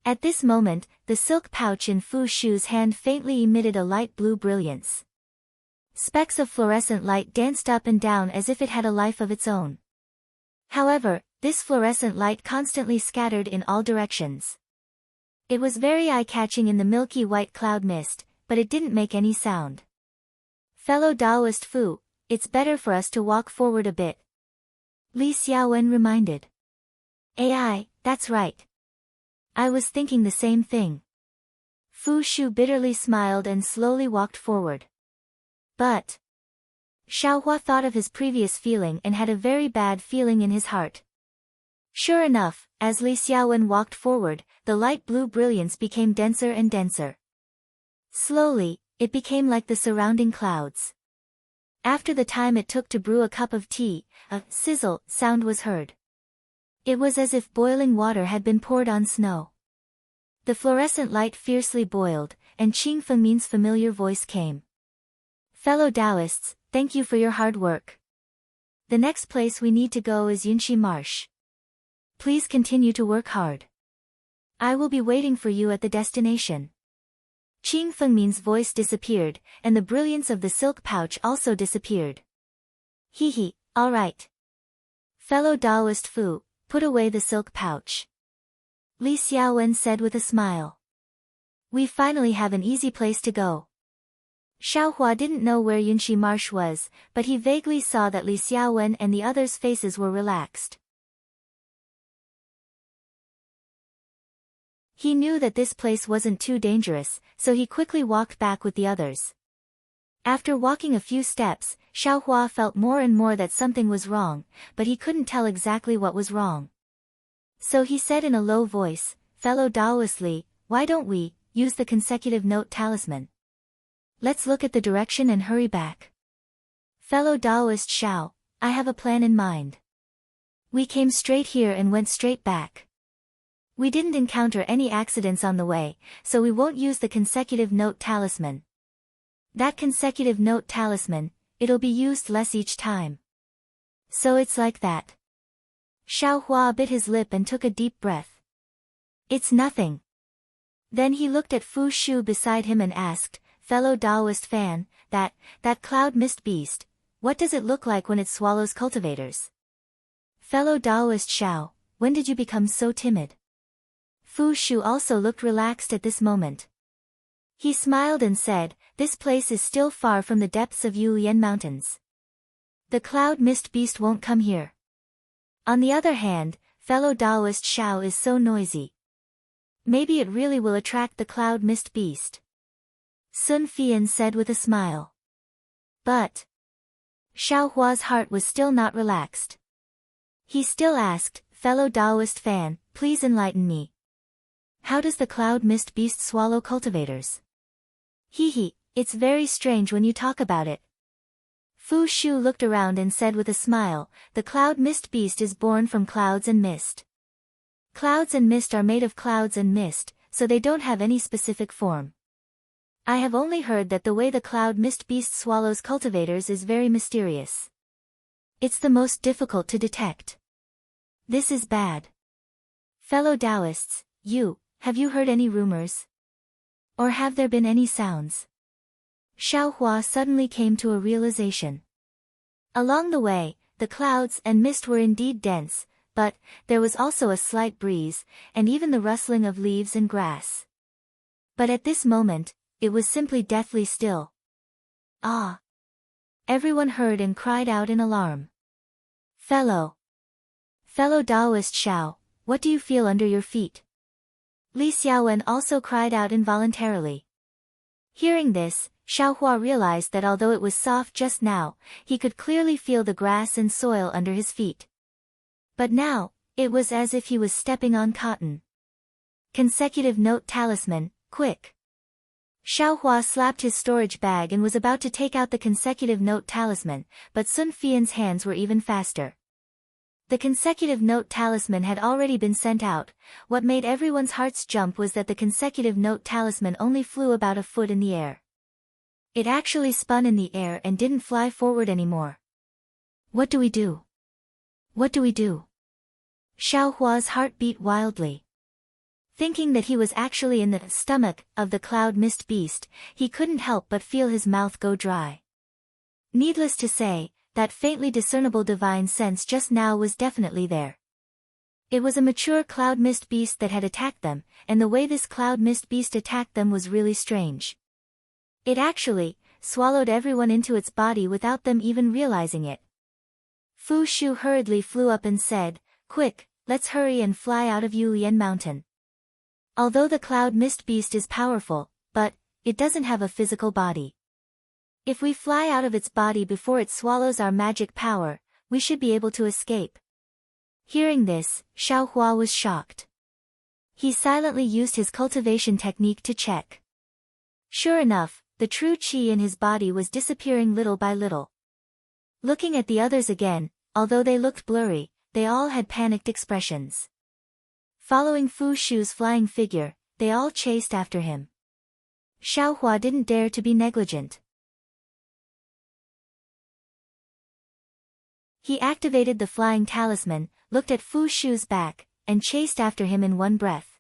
At this moment, the silk pouch in Fu Shu's hand faintly emitted a light blue brilliance. Specks of fluorescent light danced up and down as if it had a life of its own. However, this fluorescent light constantly scattered in all directions. It was very eye-catching in the milky white cloud mist, but it didn't make any sound. Fellow Taoist Fu, it's better for us to walk forward a bit. Li Xiaowen reminded. AI, that's right. I was thinking the same thing. Fu Shu bitterly smiled and slowly walked forward. But Xiaohua thought of his previous feeling and had a very bad feeling in his heart. Sure enough, as Li Xiaowen walked forward, the light blue brilliance became denser and denser. Slowly, it became like the surrounding clouds. After the time it took to brew a cup of tea, a sizzle sound was heard. It was as if boiling water had been poured on snow. The fluorescent light fiercely boiled, and Qing Fengmin's familiar voice came. Fellow Taoists, thank you for your hard work. The next place we need to go is Yunxi Marsh. Please continue to work hard. I will be waiting for you at the destination. Qing Fengmin's voice disappeared, and the brilliance of the silk pouch also disappeared. Hee, all right. Fellow Taoist Fu, put away the silk pouch. Li Xiaowen said with a smile. We finally have an easy place to go. Xiaohua didn't know where Yunxi Marsh was, but he vaguely saw that Li Xiaowen and the others' faces were relaxed. He knew that this place wasn't too dangerous, so he quickly walked back with the others. After walking a few steps, Xiaohua felt more and more that something was wrong, but he couldn't tell exactly what was wrong. So he said in a low voice, Fellow Taoist Li, why don't we use the consecutive note talisman? Let's look at the direction and hurry back. Fellow Taoist Xiao, I have a plan in mind. We came straight here and went straight back. We didn't encounter any accidents on the way, so we won't use the consecutive note talisman. That consecutive note talisman, it'll be used less each time. So it's like that. Xiaohua bit his lip and took a deep breath. It's nothing. Then he looked at Fu Shu beside him and asked, Fellow Taoist fan, that cloud mist beast, what does it look like when it swallows cultivators? Fellow Taoist Xiao, when did you become so timid? Fu Shu also looked relaxed at this moment. He smiled and said, this place is still far from the depths of Yulian Mountains. The cloud mist beast won't come here. On the other hand, fellow Taoist Xiao is so noisy. Maybe it really will attract the cloud mist beast. Sun Fian said with a smile. But Xiaohua's heart was still not relaxed. He still asked, fellow Taoist fan, please enlighten me. How does the cloud mist beast swallow cultivators? Hee, it's very strange when you talk about it. Fu Shu looked around and said with a smile, the cloud mist beast is born from clouds and mist. Clouds and mist are made of clouds and mist, so they don't have any specific form. I have only heard that the way the cloud mist beast swallows cultivators is very mysterious. It's the most difficult to detect. This is bad. Fellow Taoists, have you heard any rumors? Or have there been any sounds? Xiaohua suddenly came to a realization. Along the way, the clouds and mist were indeed dense, but there was also a slight breeze, and even the rustling of leaves and grass. But at this moment, it was simply deathly still. Ah! Everyone heard and cried out in alarm. Fellow Taoist Xiao, what do you feel under your feet? Li Xiaowen also cried out involuntarily. Hearing this, Xiaohua realized that although it was soft just now, he could clearly feel the grass and soil under his feet. But now, it was as if he was stepping on cotton. Consecutive note talisman, quick! Xiaohua slapped his storage bag and was about to take out the consecutive note talisman, but Sun Fian's hands were even faster. The consecutive note talisman had already been sent out. What made everyone's hearts jump was that the consecutive note talisman only flew about a foot in the air. It actually spun in the air and didn't fly forward anymore. What do we do? What do we do? Xiaohua's heart beat wildly. Thinking that he was actually in the stomach of the cloud mist beast, he couldn't help but feel his mouth go dry. Needless to say, that faintly discernible divine sense just now was definitely there. It was a mature cloud mist beast that had attacked them, and the way this cloud mist beast attacked them was really strange. It actually swallowed everyone into its body without them even realizing it. Fu Shu hurriedly flew up and said, quick, let's hurry and fly out of Yulian Mountain. Although the cloud mist beast is powerful, but it doesn't have a physical body. If we fly out of its body before it swallows our magic power, we should be able to escape. Hearing this, Xiaohua was shocked. He silently used his cultivation technique to check. Sure enough, the true qi in his body was disappearing little by little. Looking at the others again, although they looked blurry, they all had panicked expressions. Following Fu Shu's flying figure, they all chased after him. Xiaohua didn't dare to be negligent. He activated the flying talisman, looked at Fu Shu's back, and chased after him in one breath.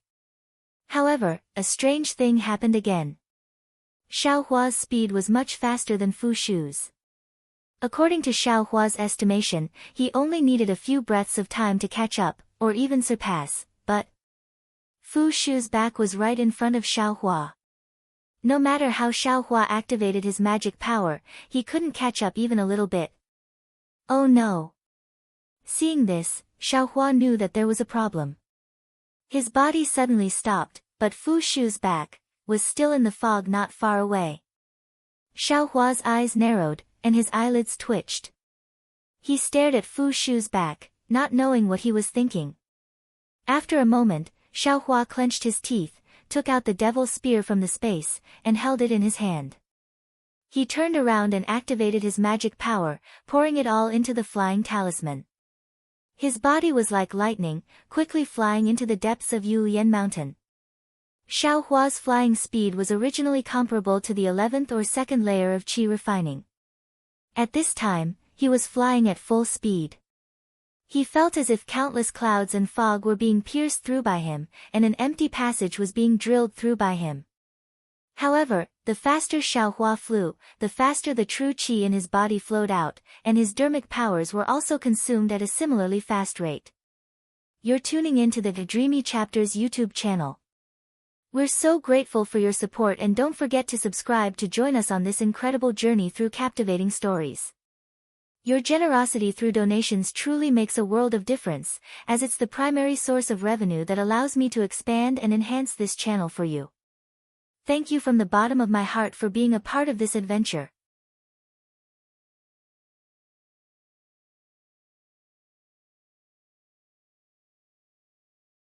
However, a strange thing happened again. Xiaohua's speed was much faster than Fu Shu's. According to Xiaohua's estimation, he only needed a few breaths of time to catch up, or even surpass, but Fu Shu's back was right in front of Xiaohua. No matter how Xiaohua activated his magic power, he couldn't catch up even a little bit. Oh no! Seeing this, Xiaohua knew that there was a problem. His body suddenly stopped, but Fu Shu's back was still in the fog not far away. Xiaohua's eyes narrowed, and his eyelids twitched. He stared at Fu Shu's back, not knowing what he was thinking. After a moment, Xiaohua clenched his teeth, took out the devil's spear from the space, and held it in his hand. He turned around and activated his magic power, pouring it all into the flying talisman. His body was like lightning, quickly flying into the depths of Yulian Mountain. Xiaohua's flying speed was originally comparable to the 11th or 2nd layer of qi refining. At this time, he was flying at full speed. He felt as if countless clouds and fog were being pierced through by him, and an empty passage was being drilled through by him. However, the faster Xiaohua flew, the faster the true qi in his body flowed out, and his dermic powers were also consumed at a similarly fast rate. You're tuning into the Dreamy Chapters YouTube channel. We're so grateful for your support, and don't forget to subscribe to join us on this incredible journey through captivating stories. Your generosity through donations truly makes a world of difference, as it's the primary source of revenue that allows me to expand and enhance this channel for you. Thank you from the bottom of my heart for being a part of this adventure.